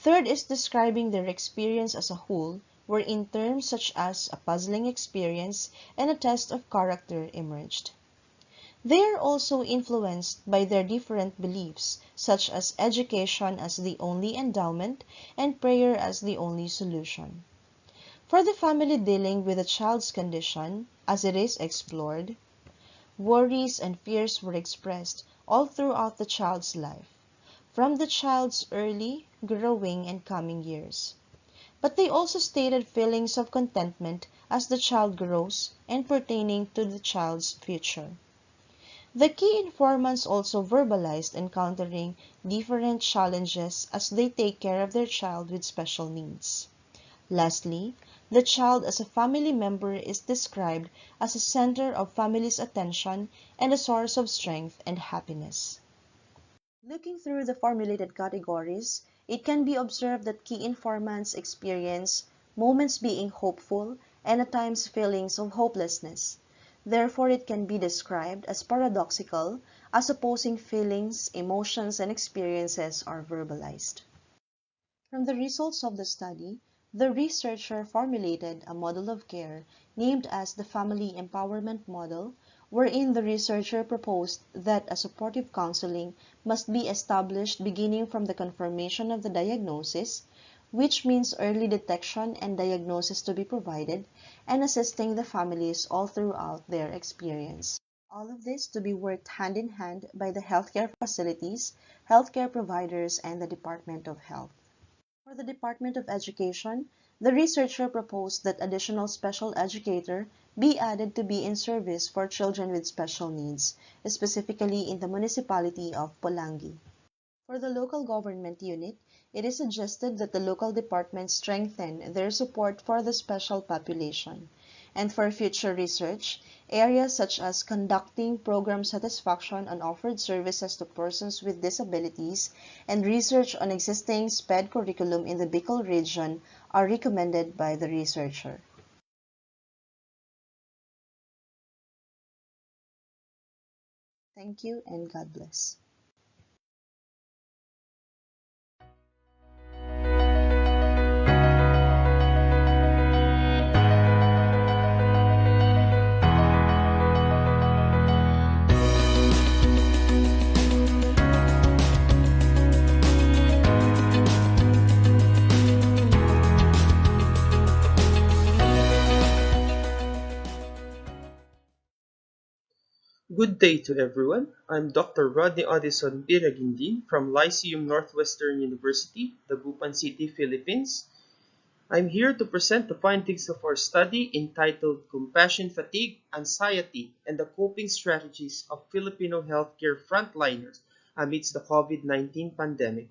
Third is describing their experience as a whole, wherein terms such as a puzzling experience and a test of character emerged. They are also influenced by their different beliefs, such as education as the only endowment and prayer as the only solution. For the family dealing with a child's condition, as it is explored, worries and fears were expressed all throughout the child's life, from the child's early, growing, and coming years. But they also stated feelings of contentment as the child grows and pertaining to the child's future. The key informants also verbalized encountering different challenges as they take care of their child with special needs. Lastly, the child as a family member is described as a center of family's attention and a source of strength and happiness. Looking through the formulated categories, it can be observed that key informants experience moments being hopeful and at times feelings of hopelessness. Therefore, it can be described as paradoxical as opposing feelings, emotions, and experiences are verbalized. From the results of the study, the researcher formulated a model of care named as the Family Empowerment Model, wherein the researcher proposed that a supportive counseling must be established beginning from the confirmation of the diagnosis, which means early detection and diagnosis to be provided, and assisting the families all throughout their experience. All of this to be worked hand in hand by the healthcare facilities, healthcare providers, and the Department of Health. For the Department of Education, the researcher proposed that additional special educator be added to be in service for children with special needs, specifically in the municipality of Polangi. For the local government unit, it is suggested that the local departments strengthen their support for the special population. And for future research, Areas such as conducting program satisfaction on offered services to persons with disabilities and research on existing SPED curriculum in the Bicol region are recommended by the researcher. Thank you and God bless. Good day to everyone. I'm Dr. Rodney Odison Biragindin from Lyceum Northwestern University, Dagupan City, Philippines. I'm here to present the findings of our study entitled Compassion Fatigue, Anxiety, and the Coping Strategies of Filipino Healthcare Frontliners amidst the COVID-19 pandemic.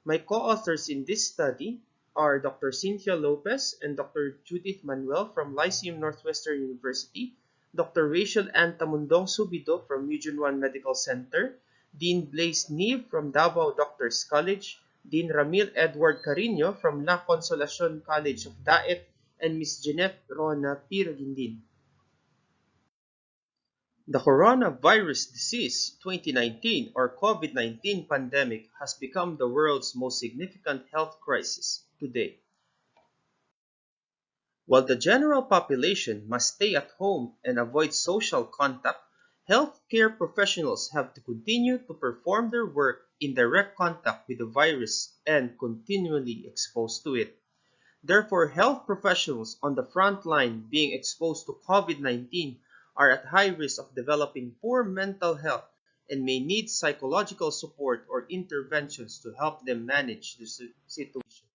My co-authors in this study are Dr. Cynthia Lopez and Dr. Judith Manuel from Lyceum Northwestern University, Dr. Rachel Ann Tamundong Subido from Region 1 Medical Center, Dean Blaise Neve from Davao Doctors College, Dean Ramil Edward Carino from La Consolacion College of Daet, and Ms. Jeanette Rona Piragindin. The coronavirus disease 2019 or COVID-19 pandemic has become the world's most significant health crisis today. While the general population must stay at home and avoid social contact, healthcare professionals have to continue to perform their work in direct contact with the virus and continually exposed to it. Therefore, health professionals on the front line being exposed to COVID-19 are at high risk of developing poor mental health and may need psychological support or interventions to help them manage the situation.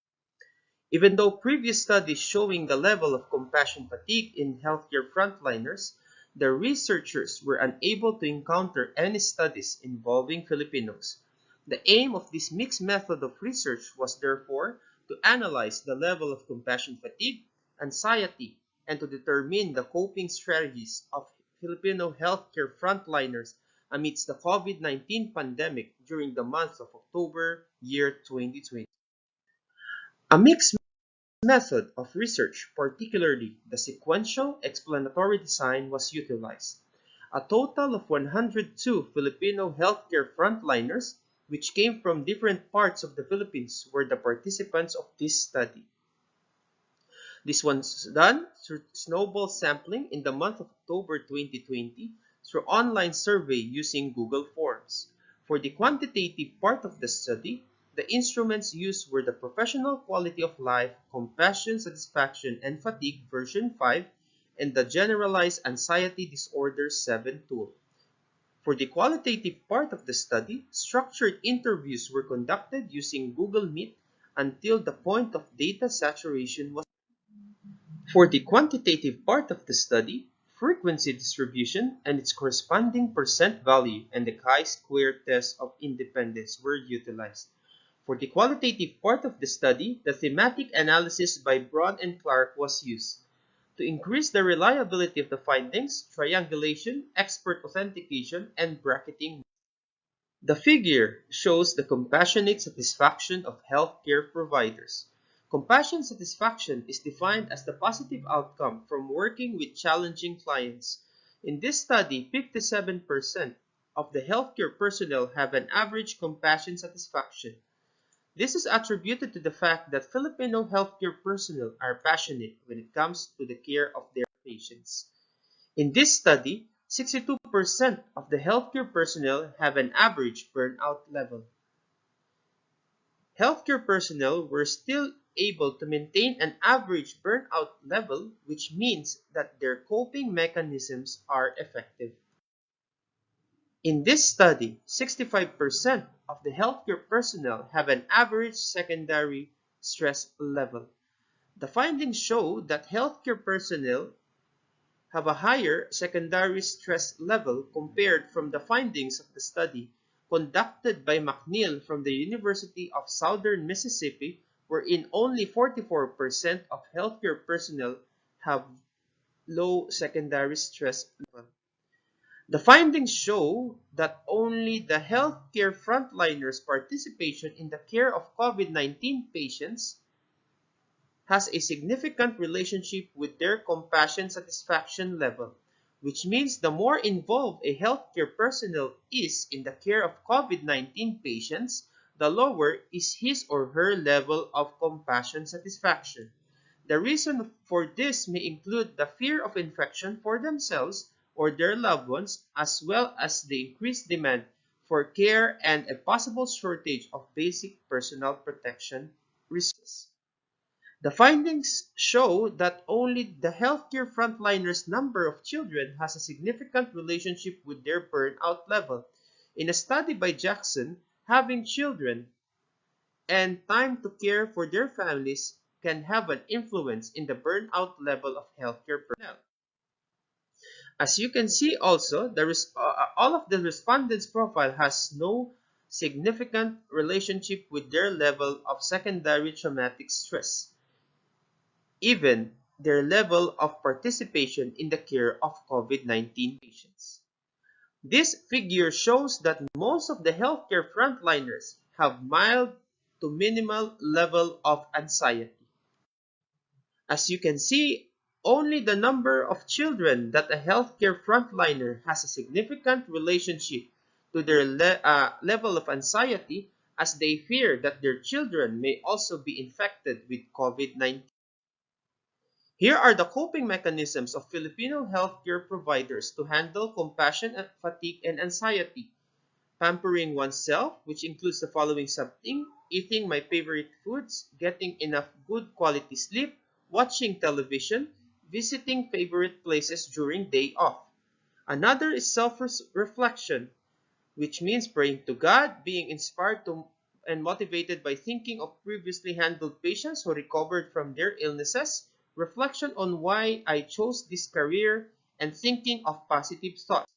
Even though previous studies showing the level of compassion fatigue in healthcare frontliners, the researchers were unable to encounter any studies involving Filipinos. The aim of this mixed method of research was therefore to analyze the level of compassion fatigue, anxiety, and to determine the coping strategies of Filipino healthcare frontliners amidst the COVID-19 pandemic during the month of October year 2020. A mixed method of research, particularly the sequential explanatory design, was utilized. A total of 102 Filipino healthcare frontliners, which came from different parts of the Philippines, were the participants of this study. This was done through snowball sampling in the month of October 2020 through online survey using Google Forms. For the quantitative part of the study, the instruments used were the Professional Quality of Life, Compassion, Satisfaction, and Fatigue version 5 and the Generalized Anxiety Disorder 7 tool. For the qualitative part of the study, structured interviews were conducted using Google Meet until the point of data saturation was. For the quantitative part of the study, frequency distribution and its corresponding percent value and the chi-square test of independence were utilized. For the qualitative part of the study, the thematic analysis by Braun and Clark was used. To increase the reliability of the findings, triangulation, expert authentication, and bracketing. The figure shows the compassionate satisfaction of healthcare providers. Compassion satisfaction is defined as the positive outcome from working with challenging clients. In this study, 57% of the healthcare personnel have an average compassion satisfaction. This is attributed to the fact that Filipino healthcare personnel are passionate when it comes to the care of their patients. In this study, 62% of the healthcare personnel have an average burnout level. Healthcare personnel were still able to maintain an average burnout level, which means that their coping mechanisms are effective. In this study, 65% of the healthcare personnel have an average secondary stress level. The findings show that healthcare personnel have a higher secondary stress level compared from the findings of the study conducted by McNeil from the University of Southern Mississippi, wherein only 44% of healthcare personnel have low secondary stress level. The findings show that only the healthcare frontliners' participation in the care of COVID-19 patients has a significant relationship with their compassion satisfaction level, which means the more involved a healthcare personnel is in the care of COVID-19 patients, the lower is his or her level of compassion satisfaction. The reason for this may include the fear of infection for themselves or their loved ones, as well as the increased demand for care and a possible shortage of basic personal protection resources. The findings show that only the healthcare frontliners' number of children has a significant relationship with their burnout level. In a study by Jackson, having children and time to care for their families can have an influence in the burnout level of healthcare personnel. As you can see also, all of the respondents' profile has no significant relationship with their level of secondary traumatic stress, even their level of participation in the care of COVID-19 patients. This figure shows that most of the healthcare frontliners have mild to minimal level of anxiety. As you can see, only the number of children that a healthcare frontliner has a significant relationship to their level of anxiety, as they fear that their children may also be infected with COVID-19. Here are the coping mechanisms of Filipino healthcare providers to handle compassion, fatigue, and anxiety. Pampering oneself, which includes the following something: eating my favorite foods, getting enough good quality sleep, watching television, visiting favorite places during day off. Another is self-reflection, which means praying to God, being inspired to and motivated by thinking of previously handled patients who recovered from their illnesses, reflection on why I chose this career, and thinking of positive thoughts.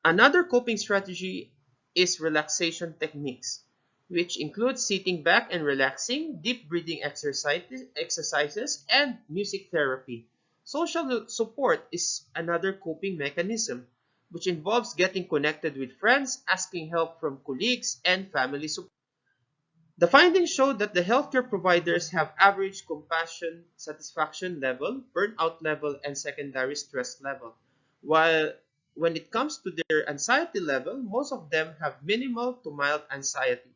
Another coping strategy is relaxation techniques, which include sitting back and relaxing, deep breathing exercises, and music therapy. Social support is another coping mechanism, which involves getting connected with friends, asking help from colleagues, and family support. The findings show that the healthcare providers have average compassion satisfaction level, burnout level, and secondary stress level. While when it comes to their anxiety level, most of them have minimal to mild anxiety.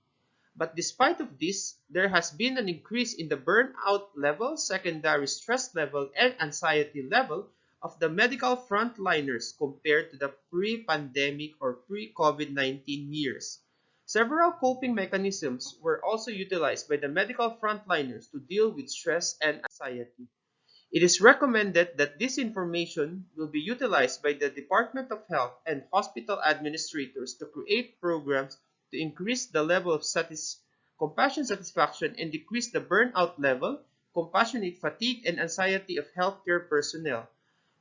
But despite of this, there has been an increase in the burnout level, secondary stress level, and anxiety level of the medical frontliners compared to the pre-pandemic or pre-COVID-19 years. Several coping mechanisms were also utilized by the medical frontliners to deal with stress and anxiety. It is recommended that this information will be utilized by the Department of Health and hospital administrators to create programs to increase the level of compassion satisfaction and decrease the burnout level, compassionate fatigue, and anxiety of healthcare personnel.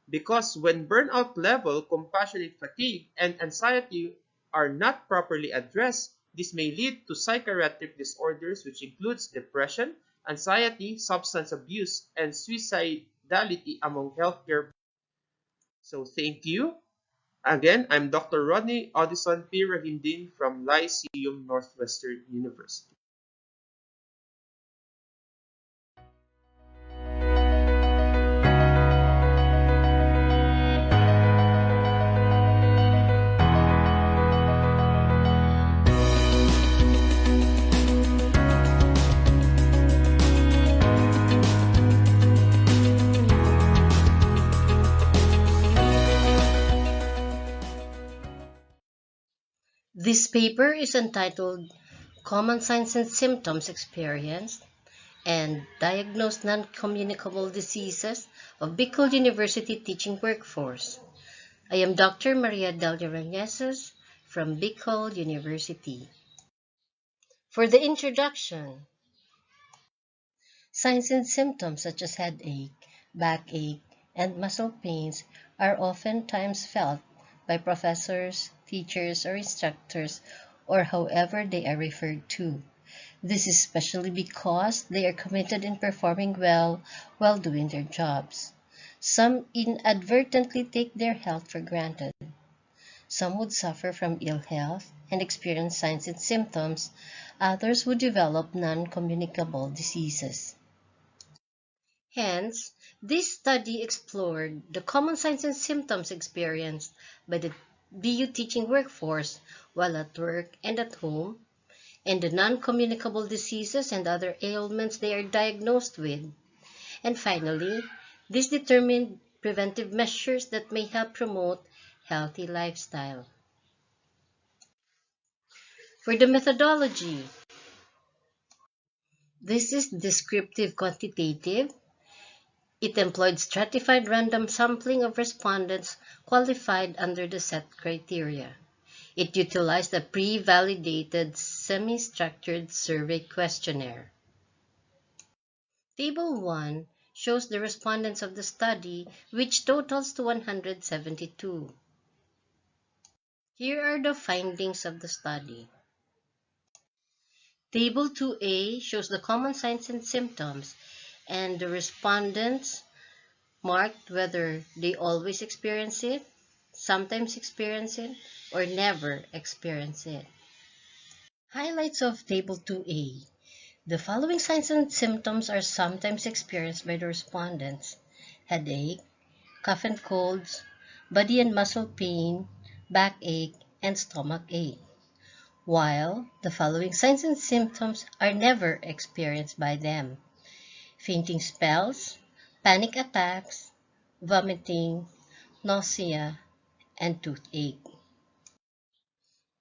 Because when burnout level, compassionate fatigue, and anxiety are not properly addressed, this may lead to psychiatric disorders, which includes depression, anxiety, substance abuse, and suicidality among healthcare. So thank you. Again, I'm Dr. Rodney Odison P. Rahindin from Lyceum Northwestern University. This paper is entitled Common Signs and Symptoms Experienced and Diagnosed Non-Communicable Diseases of Bicol University Teaching Workforce. I am Dr. Maria Del Llaneses from Bicol University. For the introduction, signs and symptoms such as headache, backache, and muscle pains are oftentimes felt by professors, teachers, or instructors, or however they are referred to. This is especially because they are committed in performing well while doing their jobs. Some inadvertently take their health for granted. Some would suffer from ill health and experience signs and symptoms. Others would develop non-communicable diseases. Hence, this study explored the common signs and symptoms experienced by the BU teaching workforce while at work and at home, and the non-communicable diseases and other ailments they are diagnosed with. And finally, this determined preventive measures that may help promote healthy lifestyle. For the methodology, this is descriptive quantitative. It employed stratified random sampling of respondents qualified under the set criteria. It utilized a pre-validated semi-structured survey questionnaire. Table 1 shows the respondents of the study, which totals to 172. Here are the findings of the study. Table 2A shows the common signs and symptoms, and the respondents marked whether they always experience it, sometimes experience it, or never experience it. Highlights of Table 2A. The following signs and symptoms are sometimes experienced by the respondents: headache, cough and colds, body and muscle pain, backache, and stomach ache. While the following signs and symptoms are never experienced by them: fainting spells, panic attacks, vomiting, nausea, and toothache.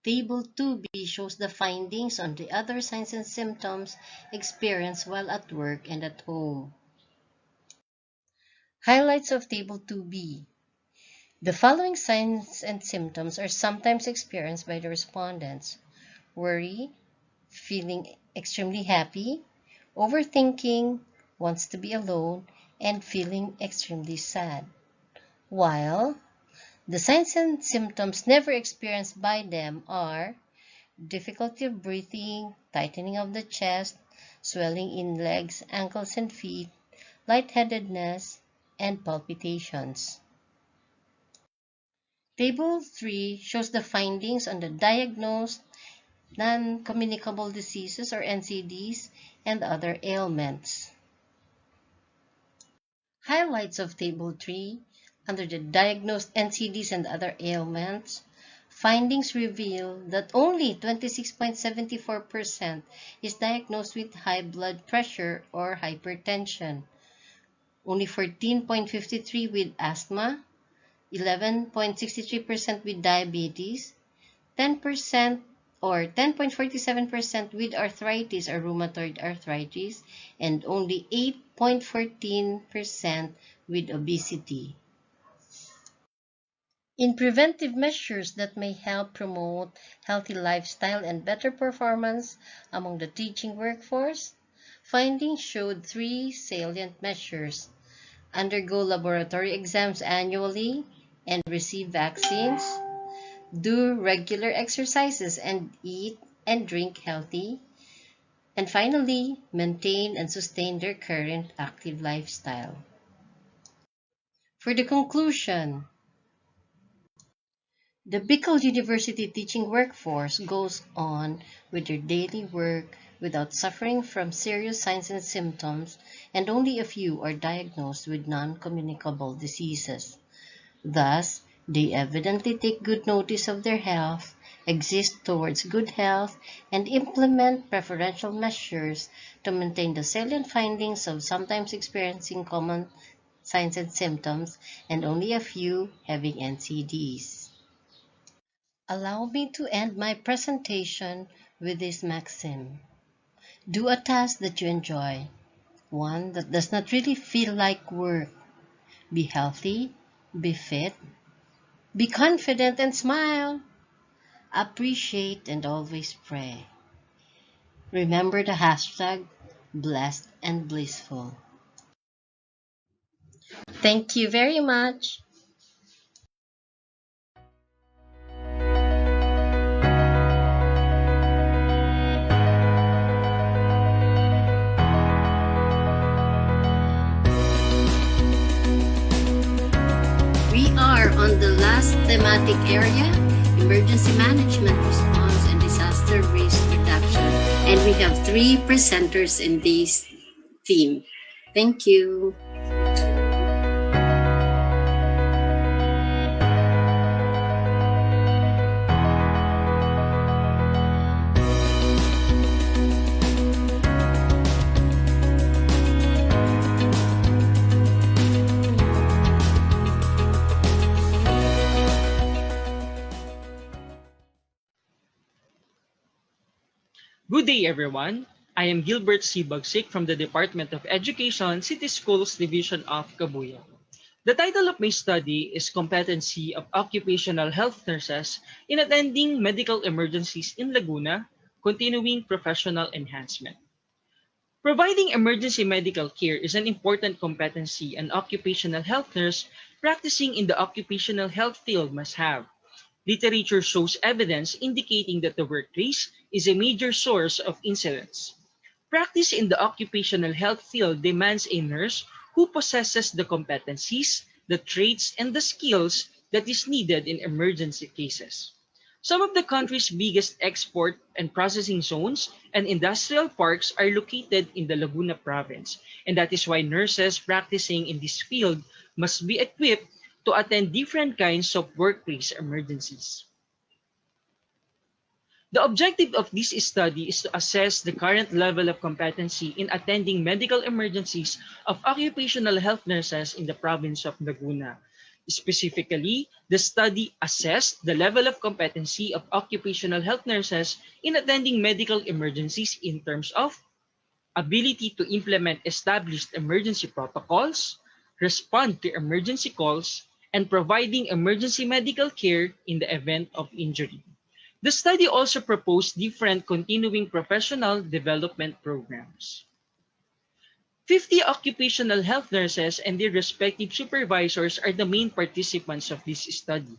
Table 2B shows the findings on the other signs and symptoms experienced while at work and at home. Highlights of Table 2B. The following signs and symptoms are sometimes experienced by the respondents: worry, feeling extremely happy, overthinking, wants to be alone, and feeling extremely sad. While the signs and symptoms never experienced by them are difficulty of breathing, tightening of the chest, swelling in legs, ankles, and feet, lightheadedness, and palpitations. Table 3 shows the findings on the diagnosed non-communicable diseases or NCDs and other ailments. Highlights of Table 3. Under the diagnosed NCDs and other ailments, findings reveal that only 26.74% is diagnosed with high blood pressure or hypertension, only 14.53% with asthma, 11.63% with diabetes, 10% or 10.47% with arthritis or rheumatoid arthritis, and only 8.14% with obesity. In preventive measures that may help promote healthy lifestyle and better performance among the teaching workforce, findings showed 3 salient measures: undergo laboratory exams annually and receive vaccines, do regular exercises and eat and drink healthy, and finally, maintain and sustain their current active lifestyle. For the conclusion, the Bickel University teaching workforce goes on with their daily work without suffering from serious signs and symptoms, and only a few are diagnosed with non-communicable diseases. Thus, they evidently take good notice of their health, exist towards good health, and implement preferential measures to maintain the salient findings of sometimes experiencing common signs and symptoms, and only a few having NCDs. Allow me to end my presentation with this maxim: do a task that you enjoy, one that does not really feel like work. Be healthy, be fit, be confident and smile. Appreciate and always pray. Remember the hashtag blessed and blissful. Thank you very much. on the last thematic area, emergency management response and disaster risk reduction. And we have 3 presenters in this theme. Thank you. Good day, everyone. I am Gilbert C. Bagsik from the Department of Education, City Schools Division of Kabuya. The title of my study is Competency of Occupational Health Nurses in Attending Medical Emergencies in Laguna, Continuing Professional Enhancement. Providing emergency medical care is an important competency an occupational health nurse practicing in the occupational health field must have. Literature shows evidence indicating that the workplace is a major source of incidents. Practice in the occupational health field demands a nurse who possesses the competencies, the traits, and the skills that is needed in emergency cases. Some of the country's biggest export and processing zones and industrial parks are located in the Laguna province, and that is why nurses practicing in this field must be equipped to attend different kinds of workplace emergencies. The objective of this study is to assess the current level of competency in attending medical emergencies of occupational health nurses in the province of Laguna. Specifically, the study assessed the level of competency of occupational health nurses in attending medical emergencies in terms of ability to implement established emergency protocols, respond to emergency calls, and providing emergency medical care in the event of injury. The study also proposed different continuing professional development programs. 50 occupational health nurses and their respective supervisors are the main participants of this study.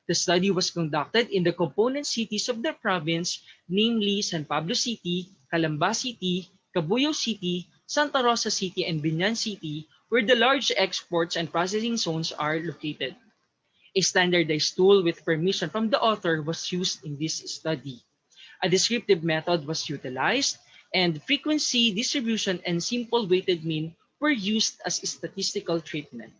The study was conducted in the component cities of the province, namely San Pablo City, Calamba City, Cabuyao City, Santa Rosa City, and Binyan City, where the large exports and processing zones are located. A standardized tool with permission from the author was used in this study. A descriptive method was utilized, and frequency distribution and simple weighted mean were used as statistical treatment.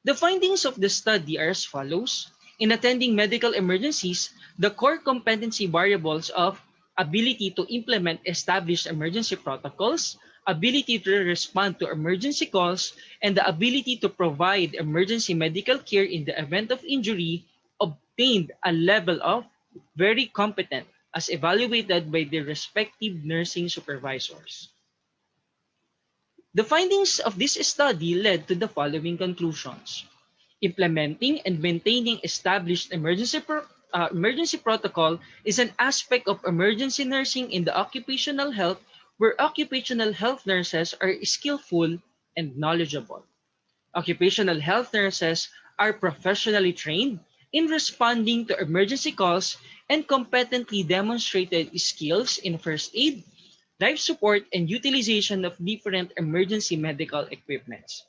The findings of the study are as follows. In attending medical emergencies, the core competency variables of ability to implement established emergency protocols, ability to respond to emergency calls, and the ability to provide emergency medical care in the event of injury obtained a level of very competent as evaluated by their respective nursing supervisors. The findings of this study led to the following conclusions. Implementing and maintaining established emergency protocol is an aspect of emergency nursing in the occupational health where occupational health nurses are skillful and knowledgeable. Occupational health nurses are professionally trained in responding to emergency calls and competently demonstrated skills in first aid, life support, and utilization of different emergency medical equipments.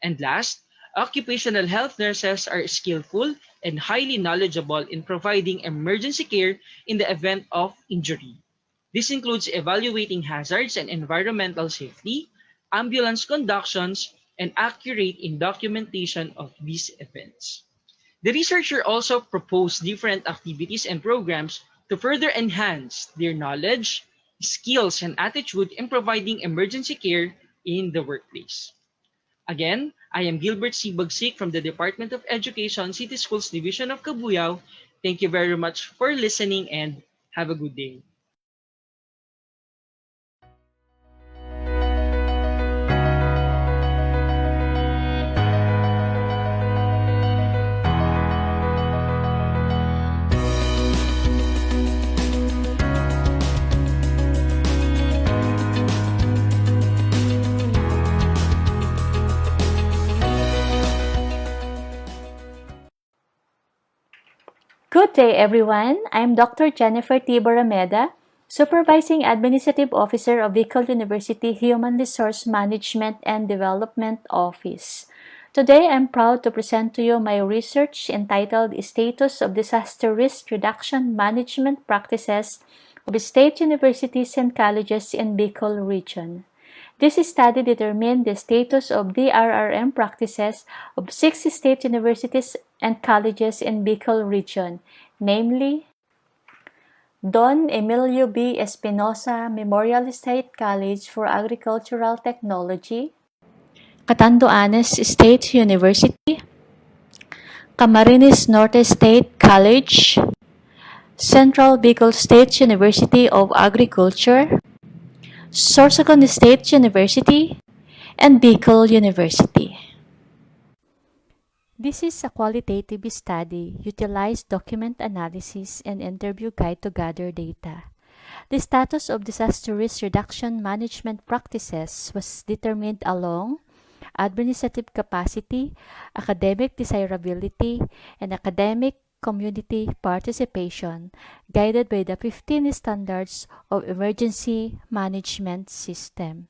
And last, occupational health nurses are skillful and highly knowledgeable in providing emergency care in the event of injury. This includes evaluating hazards and environmental safety, ambulance conductions, and accurate in documentation of these events. The researcher also proposed different activities and programs to further enhance their knowledge, skills, and attitude in providing emergency care in the workplace. Again, I am Gilbert C. Bagsik from the Department of Education, City Schools Division of Cabuyao. Thank you very much for listening and have a good day. Good day, everyone. I'm Dr. Jennifer T. Barameda, Supervising Administrative Officer of Bicol University Human Resource Management and Development Office. Today, I'm proud to present to you my research entitled Status of Disaster Risk Reduction Management Practices of State Universities and Colleges in Bicol Region. This study determined the status of DRRM practices of 6 state universities and colleges in Bicol Region, namely Don Emilio B. Espinosa Memorial State College for Agricultural Technology, Catanduanes State University, Camarines Norte State College, Central Bicol State University of Agriculture, Sorsogon State University, and Bicol University. This is a qualitative study, utilized document analysis and interview guide to gather data. The status of disaster risk reduction management practices was determined along administrative capacity, academic desirability, and academic community participation, guided by the 15 standards of emergency management system.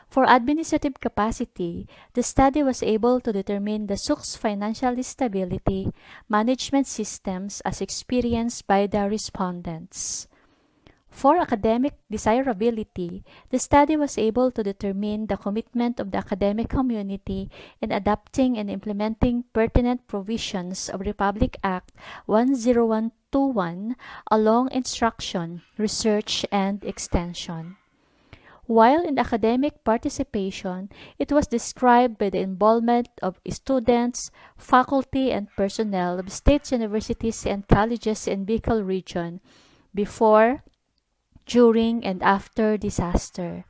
For administrative capacity, the study was able to determine the SUC's financial stability management systems as experienced by the respondents. For academic desirability, the study was able to determine the commitment of the academic community in adopting and implementing pertinent provisions of Republic Act 10121 along instruction, research, and extension. While in academic participation, it was described by the involvement of students, faculty, and personnel of state universities and colleges in Bicol Region before, during, and after disaster.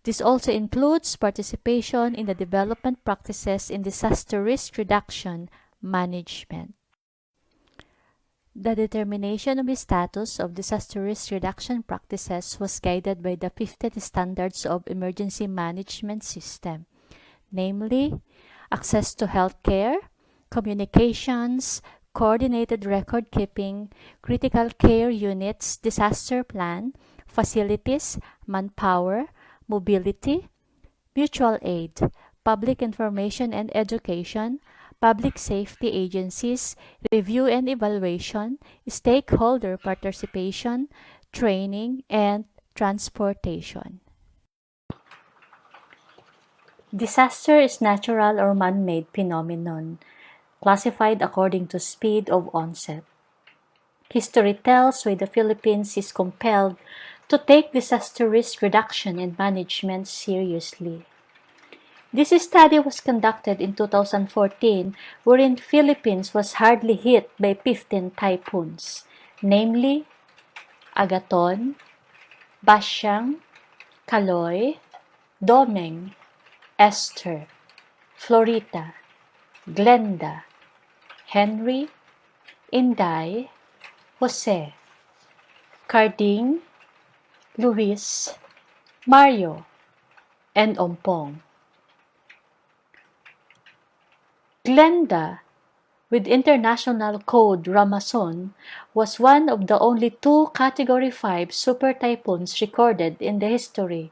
This also includes participation in the development practices in disaster risk reduction management. The determination of the status of disaster risk reduction practices was guided by the 15 standards of emergency management system, namely access to health care, communications, coordinated record keeping, critical care units, disaster plan, facilities, manpower, mobility, mutual aid, public information and education, public safety agencies, review and evaluation, stakeholder participation, training, and transportation. Disaster is natural or man-made phenomenon, classified according to speed of onset. History tells why the Philippines is compelled to take disaster risk reduction and management seriously. This study was conducted in 2014, wherein Philippines was hardly hit by 15 typhoons, namely Agaton, Basyang, Kaloy, Domeng, Esther, Florita, Glenda, Henry, Inday, Jose, Carding, Luis, Mario, and Ompong. Glenda, with international code Ramazon, was one of the only 2 Category 5 super typhoons recorded in the history,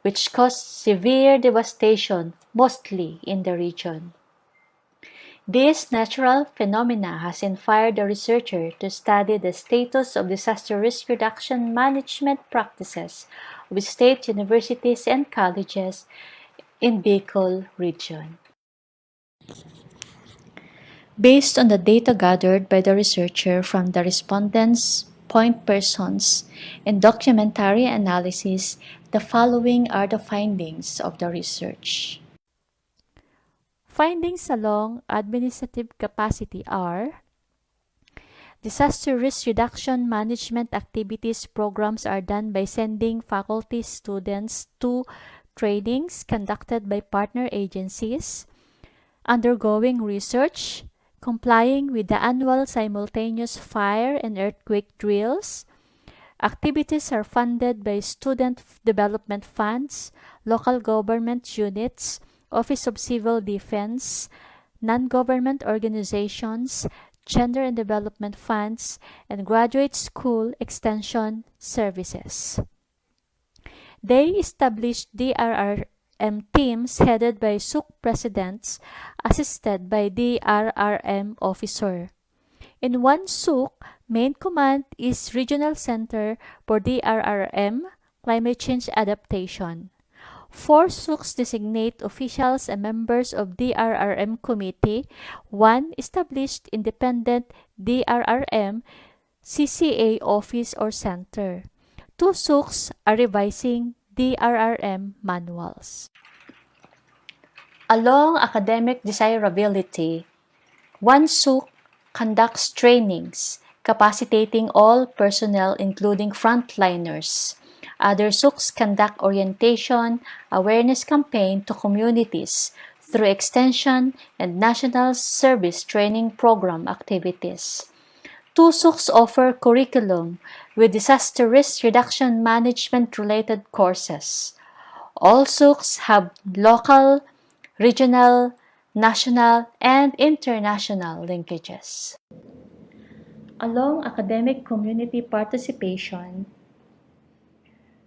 which caused severe devastation mostly in the region. This natural phenomena has inspired the researcher to study the status of disaster risk reduction management practices of state universities and colleges in Bicol Region. Based on the data gathered by the researcher from the respondents, point persons, and documentary analysis, the following are the findings of the research. Findings along administrative capacity are: disaster risk reduction management activities programs are done by sending faculty students to trainings conducted by partner agencies, undergoing research, complying with the annual simultaneous fire and earthquake drills. Activities are funded by student development funds, local government units, Office of Civil Defense, non-government organizations, gender and development funds, and graduate school extension services. They established teams headed by SUC presidents assisted by DRRM officer. In one SUC, main command is Regional Center for DRRM Climate Change Adaptation. Four SUCs designate officials and members of DRRM committee, one established independent DRRM CCA office or center. Two SUCs are revising DRRM manuals. Along academic desirability, one SUC conducts trainings, capacitating all personnel including frontliners. Other SUCs conduct orientation, awareness campaign to communities through extension and national service training program activities. Two SUCs offer curriculum with disaster risk reduction management related courses. All SUCs have local, regional, national, and international linkages. Along academic community participation,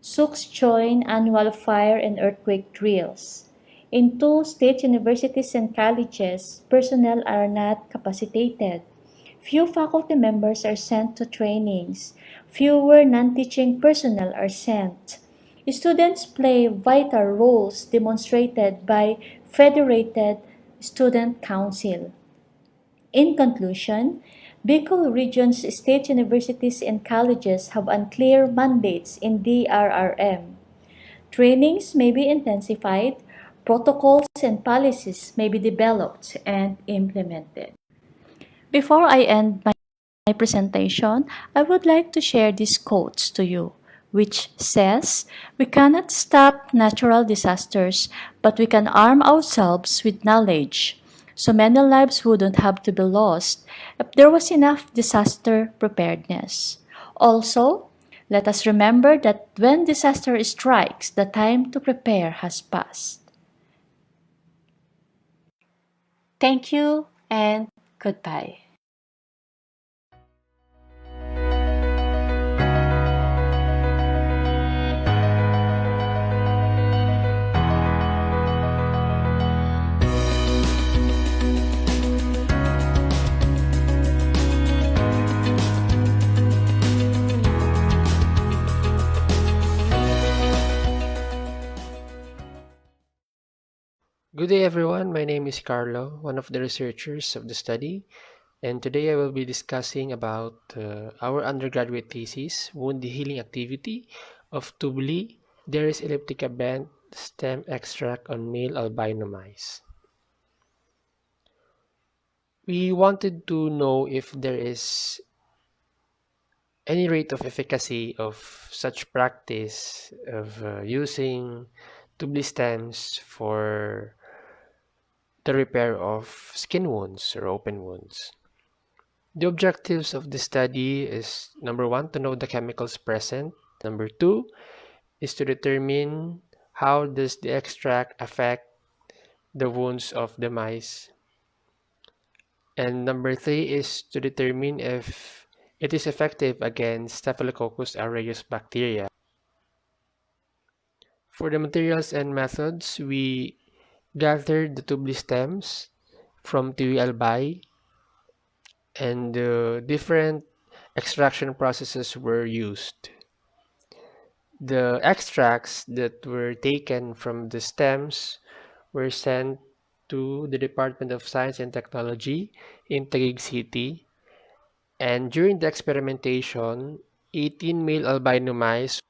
SUCs join annual fire and earthquake drills. In two state universities and colleges, personnel are not capacitated. Few faculty members are sent to trainings. Fewer non-teaching personnel are sent. Students play vital roles demonstrated by Federated Student Council. In conclusion, Bicol Region's state universities and colleges have unclear mandates in DRRM. Trainings may be intensified, protocols and policies may be developed and implemented. Before I end my presentation, I would like to share these quotes to you, which says, "We cannot stop natural disasters, but we can arm ourselves with knowledge. So many lives wouldn't have to be lost if there was enough disaster preparedness. Also, let us remember that when disaster strikes, the time to prepare has passed." Thank you and goodbye. Good day, everyone. My name is Carlo, one of the researchers of the study, and today I will be discussing about our undergraduate thesis, Wound Healing Activity of Tubuli, Deres elliptica bent stem extract on male albino mice. We wanted to know if there is any rate of efficacy of such practice of using Tubuli stems for the repair of skin wounds or open wounds. The objectives of the study is, number one, to know the chemicals present. Number two is to determine how does the extract affect the wounds of the mice. And number three is to determine if it is effective against Staphylococcus aureus bacteria. For the materials and methods, we gathered the tubuli stems from Tiwi Albay, and different extraction processes were used. The extracts that were taken from the stems were sent to the Department of Science and Technology in Taguig City, and during the experimentation, 18 male albino mice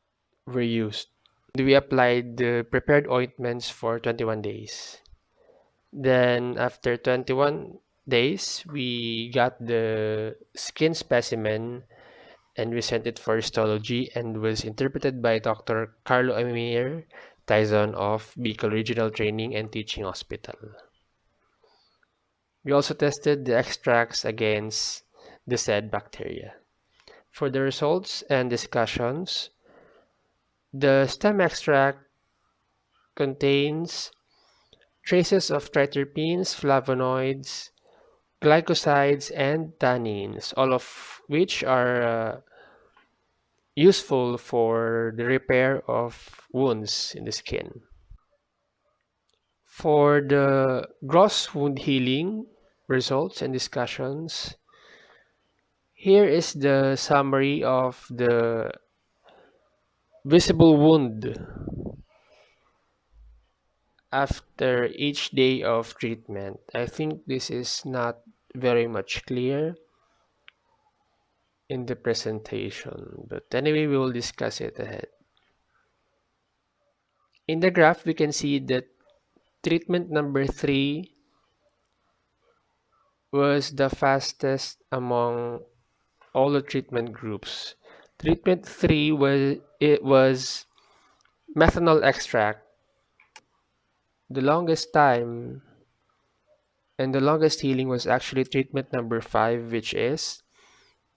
were used. We applied the prepared ointments for 21 days. Then after 21 days, we got the skin specimen and we sent it for histology and was interpreted by Dr. Carlo Amir Tyson of Bicol Regional Training and Teaching Hospital. We also tested the extracts against the said bacteria. For the results and discussions, the stem extract contains traces of triterpenes, flavonoids, glycosides, and tannins, all of which are useful for the repair of wounds in the skin. For the gross wound healing results and discussions, here is the summary of the visible wound after each day of treatment. I think this is not very much clear in the presentation, but anyway, we will discuss it ahead. In the graph, we can see that treatment number 3 was the fastest among all the treatment groups. Treatment 3 was methanol extract. The longest time and the longest healing was actually treatment number 5, which is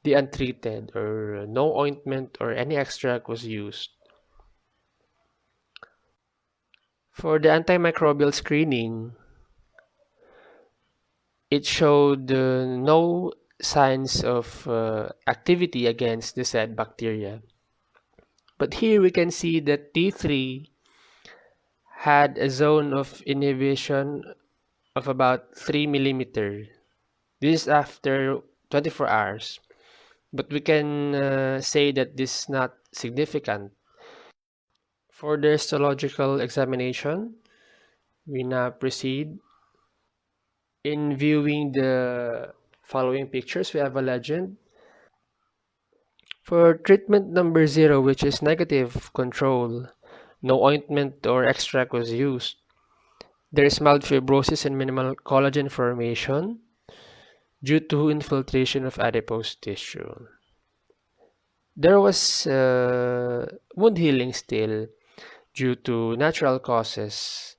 the untreated, or no ointment or any extract was used. For the antimicrobial screening, it showed no signs of activity against the said bacteria. But here we can see that T3 had a zone of inhibition of about 3 millimeter. This is after 24 hours. But we can say that this is not significant. For the histological examination, we now proceed. In viewing the following pictures, we have a legend. For treatment number 0, which is negative control, no ointment or extract was used. There is mild fibrosis and minimal collagen formation due to infiltration of adipose tissue. There was wound healing still due to natural causes.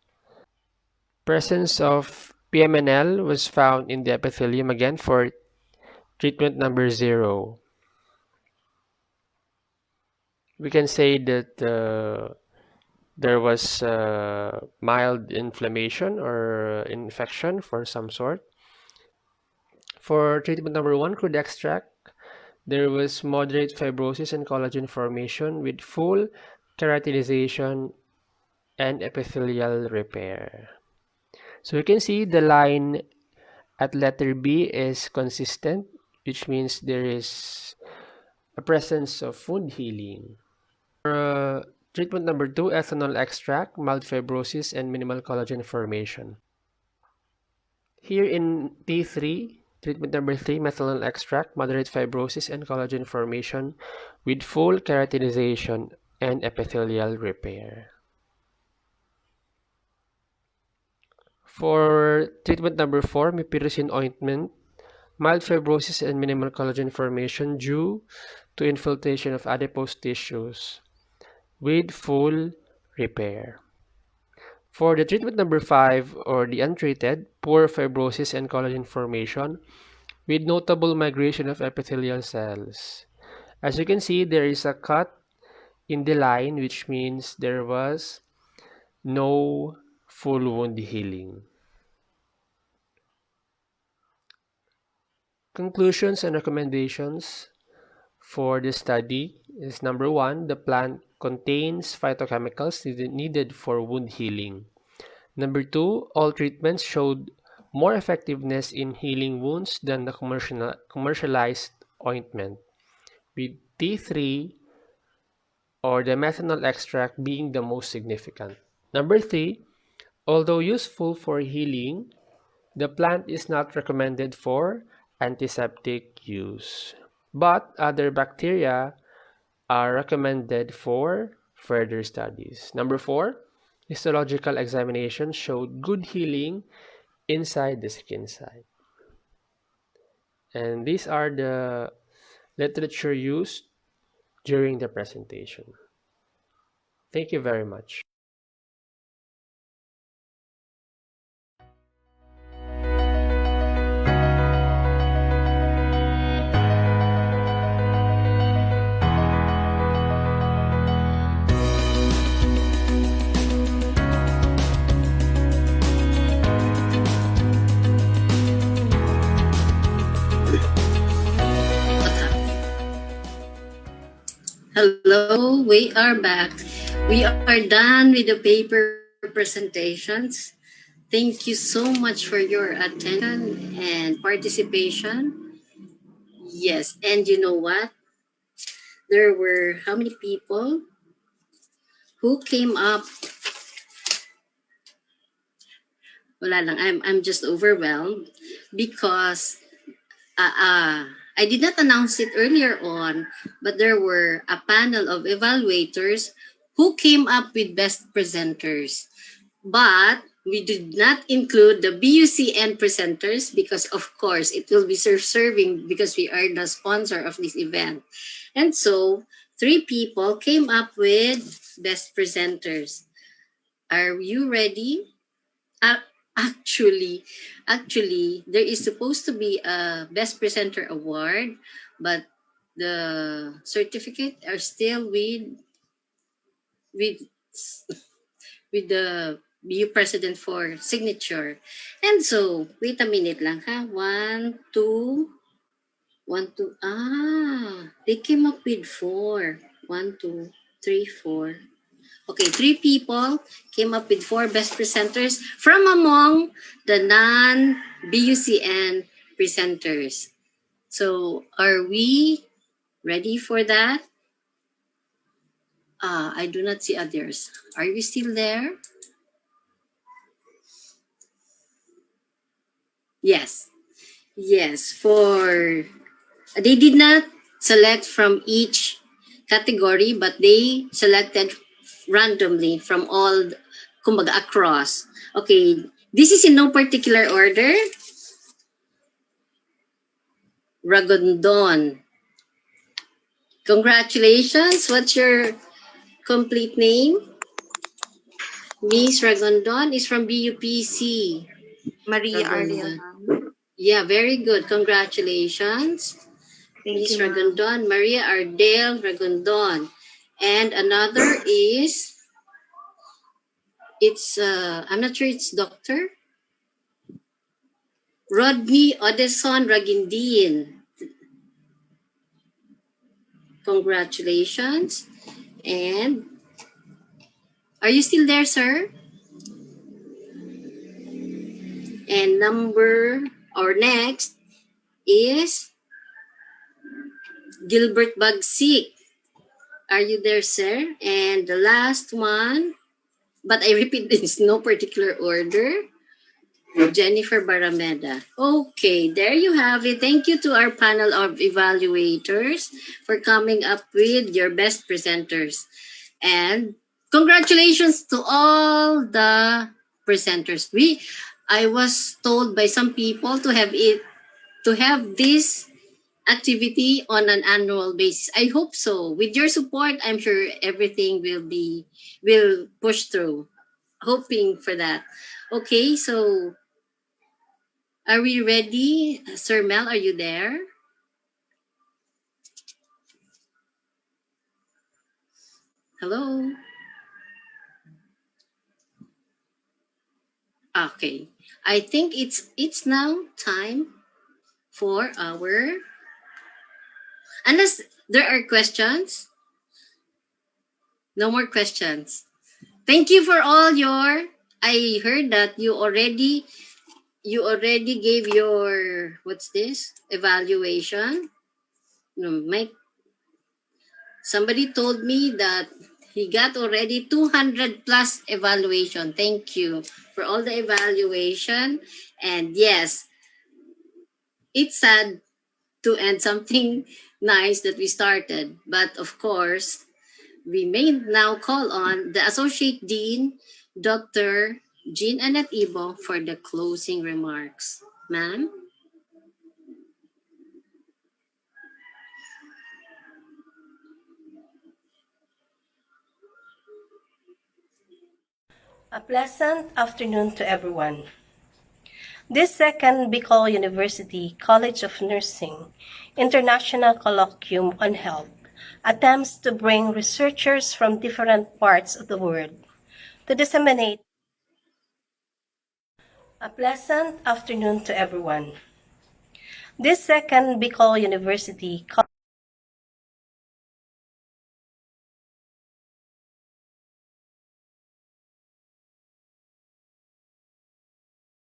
Presence of PMNL was found in the epithelium again for treatment number 0. We can say that there was mild inflammation or infection for some sort. For treatment number 1, crude extract, there was moderate fibrosis and collagen formation with full keratinization and epithelial repair. So you can see the line at letter B is consistent, which means there is a presence of wound healing. For treatment number 2, ethanol extract, mild fibrosis and minimal collagen formation. Here in T3, treatment number 3, methanol extract, moderate fibrosis and collagen formation with full keratinization and epithelial repair. For treatment number 4, mupirocin ointment, mild fibrosis and minimal collagen formation due to infiltration of adipose tissues with full repair. For the treatment number 5, or the untreated, poor fibrosis and collagen formation with notable migration of epithelial cells. As you can see, there is a cut in the line, which means there was no full wound healing. Conclusions and recommendations for the study is: number 1, the plant contains phytochemicals needed for wound healing. Number 2, all treatments showed more effectiveness in healing wounds than the commercialized ointment, with T3 or the methanol extract being the most significant. Number 3, although useful for healing, the plant is not recommended for antiseptic use, but other bacteria are recommended for further studies. Number 4, histological examination showed good healing inside the skin site. And these are the literature used during the presentation. Thank you very much. Hello, we are back. We are done with the paper presentations. Thank you so much for your attention and participation. Yes, and you know what? There were how many people who came up? Wala lang. I'm just overwhelmed because uh, uh, I did not announce it earlier on, but there were a panel of evaluators who came up with best presenters. But we did not include the BUCN presenters because, of course, it will be serving because we are the sponsor of this event. And so, 3 people came up with best presenters. Are you ready? Uh, actually, there is supposed to be a best presenter award, but the certificate are still with with the BU president for signature. And so, wait a minute lang ha. One, two, one, two. They came up with 4. 1, 2, 3, 4. Okay, 3 people came up with 4 best presenters from among the non-BUCN presenters. So, are we ready for that? I do not see others. Are you still there? Yes. Yes, for they did not select from each category, but they selected randomly from all, kumbaga, across. Okay, this is in no particular order. Ragondon. Congratulations. What's your complete name? Miss Ragondon is from BUPC. Maria Ardel, Ragondon. ma'am. Yeah, very good. Congratulations. Thank Miss you, ma'am. Ragondon, Maria Ardel Ragondon. And another is, I'm not sure it's Dr. Rodney Odeson Ragindin. Congratulations. And are you still there, sir? And next is Gilbert Bagsik. Are you there, sir? And the last one, but I repeat this, no particular order. Jennifer Barameda. Okay, there you have it. Thank you to our panel of evaluators for coming up with your best presenters. And congratulations to all the presenters. I was told by some people to have this activity on an annual basis. I hope so. With your support, I'm sure everything will push through. Hoping for that. Okay, so are we ready? Sir Mel, are you there? Hello? Okay. I think it's now time for our, unless there are questions. No more questions. Thank you for all your, I heard that you already gave your, what's this? Evaluation. No, somebody told me that he got already 200 plus evaluation. Thank you for all the evaluation. And yes, it's sad to end something nice that we started. But of course, we may now call on the Associate Dean, Dr. Jean Annette Ibo, for the closing remarks. Ma'am? A pleasant afternoon to everyone. This second Bicol University College of Nursing International Colloquium on Health attempts to bring researchers from different parts of the world to disseminate. A pleasant afternoon to everyone. This second Bicol University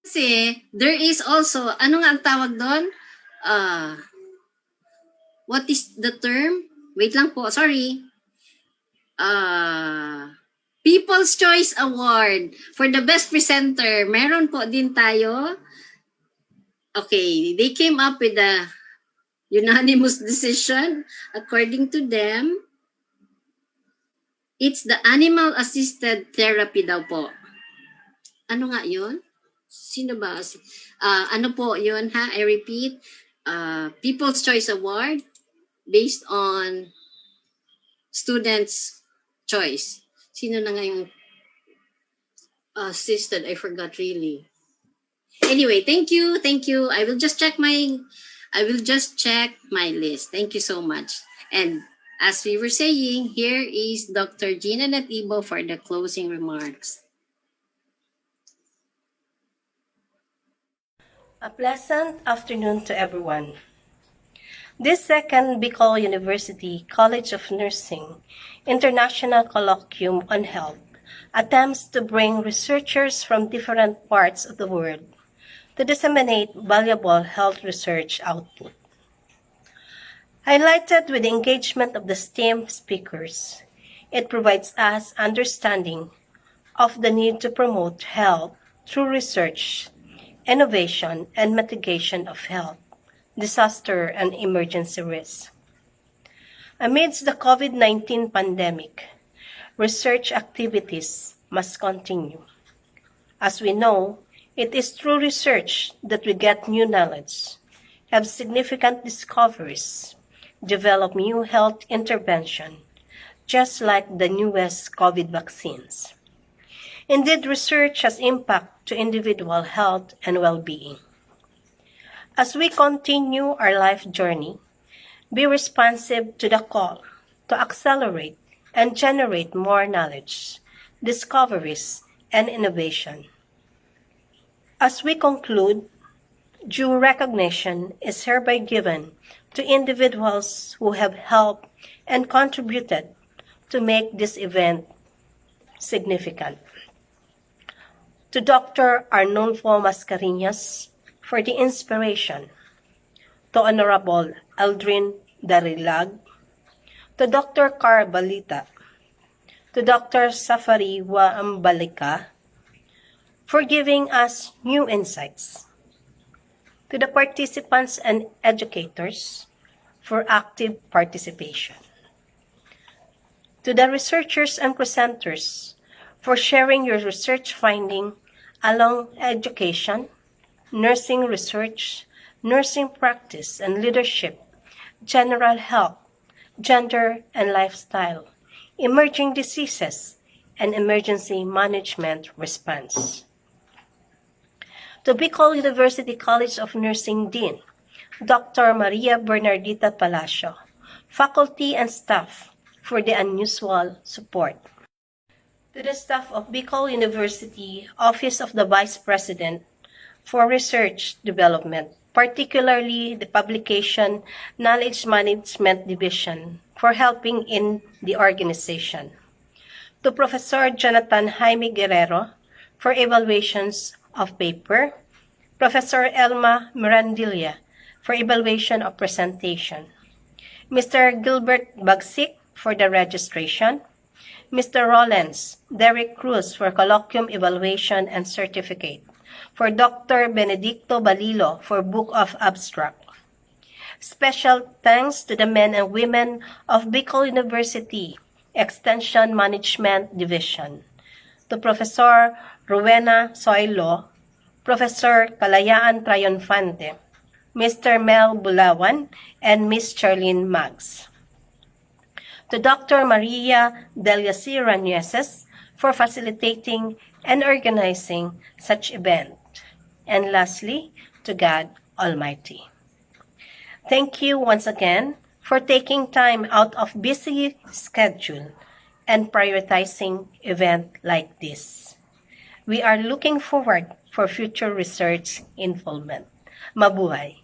Kasi there is also, ano nga ang tawag doon? What is the term? Wait lang po, sorry. People's Choice Award for the best presenter. Meron po din tayo. Okay, they came up with a unanimous decision. According to them, it's the animal-assisted therapy daw po. Ano nga yun? Sino ba? Ano po yun ha? I repeat, People's Choice Award based on students' choice. Sino na nga yung assisted? I forgot really. Anyway, thank you. I will just check my list. Thank you so much. And as we were saying, here is Dr. Gina Natibo for the closing remarks. A pleasant afternoon to everyone. This second BUCN University College of Nursing International Colloquium on Health attempts to bring researchers from different parts of the world to disseminate valuable health research output. Highlighted with the engagement of the STEM speakers, it provides us understanding of the need to promote health through research, innovation, and mitigation of health, disaster, and emergency risks. Amidst the COVID-19 pandemic, research activities must continue. As we know, it is through research that we get new knowledge, have significant discoveries, develop new health intervention, just like the newest COVID vaccines. Indeed, research has impact to individual health and well-being. As we continue our life journey, be responsive to the call to accelerate and generate more knowledge, discoveries, and innovation. As we conclude, due recognition is hereby given to individuals who have helped and contributed to make this event significant. To Dr. Arnulfo Mascareñas for the inspiration, to Honorable Aldrin Darilag, to Dr. Car Balita, to Dr. Safari Waambalika for giving us new insights, to the participants and educators for active participation, to the researchers and presenters for sharing your research finding along education, nursing research, nursing practice and leadership, general health, gender and lifestyle, emerging diseases, and emergency management response. To BUCN University College of Nursing Dean, Dr. Maria Bernardita Palacio, faculty and staff for the unusual support. To the staff of BUCN University Office of the Vice President for Research Development, particularly the Publication Knowledge Management Division for helping in the organization. To Professor Jonathan Jaime Guerrero for evaluations of paper, Professor Elma Mirandilla for evaluation of presentation, Mr. Gilbert Bagsik for the registration, Mr. Rollins Derek Cruz for colloquium evaluation and certificate, for Dr. Benedicto Balilo for Book of Abstract. Special thanks to the men and women of BUCN University Extension Management Division, to Professor Rowena Soylo, Professor Kalayaan Triunfante, Mr. Mel Bulawan, and Ms. Charlene Maggs. To Dr. Maria Deliasi Ranueses for facilitating and organizing such event. And lastly, to God Almighty. Thank you once again for taking time out of busy schedule and prioritizing event like this. We are looking forward for future research involvement. Mabuhay!